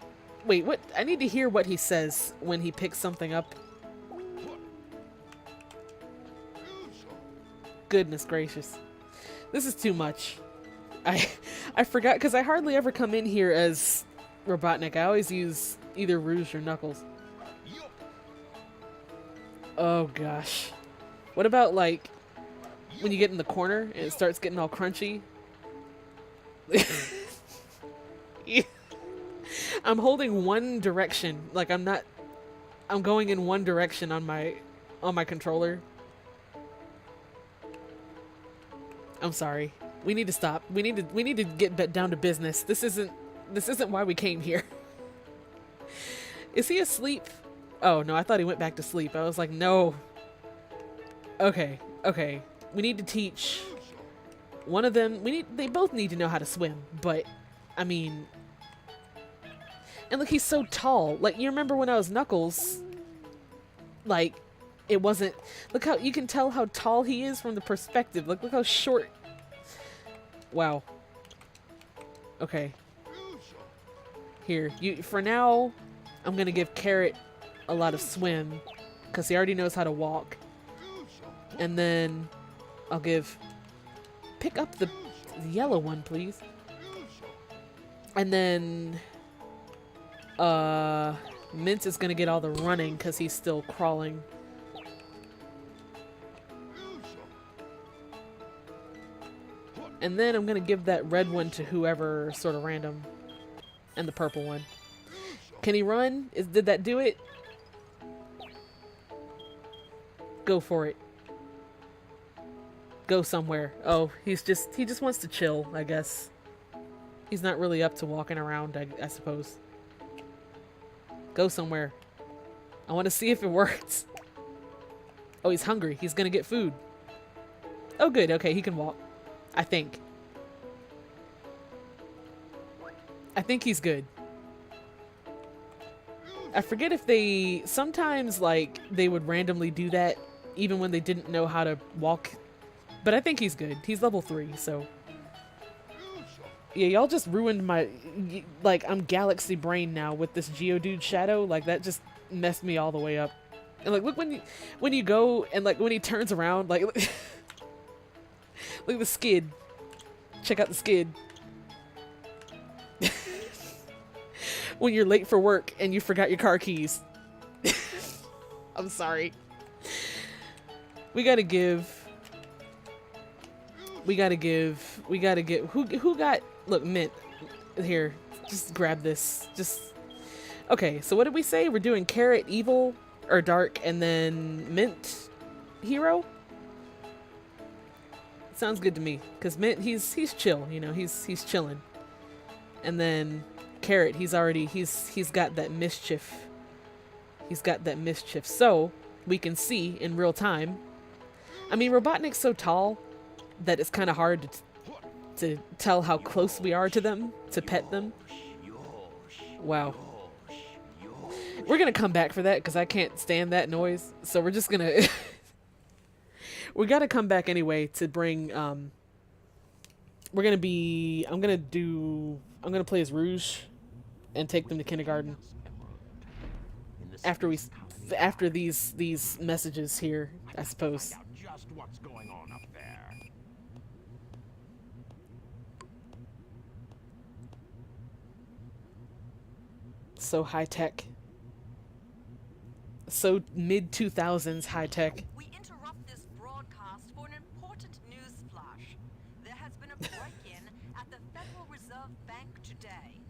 Wait, what? I need to hear what he says when he picks something up. Goodness gracious. This is too much. I forgot, because I hardly ever come in here as Robotnik. I always use either Rouge or Knuckles. Oh gosh. What about like when you get in the corner and it starts getting all crunchy? I'm holding one direction. Like I'm going in one direction on my controller. I'm sorry. We need to stop. We need to get down to business. This isn't why we came here. Is he asleep? Oh no, I thought he went back to sleep. I was like, no. Okay. We need to teach one of them. They both need to know how to swim, but I mean, and look, he's so tall. Like, you remember when I was Knuckles, like, it wasn't, look how, you can tell how tall he is from the perspective. Look how short. Wow. Okay. Here, for now, I'm gonna give Carrot a lot of swim, because he already knows how to walk. And then I'll pick up the yellow one, please. And then Mint is gonna get all the running because he's still crawling. And then I'm gonna give that red one to whoever, sort of random. And the purple one. Can he run? Did that do it? Go for it. Go somewhere. Oh, he just wants to chill, I guess. He's not really up to walking around, I suppose. Go somewhere. I want to see if it works. Oh, he's hungry. He's gonna get food. Oh, good. Okay, he can walk. I think. I think he's good. I forget if they... Sometimes, like, they would randomly do that even when they didn't know how to walk. But I think he's good. He's level 3, so... Yeah, y'all just ruined my... Like, I'm Galaxy Brain now with this Geodude shadow. Like, that just messed me all the way up. And, like, look when you go and, like, when he turns around, like... Look at the skid. Check out the skid. When you're late for work and you forgot your car keys. I'm sorry. We gotta give... Who got... Look, Mint. Here. Just grab this. Okay, so what did we say? We're doing Carrot Evil, or Dark, and then Mint Hero? Sounds good to me. Because Mint, he's chill, you know, he's chilling. And then Carrot, he's got that mischief. He's got that mischief. So, we can see in real time. I mean, Robotnik's so tall that it's kind of hard to tell how close we are to them, to pet them. Wow. We're gonna come back for that because I can't stand that noise. So we're just gonna... We gotta come back anyway to bring... I'm gonna play as Rouge and take them to kindergarten. After these messages here, I suppose. Just what's going on up there. So high tech. So mid 2000s high tech. We interrupt this broadcast for an important news flash. There has been a break-in at the Federal Reserve Bank today.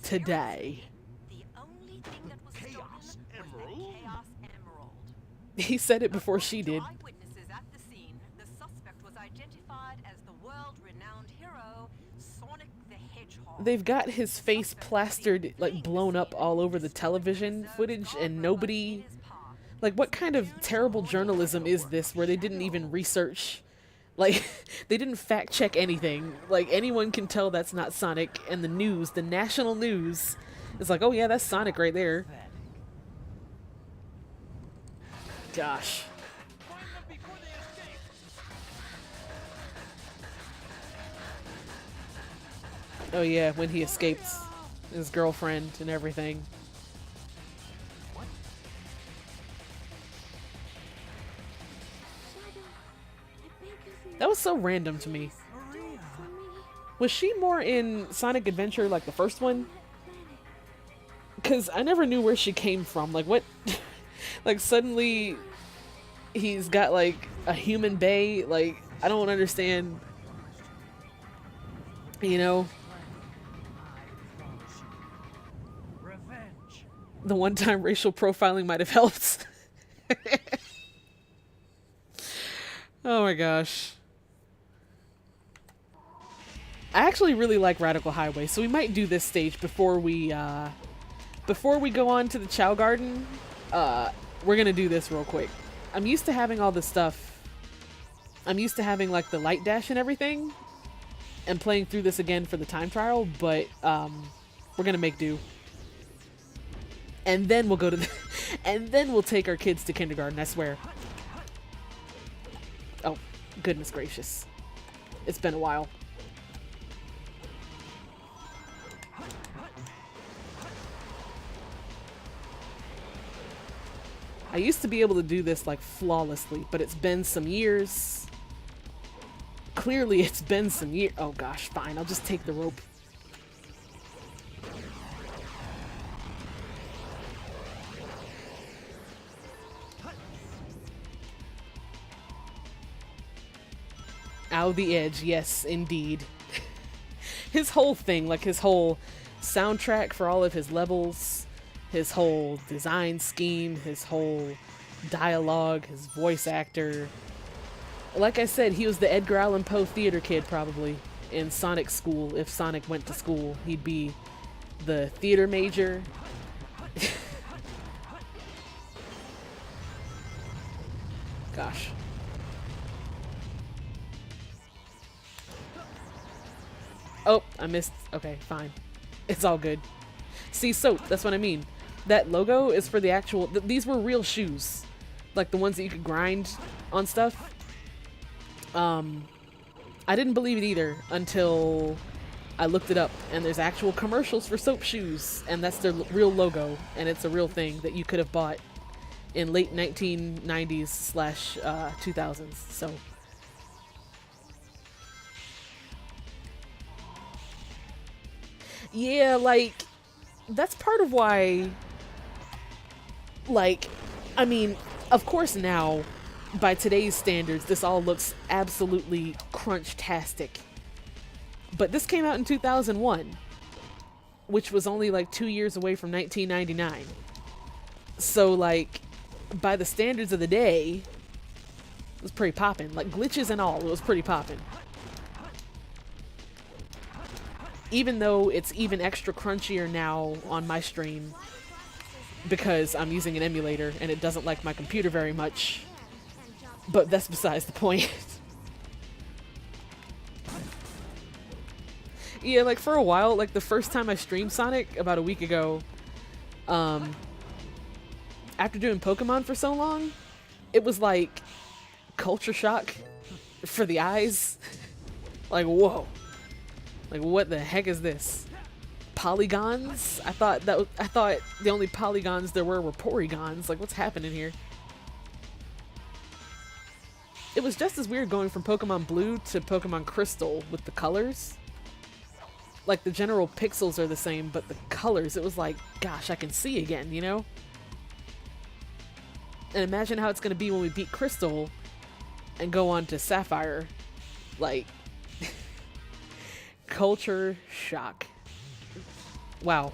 Today. The only thing that was Chaos stolen was the Emerald? Chaos Emerald. He said it before she did. According to eyewitnesses at the scene, the suspect was identified as the world-renowned hero, Sonic the Hedgehog. They've got his face plastered, like blown up all over the television footage, and nobody. Like, what kind of terrible journalism is this where they didn't even research? Like, they didn't fact check anything. Like, anyone can tell that's not Sonic, and the news, the national news, is like, oh yeah, that's Sonic right there. Gosh. Find them before they escape. Oh yeah, when he escaped his girlfriend and everything. That was so random to me. Was she more in Sonic Adventure like the first one? Because I never knew where she came from. Like, what? Like, suddenly he's got like a human bay. Like, I don't understand. You know? Revenge. The one time racial profiling might have helped. Oh my gosh. I actually really like Radical Highway, so we might do this stage before we go on to the Chao Garden. We're gonna do this real quick. I'm used to having all this stuff. I'm used to having like the light dash and everything, and playing through this again for the time trial, but we're gonna make do. And then we'll go to the and then we'll take our kids to kindergarten, I swear. Oh, goodness gracious. It's been a while. I used to be able to do this like flawlessly, but it's been some years. Clearly it's been some years. Oh gosh, fine, I'll just take the rope. Ow, the edge, yes, indeed. His whole thing, like his whole soundtrack for all of his levels, his whole design scheme, his whole dialogue, his voice actor. Like I said, he was the Edgar Allan Poe theater kid probably in Sonic school. If Sonic went to school, he'd be the theater major. Gosh. Oh, I missed. Okay, fine. It's all good. See, soap, that's what I mean. That logo is for the actual... these were real shoes. Like the ones that you could grind on stuff. I didn't believe it either until I looked it up. And there's actual commercials for soap shoes. And that's their real logo. And it's a real thing that you could have bought in late 1990s slash 2000s. So... yeah, like, that's part of why, like, I mean, of course now, by today's standards, this all looks absolutely crunch-tastic. But this came out in 2001, which was only like 2 years away from 1999. So, like, by the standards of the day, it was pretty poppin'. Like, glitches and all, it was pretty poppin'. Even though it's even extra crunchier now on my stream because I'm using an emulator and it doesn't like my computer very much. But that's besides the point. Yeah, like for a while, like the first time I streamed Sonic about a week ago, after doing Pokemon for so long, it was like culture shock for the eyes. Like, whoa. Like, what the heck is this? Polygons? I thought the only polygons there were porygons. Like, what's happening here? It was just as weird going from Pokemon Blue to Pokemon Crystal with the colors. Like, the general pixels are the same, but the colors, it was like, gosh, I can see again, you know? And imagine how it's going to be when we beat Crystal and go on to Sapphire. Like, culture shock. Wow.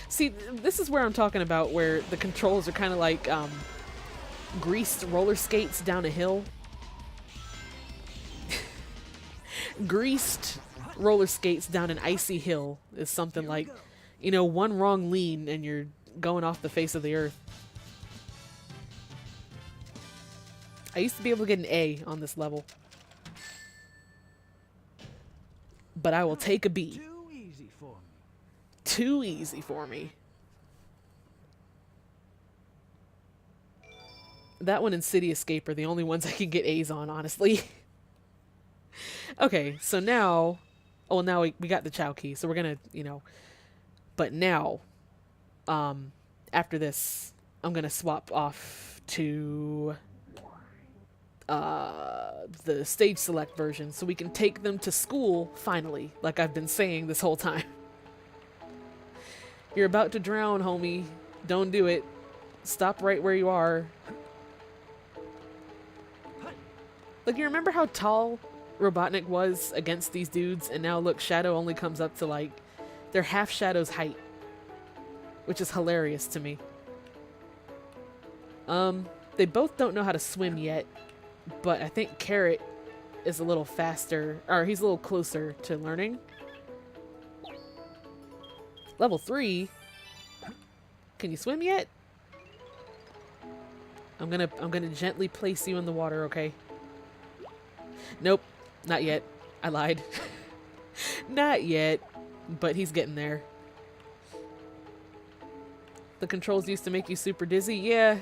See, this is where I'm talking about, where the controls are kind of like greased roller skates down a hill. Greased roller skates down an icy hill is something like, you know, one wrong lean and you're going off the face of the earth. I used to be able to get an A on this level, but I will take a B. Too easy for me. Too easy for me. That one and City Escape are the only ones I can get A's on, honestly. Okay, so now... Oh, now we got the Chao key, so we're gonna, you know... But now, after this, I'm gonna swap off to... the stage select version, so we can take them to school, finally, like I've been saying this whole time. You're about to drown, homie. Don't do it. Stop right where you are. Like, you remember how tall Robotnik was against these dudes, and now look, Shadow only comes up to, like, they're half Shadow's height, which is hilarious to me. They both don't know how to swim yet, but I think Carrot is a little faster, or he's a little closer to learning. Level 3? Can you swim yet? I'm gonna gently place you in the water, okay? Nope, not yet. I lied. Not yet, but he's getting there. The controls used to make you super dizzy? Yeah,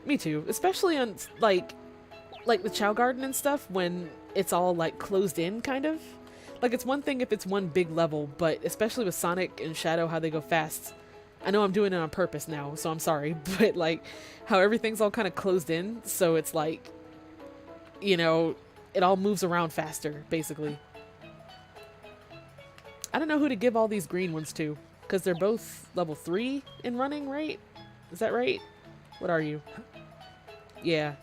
me too. Especially on, like the Chao Garden and stuff, when it's all, like, closed in, kind of. Like, it's one thing if it's one big level, but especially with Sonic and Shadow, how they go fast. I know I'm doing it on purpose now, so I'm sorry, but, like, how everything's all kind of closed in, so it's like, you know, it all moves around faster, basically. I don't know who to give all these green ones to, because they're both level 3 in running, right? Is that right? What are you? Yeah.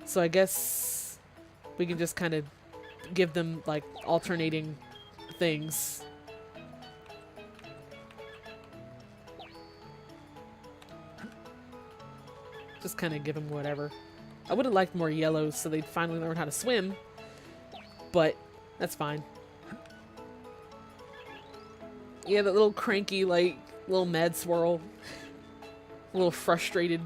So I guess we can just kind of give them, like, alternating things. Just kind of give them whatever. I would have liked more yellows so they'd finally learn how to swim, but that's fine. Yeah, that little cranky, like, little mad swirl. A little frustrated.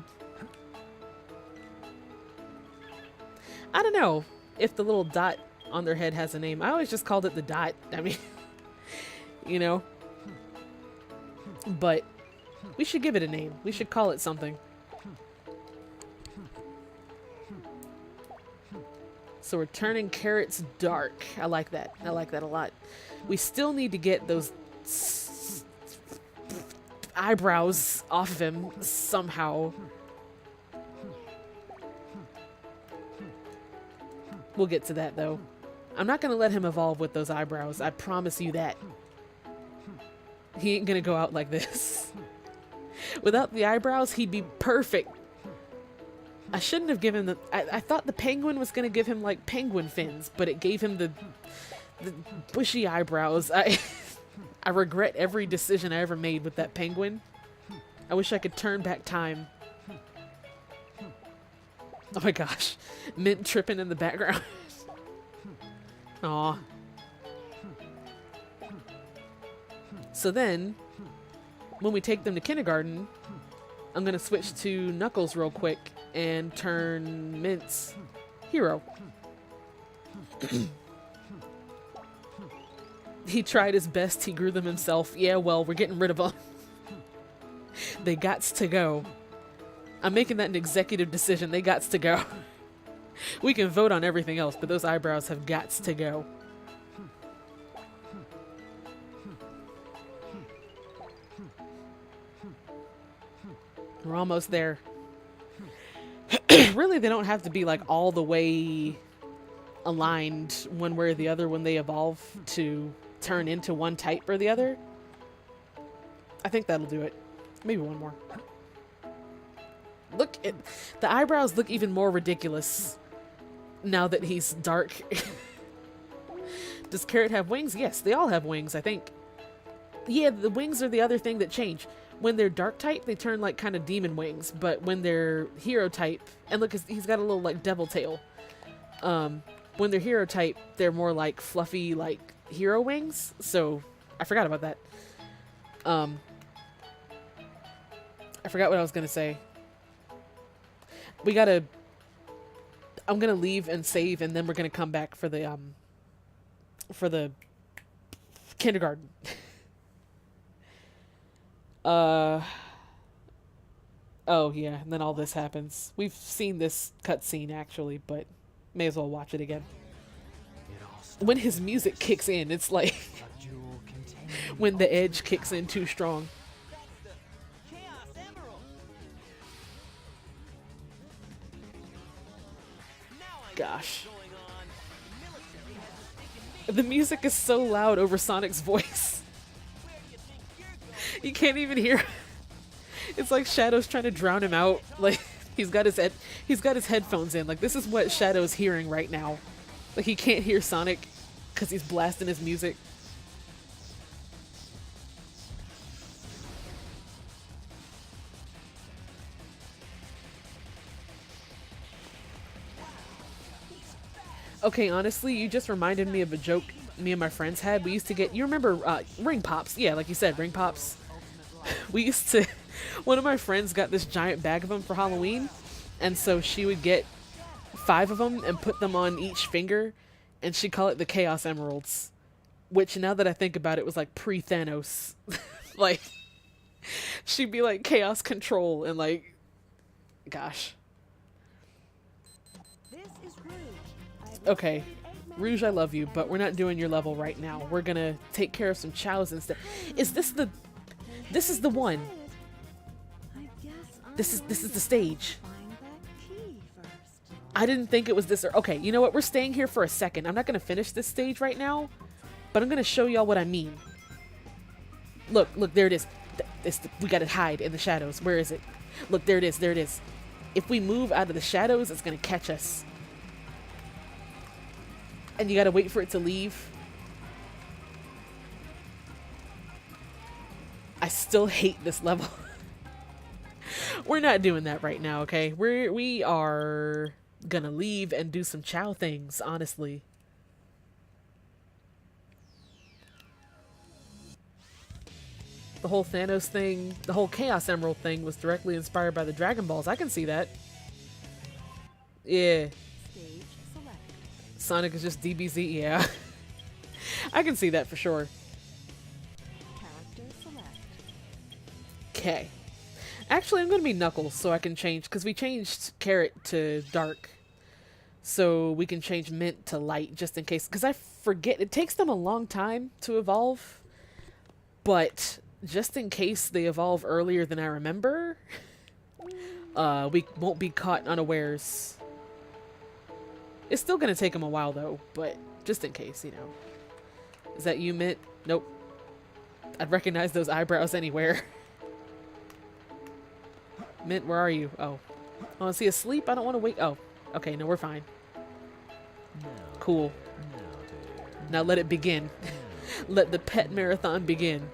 I don't know if the little dot on their head has a name. I always just called it the dot. I mean, you know. But we should give it a name. We should call it something. So we're turning Carrots dark. I like that. I like that a lot. We still need to get those eyebrows off of him somehow. We'll get to that, though. I'm not going to let him evolve with those eyebrows. I promise you that. He ain't going to go out like this. Without the eyebrows, he'd be perfect. I shouldn't have given the... I thought the penguin was going to give him, like, penguin fins, but it gave him the bushy eyebrows. I regret every decision I ever made with that penguin. I wish I could turn back time. Oh my gosh. Mint tripping in the background. Aw. So then, when we take them to kindergarten, I'm going to switch to Knuckles real quick and turn Mint's hero. He tried his best. He grew them himself. Yeah, well, we're getting rid of them. They gots to go. I'm making that an executive decision. They gots to go. We can vote on everything else, but those eyebrows have gots to go. We're almost there. Really, they don't have to be, like, all the way aligned one way or the other when they evolve to turn into one type or the other. I think that'll do it. Maybe one more. Look at the eyebrows look even more ridiculous now that he's dark. Does Carrot have wings? Yes, they all have wings, I think. Yeah, the wings are the other thing that change. When they're dark type, they turn like kind of demon wings, but when they're hero type, and look, he's got a little like devil tail. When they're hero type, they're more like fluffy like hero wings. So I forgot about that. I forgot what I was gonna say. I'm gonna leave and save, and then we're gonna come back for the kindergarten. Oh yeah, and then all this happens. We've seen this cutscene actually, but may as well watch it again. When his music kicks in, it's like when the edge kicks in too strong. Chaos Emerald. Now I know Gosh. what's going on. The military has mistaken me. The music is so loud over Sonic's voice. Where do you think you're going? You can't even hear. It's like Shadow's trying to drown him out. Like he's got his headphones in. Like this is what Shadow's hearing right now. Like he can't hear Sonic because he's blasting his music. Okay, honestly, you just reminded me of a joke me and my friends had. We used to get, you remember ring pops? Yeah, like you said, ring pops. We used to, one of my friends got this giant bag of them for Halloween, and so she would get 5 of them and put them on each finger, and she'd call it the Chaos Emeralds, which now that I think about it was like pre-Thanos. Like, she'd be like Chaos Control, and like, gosh. This is Rouge. I've Okay, located Eggman Rouge, I love you, but we're not doing your level right now. We're gonna take care of some chows instead. Is this the... This is the one. I guess This is the stage. find that key first. I didn't think it was this. Okay, you know what? We're staying here for a second. I'm not gonna finish this stage right now, but I'm gonna show y'all what I mean. Look, there it is. We gotta hide in the shadows. Where is it? Look, there it is. There it is. If we move out of the shadows, it's gonna catch us. And you gotta wait for it to leave. I still hate this level. We're not doing that right now, okay? We are gonna leave and do some chow things, honestly. The whole Thanos thing, the whole Chaos Emerald thing was directly inspired by the Dragon Balls. I can see that. Yeah. Stage select. Sonic is just DBZ, yeah. I can see that for sure. Character select. Okay. Actually, I'm going to be Knuckles so I can change, because we changed Carrot to dark. So we can change Mint to light just in case, because I forget, it takes them a long time to evolve. But just in case they evolve earlier than I remember, we won't be caught unawares. It's still going to take them a while though, but just in case, you know. Is that you, Mint? Nope. I'd recognize those eyebrows anywhere. Mint, where are you? Oh. Oh, is he asleep? I don't want to wake. Oh. Okay, no, we're fine. Cool. Now let it begin. Let the pet marathon begin.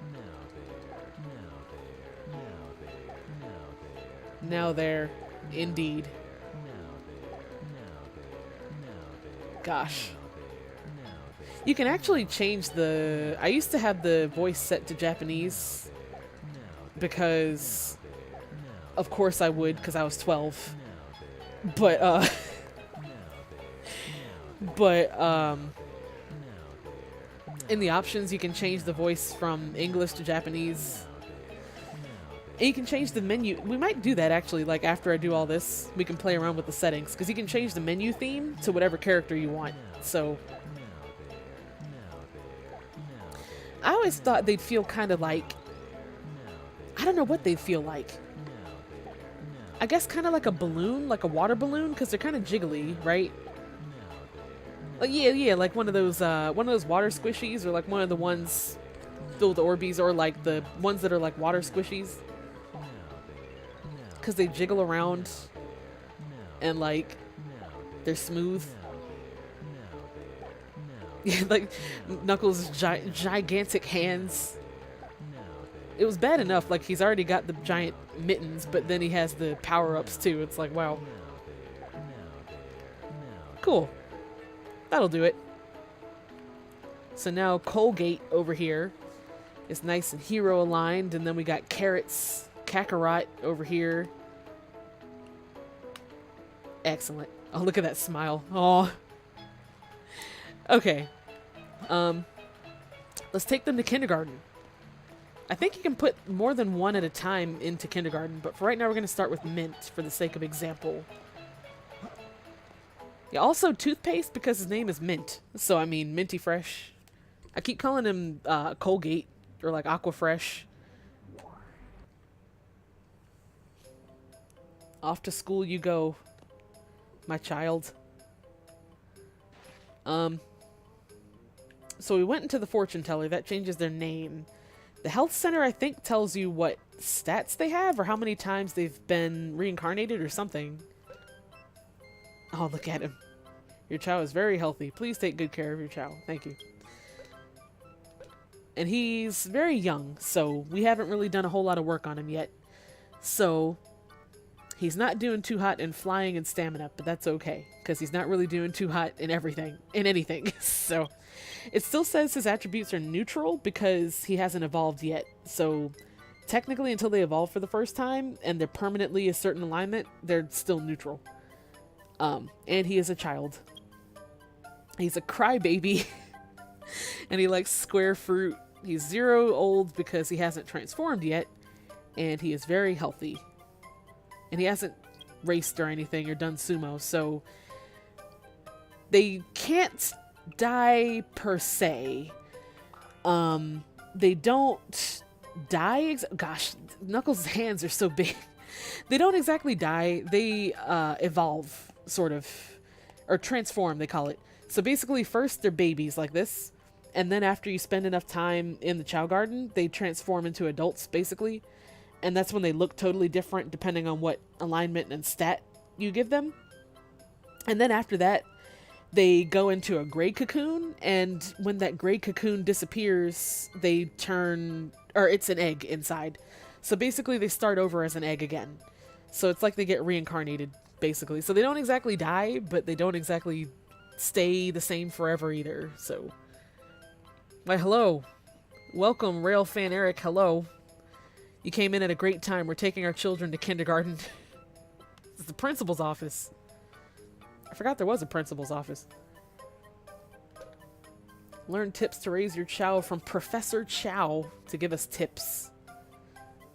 Now there. Indeed. Gosh. You can actually change the... I used to have the voice set to Japanese because... Of course I would, because I was 12. But, in the options, you can change the voice from English to Japanese. And you can change the menu. We might do that, actually, like, after I do all this. We can play around with the settings, because you can change the menu theme to whatever character you want. So... I always thought they'd feel kind of like... I don't know what they'd feel like. I guess kind of like a balloon, like a water balloon, because they're kind of jiggly, right? Yeah, like one of those water squishies, or like one of the ones filled with Orbeez, or like the ones that are like water squishies, because they jiggle around and like they're smooth. Yeah, like Knuckles' gigantic hands. It was bad enough, like he's already got the giant mittens, but then he has the power-ups too. It's like, wow. Cool. That'll do it. So now Colgate over here is nice and hero aligned, and then we got Carrot's Kakarot over here. Excellent. Oh, look at that smile. Oh. Okay. Let's take them to kindergarten. I think you can put more than one at a time into kindergarten, but for right now we're going to start with Mint for the sake of example. Yeah, also toothpaste because his name is Mint. So, I mean, Minty Fresh. I keep calling him Colgate or like Aqua Fresh. Off to school you go, my child. So we went into the fortune teller. That changes their name. The health center, I think, tells you what stats they have or how many times they've been reincarnated or something. Oh, look at him. Your Chao is very healthy. Please take good care of your Chao. Thank you. And he's very young, so we haven't really done a whole lot of work on him yet. So he's not doing too hot in flying and stamina, but that's okay, because he's not really doing too hot in anything. So it still says his attributes are neutral because he hasn't evolved yet. So technically, until they evolve for the first time and they're permanently a certain alignment, they're still neutral. And he is a child. He's a crybaby. And he likes square fruit. He's 0 old because he hasn't transformed yet. And he is very healthy. And he hasn't raced or anything or done sumo. So they can't die per se. They don't die. Gosh, Knuckles' hands are so big. They don't exactly die. They evolve, sort of. Or transform, they call it. So basically, first they're babies like this. And then after you spend enough time in the Chao Garden, they transform into adults, basically. And that's when they look totally different depending on what alignment and stat you give them. And then after that, they go into a gray cocoon. And when that gray cocoon disappears, they turn... Or it's an egg inside. So basically, they start over as an egg again. So it's like they get reincarnated, basically. So they don't exactly die, but they don't exactly stay the same forever either. So... Why, hello. Welcome, Railfan Eric. Hello. You came in at a great time. We're taking our children to kindergarten. It's the principal's office. I forgot there was a principal's office. Learn tips to raise your Chao from Professor Chao to give us tips.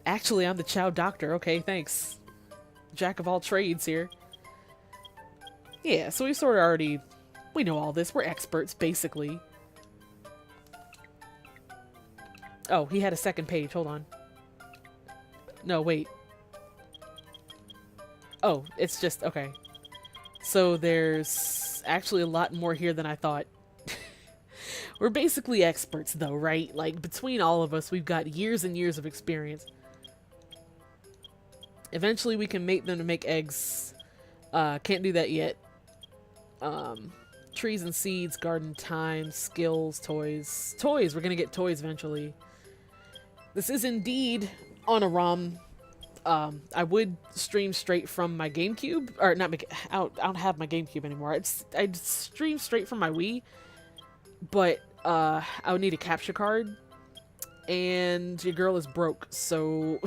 Actually, I'm the Chao doctor. Okay, thanks. Jack of all trades here. Yeah, so we sort of already... We know all this. We're experts, basically. Oh, he had a second page. Hold on. No, wait. Oh, it's just... Okay. So there's actually a lot more here than I thought. We're basically experts, though, right? Like, between all of us, we've got years and years of experience. Eventually, we can mate them to make eggs. Can't do that yet. Trees and seeds, garden time, skills, toys. Toys! We're gonna get toys eventually. This is indeed on a ROM. I would stream straight from my GameCube, or not. I don't have my GameCube anymore. I'd stream straight from my Wii, but I would need a capture card, and your girl is broke, so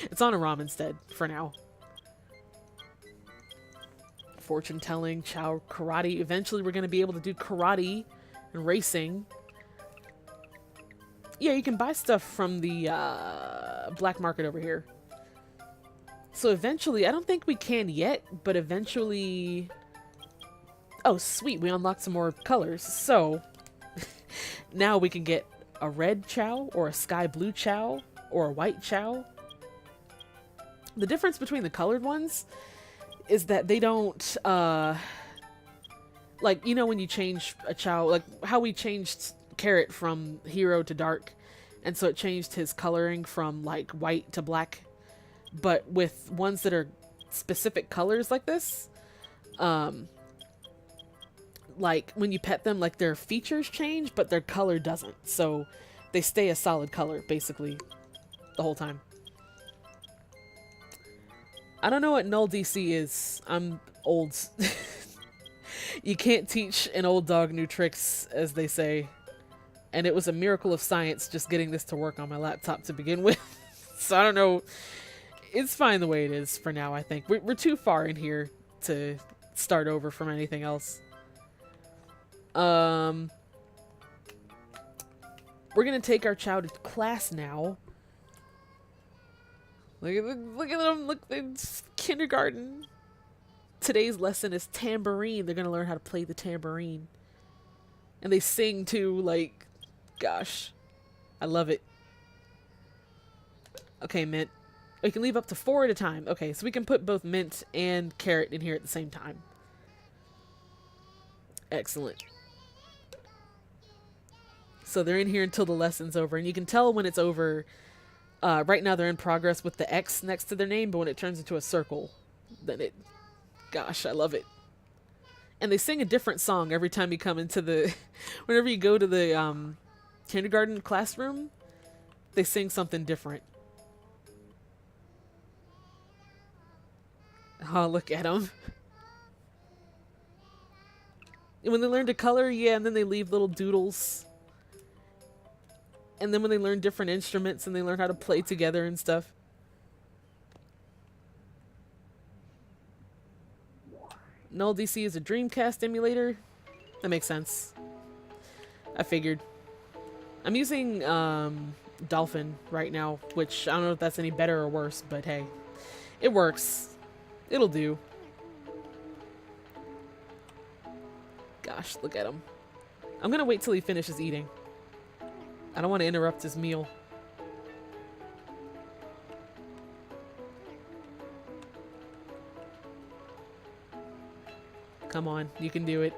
it's on a ROM instead for now. Fortune telling, Chao karate. Eventually, we're gonna be able to do karate and racing. Yeah, you can buy stuff from the black market over here. So eventually, I don't think we can yet, but eventually... Oh, sweet, we unlocked some more colors. So, now we can get a red Chao, or a sky blue Chao, or a white Chao. The difference between the colored ones is that they don't like, you know, when you change a Chao, like how we changed Carrot from hero to dark, and so it changed his coloring from like white to black, but with ones that are specific colors like this, like when you pet them, like their features change, but their color doesn't. So they stay a solid color basically the whole time. I don't know what null DC is. I'm old. You can't teach an old dog new tricks, as they say. And it was a miracle of science just getting this to work on my laptop to begin with. So I don't know. It's fine the way it is for now, I think. We're too far in here to start over from anything else. We're gonna take our Chao to class now. Look at them. Look, it's kindergarten. Today's lesson is tambourine. They're gonna learn how to play the tambourine. And they sing too, like, gosh. I love it. Okay, Mint. We can leave up to 4 at a time. Okay, so we can put both Mint and Carrot in here at the same time. Excellent. So they're in here until the lesson's over. And you can tell when it's over. Right now they're in progress with the X next to their name, but when it turns into a circle, then it... Gosh, I love it. And they sing a different song every time you come into the... Whenever you go to the kindergarten classroom, they sing something different. Oh, look at them. When they learn to color, yeah, and then they leave little doodles. And then when they learn different instruments and they learn how to play together and stuff. Null DC is a Dreamcast emulator. That makes sense. I figured. I'm using Dolphin right now, which I don't know if that's any better or worse, but hey. It works. It'll do. Gosh, look at him. I'm gonna wait till he finishes eating. I don't want to interrupt his meal. Come on, you can do it.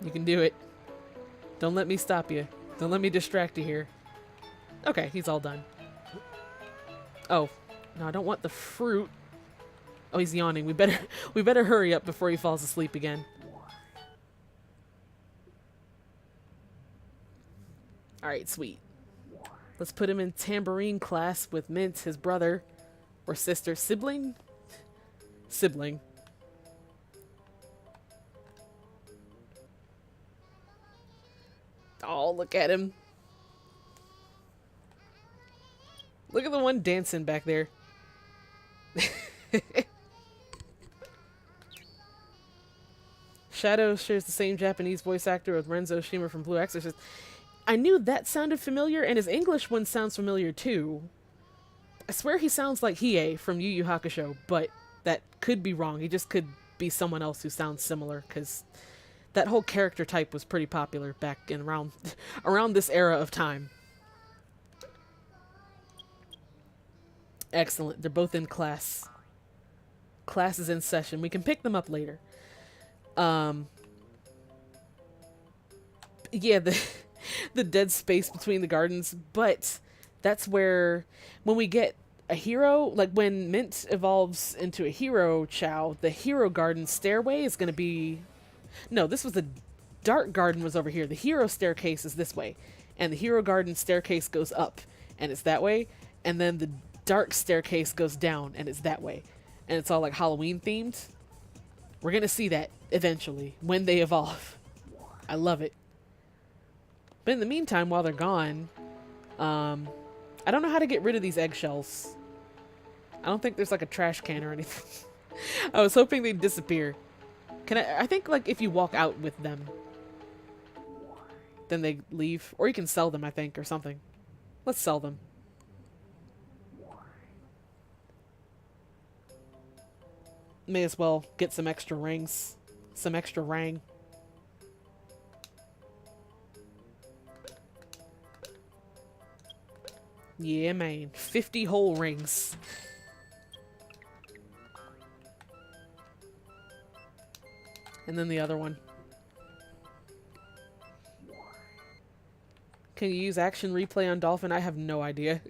You can do it. Don't let me stop you. Don't let me distract you here. Okay, he's all done. Oh, no, I don't want the fruit. Oh, he's yawning. We better hurry up before he falls asleep again. Alright, sweet. Let's put him in tambourine class with Mint, his brother. Or sister. Sibling? Sibling. Oh, look at him. Look at the one dancing back there. Shadow shares the same Japanese voice actor with Renzo Shima from Blue Exorcist. I knew that sounded familiar, and his English one sounds familiar too. I swear he sounds like Hiei from Yu Yu Hakusho, but that could be wrong. He just could be someone else who sounds similar, because that whole character type was pretty popular back in around this era of time. Excellent. They're both in class. Class is in session. We can pick them up later. Yeah, the dead space between the gardens, but that's where when we get a hero, like when Mint evolves into a hero Chao, the hero garden stairway is going to be... No, this was the dark garden was over here. The hero staircase is this way, and the hero garden staircase goes up, and it's that way, and then the dark staircase goes down, and it's that way, and it's all like Halloween themed. We're going to see that eventually when they evolve. I love it. But in the meantime, while they're gone, I don't know how to get rid of these eggshells. I don't think there's like a trash can or anything. I was hoping they'd disappear. I think like if you walk out with them, then they leave. Or you can sell them, I think, or something. Let's sell them. May as well get some extra rings. Some extra rang. Yeah, man. 50 whole rings. and then the other one. Can you use action replay on Dolphin? I have no idea.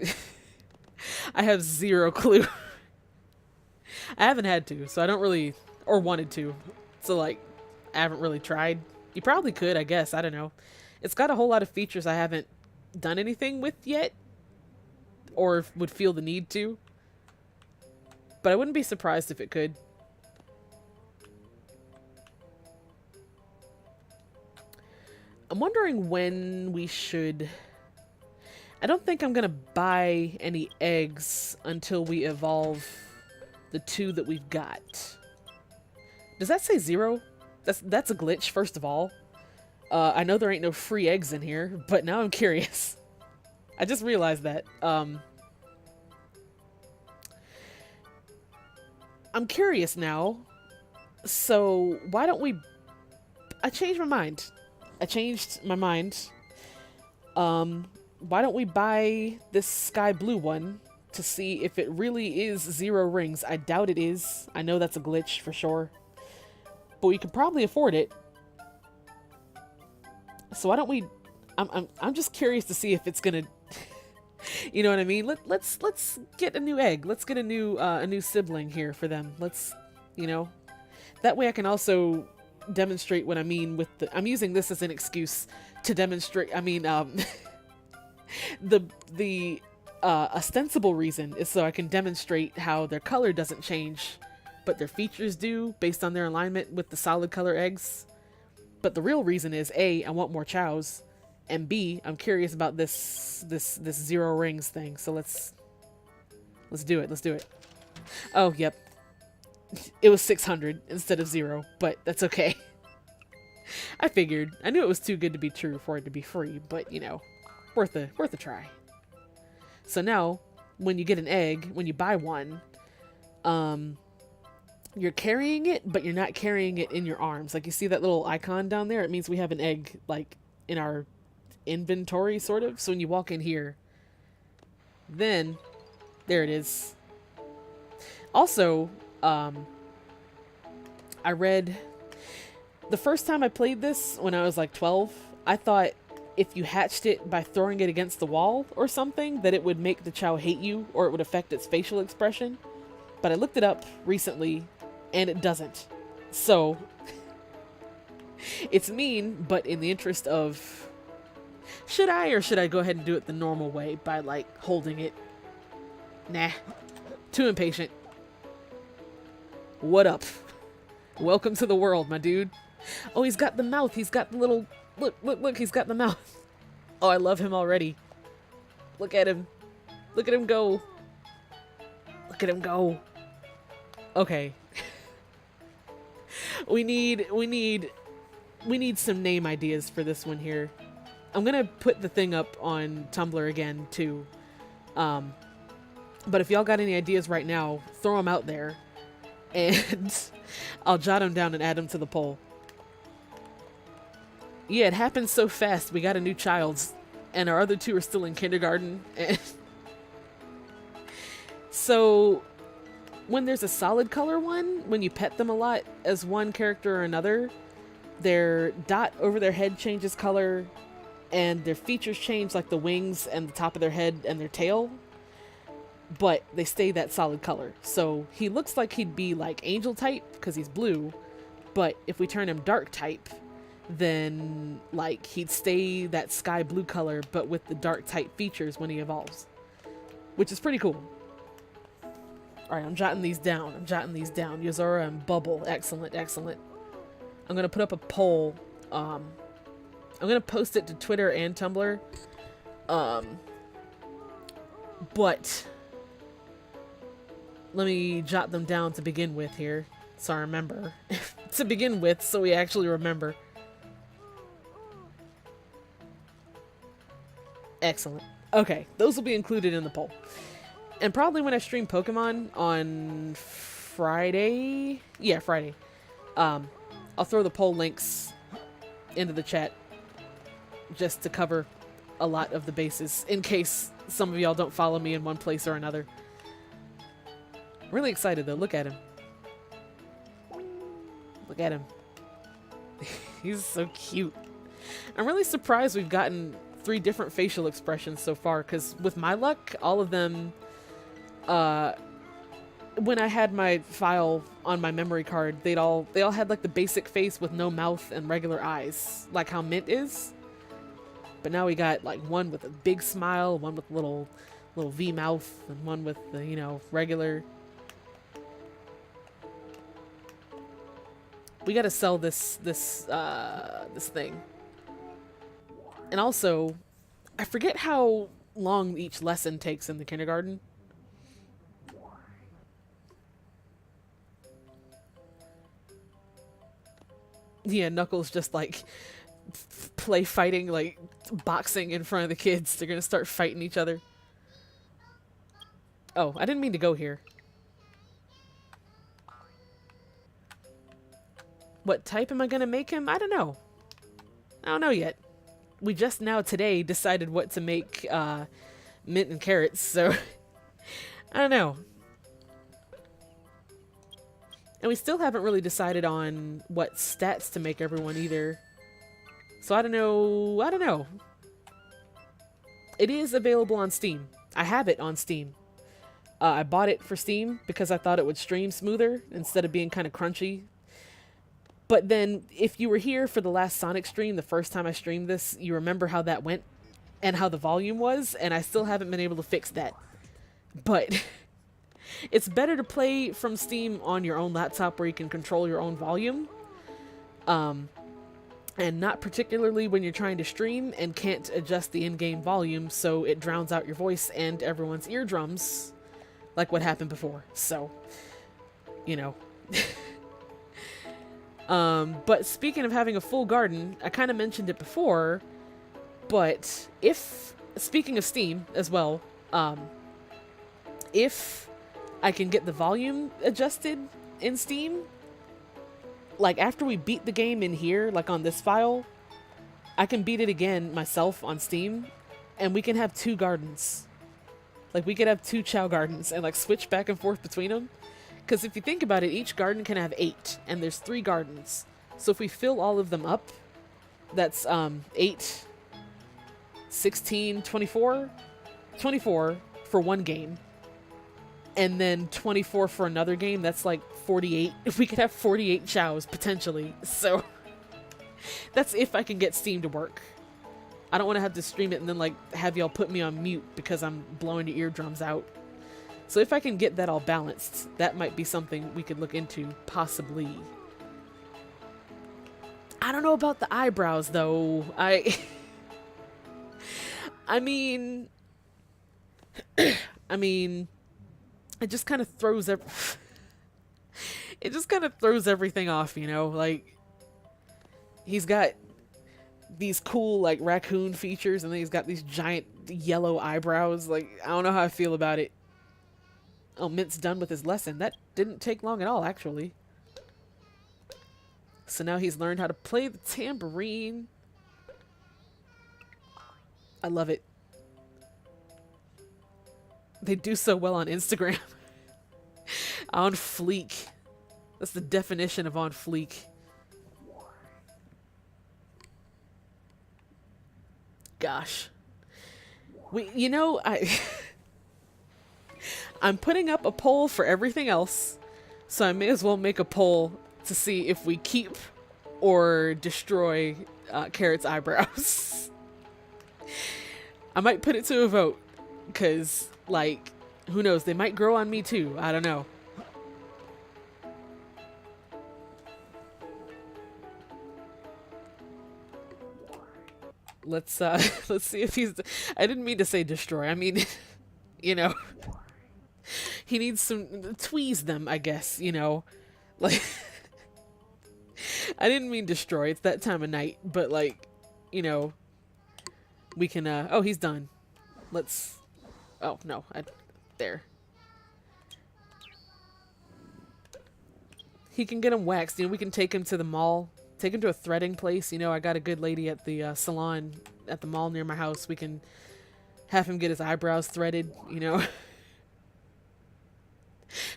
I have zero clue. I haven't had to, so I don't really, or wanted to. So like, I haven't really tried. You probably could, I guess. I don't know. It's got a whole lot of features I haven't done anything with yet, or would feel the need to. But I wouldn't be surprised if it could. I'm wondering when we should... I don't think I'm gonna buy any eggs until we evolve the 2 that we've got. Does that say 0? That's a glitch, first of all. I know there ain't no free eggs in here, but now I'm curious. I just realized that. I'm curious now. So, why don't we... I changed my mind. Why don't we buy this sky blue one to see if it really is 0 rings? I doubt it is. I know that's a glitch for sure. But we could probably afford it. So why don't we... I'm just curious to see if it's gonna... You know what I mean? Let's get a new egg. Let's get a new sibling here for them. Let's, you know... That way I can also demonstrate what I mean with the... I'm using this as an excuse to demonstrate... I mean, the ostensible reason is so I can demonstrate how their color doesn't change, but their features do based on their alignment with the solid color eggs. But the real reason is A, I want more chows, and B, I'm curious about this 0 rings thing. So let's do it. Let's do it. Oh, yep. It was 600 instead of 0, but that's okay. I figured. I knew it was too good to be true for it to be free, but you know, worth a try. So now, when you get an egg, when you buy one, you're carrying it, but you're not carrying it in your arms. Like, you see that little icon down there? It means we have an egg, like, in our inventory, sort of. So when you walk in here, then, there it is. Also, I read... The first time I played this, when I was like 12, I thought if you hatched it by throwing it against the wall or something, that it would make the chow hate you, or it would affect its facial expression. But I looked it up recently, and it doesn't. So, it's mean, but in the interest of... Should I, or should I go ahead and do it the normal way by, like, holding it? Nah. Too impatient. What up? Welcome to the world, my dude. Oh, he's got the mouth. He's got the little... Look, he's got the mouth. Oh, I love him already. Look at him. Look at him go. Look at him go. Okay. We need some name ideas for this one here. I'm gonna put the thing up on Tumblr again, too. But if y'all got any ideas right now, throw them out there. And I'll jot them down and add them to the poll. Yeah, it happened so fast. We got a new child, and our other 2 are still in kindergarten. And so, when there's a solid color one, when you pet them a lot as one character or another, their dot over their head changes color, and their features change, like the wings and the top of their head and their tail. But they stay that solid color. So he looks like he'd be like angel type because he's blue. But if we turn him dark type, then like he'd stay that sky blue color, but with the dark type features when he evolves, which is pretty cool. All right, I'm jotting these down. Yozora and Bubble. Excellent, excellent. I'm going to put up a poll. I'm going to post it to Twitter and Tumblr. But let me jot them down to begin with here, so I remember. To begin with, so we actually remember. Excellent. Okay, those will be included in the poll. And probably when I stream Pokemon on Friday... Yeah, Friday. I'll throw the poll links into the chat just to cover a lot of the bases, in case some of y'all don't follow me in one place or another. I'm really excited, though. Look at him. Look at him. He's so cute. I'm really surprised we've gotten 3 different facial expressions so far, because with my luck, all of them, when I had my file on my memory card, they all had like the basic face with no mouth and regular eyes, like how Mint is. But now we got like one with a big smile, one with little V mouth, and one with the, you know, regular. We gotta sell this thing. And also, I forget how long each lesson takes in the kindergarten. Yeah, Knuckles just like play fighting, like boxing in front of the kids. They're gonna start fighting each other. Oh, I didn't mean to go here. What type am I gonna make him? I don't know. I don't know yet. We just now today decided what to make Mint and Carrots, so I don't know. And we still haven't really decided on what stats to make everyone either. So I don't know. It is available on Steam. I have it on Steam. I bought it for Steam because I thought it would stream smoother instead of being kind of crunchy. But then, if you were here for the last Sonic stream, the first time I streamed this, you remember how that went and how the volume was, and I still haven't been able to fix that. But it's better to play from Steam on your own laptop where you can control your own volume. And not particularly when you're trying to stream and can't adjust the in-game volume so it drowns out your voice and everyone's eardrums, like what happened before. So, you know. But speaking of having a full garden, I kind of mentioned it before, but speaking of Steam as well, if I can get the volume adjusted in Steam, like after we beat the game in here, like on this file, I can beat it again myself on Steam, and we can have 2 gardens. Like we could have 2 Chao gardens and like switch back and forth between them. Because if you think about it, each garden can have 8, and there's 3 gardens. So if we fill all of them up, that's 8, 16, 24? 24 for one game. And then 24 for another game, that's like 48. If we could have 48 Chaos, potentially. So, that's if I can get Steam to work. I don't want to have to stream it and then like have y'all put me on mute because I'm blowing your eardrums out. So if I can get that all balanced, that might be something we could look into, possibly. I don't know about the eyebrows, though. I mean, it just kind of throws it just kind of throws everything off, you know? Like, he's got these cool, like, raccoon features, and then he's got these giant yellow eyebrows. Like, I don't know how I feel about it. Oh, Mint's done with his lesson. That didn't take long at all, actually. So now he's learned how to play the tambourine. I love it. They do so well on Instagram. On fleek. That's the definition of on fleek. Gosh. I'm putting up a poll for everything else, so I may as well make a poll to see if we keep or destroy Carrot's eyebrows. I might put it to a vote, because, like, who knows, they might grow on me too, I don't know. Let's see if he's... I didn't mean to say destroy, I mean, you know... He needs some... tweeze them, I guess, you know? Like... I didn't mean destroy, it's that time of night, but, like, you know... We can, oh, he's done. Let's... Oh, no, there. He can get him waxed, you know, we can take him to the mall. Take him to a threading place, you know, I got a good lady at the salon at the mall near my house. We can have him get his eyebrows threaded, you know?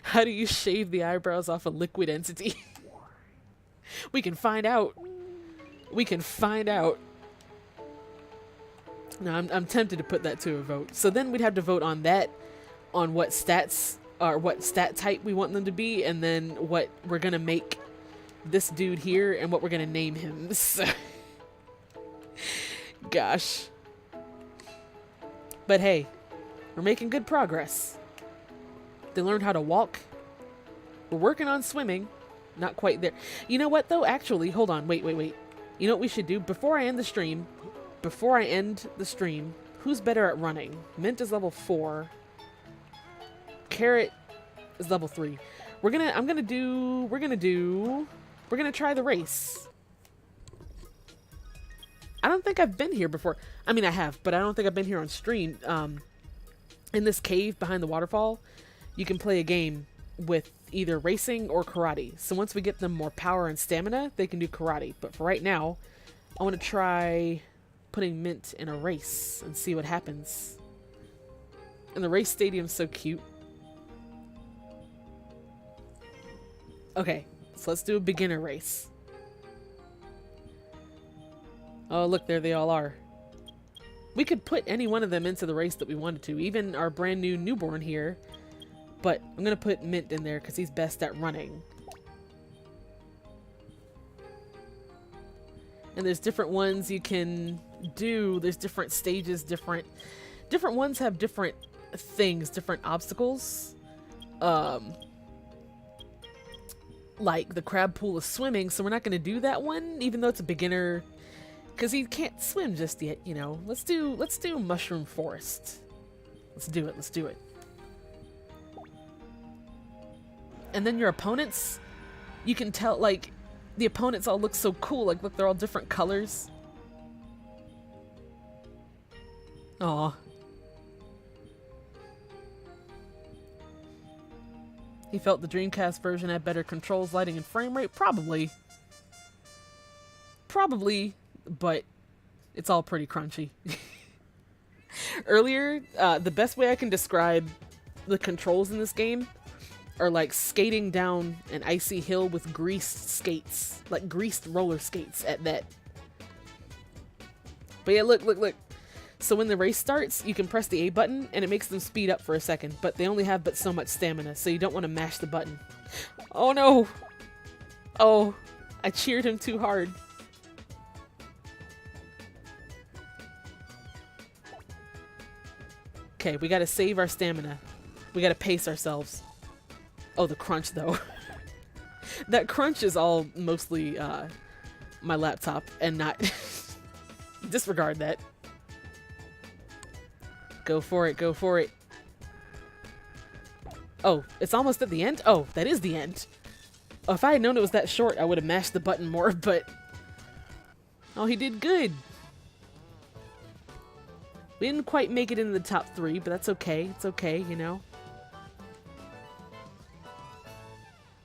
How do you shave the eyebrows off a liquid entity? We can find out. We can find out. No, I'm tempted to put that to a vote. So then we'd have to vote on that, on what stats or what stat type we want them to be, and then what we're gonna make this dude here and what we're gonna name him. So, gosh. But hey, we're making good progress. They learned how to walk. We're working on swimming. Not quite there. You know what though? Actually, hold on. Wait. You know what we should do? Before I end the stream, who's better at running? Mint is level 4. Carrot is level 3. We're gonna try the race. I don't think I've been here before. I mean, I have, but I don't think I've been here on stream. In this cave behind the waterfall, you can play a game with either racing or karate. So once we get them more power and stamina, they can do karate. But for right now, I want to try putting Mint in a race and see what happens. And the race stadium's so cute. Okay, so let's do a beginner race. Oh, look, there they all are. We could put any one of them into the race that we wanted to, even our brand new newborn here. But I'm going to put Mint in there because he's best at running. And there's different ones you can do. There's different stages, different ones have different things, different obstacles. Like the crab pool of swimming, so we're not going to do that one, even though it's a beginner, because he can't swim just yet, you know. Let's do Mushroom Forest. Let's do it. And then your opponents, you can tell, like, the opponents all look so cool. Like, look, they're all different colors. Aw. He felt the Dreamcast version had better controls, lighting, and frame rate? Probably. Probably, but it's all pretty crunchy. Earlier, the best way I can describe the controls in this game are like skating down an icy hill with greased skates. Like greased roller skates at that. But yeah, look. So when the race starts, you can press the A button and it makes them speed up for a second, but they only have but so much stamina, so you don't want to mash the button. Oh no! Oh, I cheered him too hard. Okay, we gotta save our stamina. We gotta pace ourselves. Oh, the crunch though. That crunch is all mostly my laptop and not... Disregard that. Go for it, go for it. Oh, it's almost at the end? Oh, that is the end. Oh, if I had known it was that short, I would have mashed the button more, but... Oh, he did good. We didn't quite make it into the top 3, but that's okay. It's okay, you know?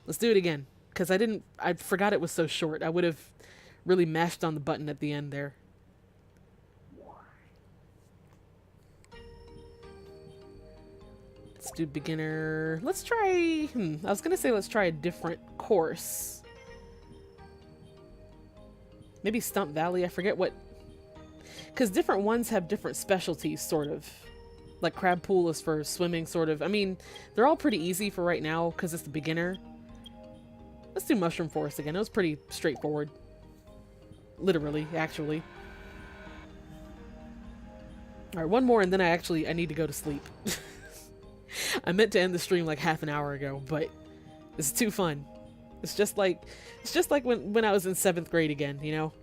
Let's do it again. Because I forgot it was so short. I would have really mashed on the button at the end there. Let's do beginner. Let's try... I was going to say let's try a different course. Maybe Stump Valley. I forget what... Because different ones have different specialties, sort of. Like Crab Pool is for swimming, sort of. I mean, they're all pretty easy for right now because it's the beginner. Let's do Mushroom Forest again. It was pretty straightforward. Literally, actually. Alright, one more and then I need to go to sleep. I meant to end the stream like half an hour ago, but it's too fun. It's just like when I was in 7th grade again, you know?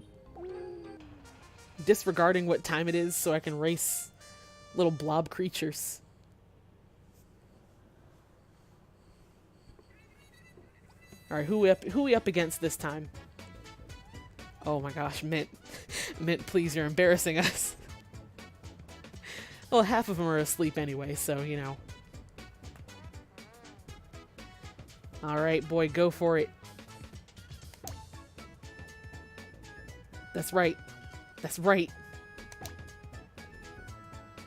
Disregarding what time it is so I can race little blob creatures. Alright, who we up against this time? Oh my gosh, Mint. Mint, please, you're embarrassing us. Well, half of them are asleep anyway, so, you know. Alright, boy, go for it. That's right. That's right.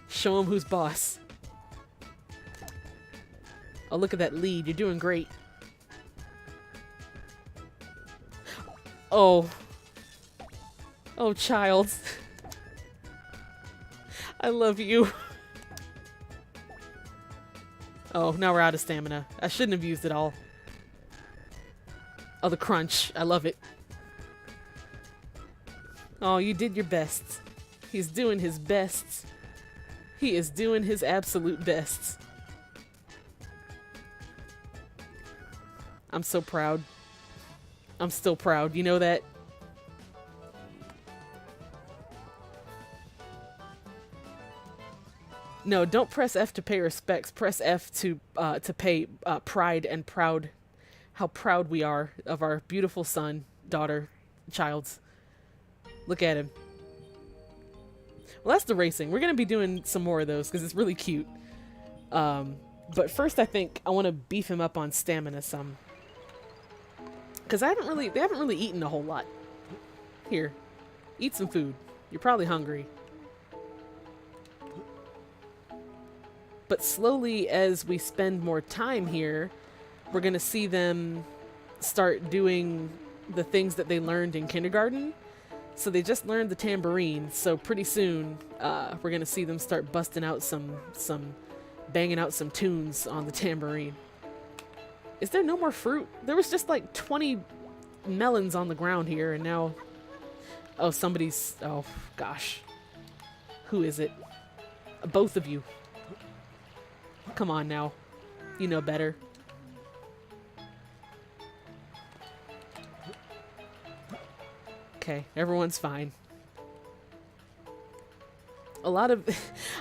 Show him who's boss. Oh, look at that lead. You're doing great. Oh. Oh, child. I love you. Oh, now we're out of stamina. I shouldn't have used it all. Oh, the crunch. I love it. Oh, you did your best. He's doing his best. He is doing his absolute best. I'm so proud. I'm still proud. You know that? No, don't press F to pay respects. Press F to pay pride and proud. How proud we are of our beautiful son, daughter, child's. Look at him. Well, that's the racing. We're gonna be doing some more of those because it's really cute. But first, I think I want to beef him up on stamina some. Because they haven't really eaten a whole lot. Here, eat some food. You're probably hungry. But slowly, as we spend more time here, we're going to see them start doing the things that they learned in kindergarten. So they just learned the tambourine. So pretty soon, we're going to see them start busting out banging out some tunes on the tambourine. Is there no more fruit? There was just like 20 melons on the ground here, and now... Oh, somebody's... Oh, gosh. Who is it? Both of you. Come on now. You know better. Okay, everyone's fine. A lot of...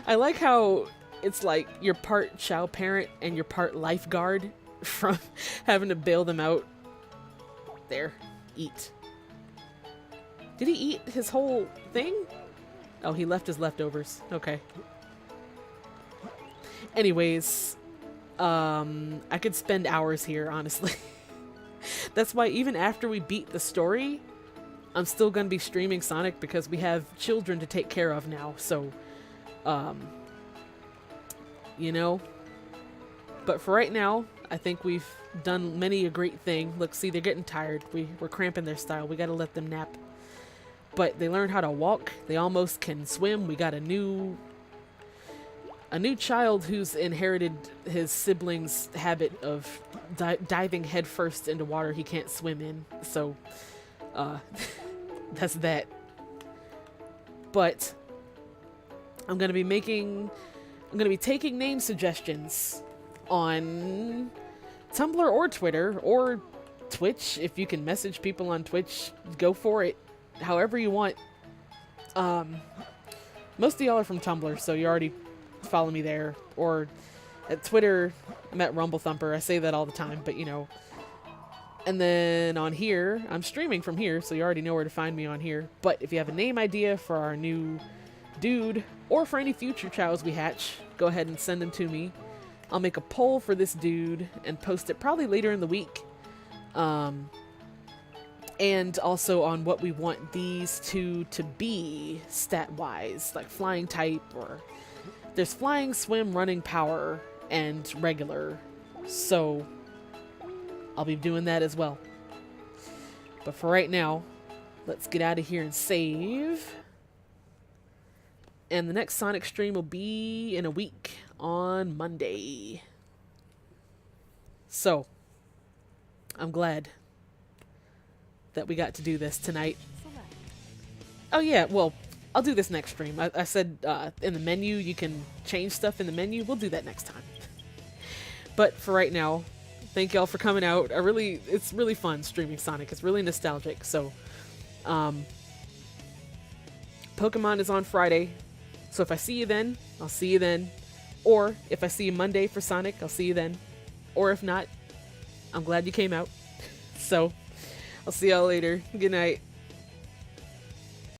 I like how it's like you're part Chao parent and you're part lifeguard from having to bail them out. There. Eat. Did he eat his whole thing? Oh, he left his leftovers. Okay. Anyways, I could spend hours here, honestly. That's why even after we beat the story, I'm still going to be streaming Sonic because we have children to take care of now. So, you know. But for right now, I think we've done many a great thing. Look, see, they're getting tired. We're cramping their style. We got to let them nap. But they learned how to walk. They almost can swim. We got a new child who's inherited his siblings' habit of diving headfirst into water he can't swim in. So, that's that. But I'm gonna be taking name suggestions on Tumblr or Twitter or Twitch. If you can message people on Twitch, go for it. However you want. Most of y'all are from Tumblr, so you already follow me there. Or at Twitter, I'm at Rumble Thumper. I say that all the time, but you know. And then on here, I'm streaming from here, so you already know where to find me on here. But if you have a name idea for our new dude, or for any future chows we hatch, go ahead and send them to me. I'll make a poll for this dude and post it probably later in the week. And also on what we want these two to be stat-wise, like flying type, or there's flying, swim, running, power, and regular. So I'll be doing that as well. But for right now, let's get out of here and save. And the next Sonic stream will be in a week on Monday. So, I'm glad that we got to do this tonight. Oh yeah, well, I'll do this next stream. I said in the menu, you can change stuff in the menu. We'll do that next time. But for right now, thank y'all for coming out. It's really fun streaming Sonic. It's really nostalgic. So, Pokemon is on Friday. So if I see you then, I'll see you then. Or if I see you Monday for Sonic, I'll see you then. Or if not, I'm glad you came out. So, I'll see y'all later. Good night.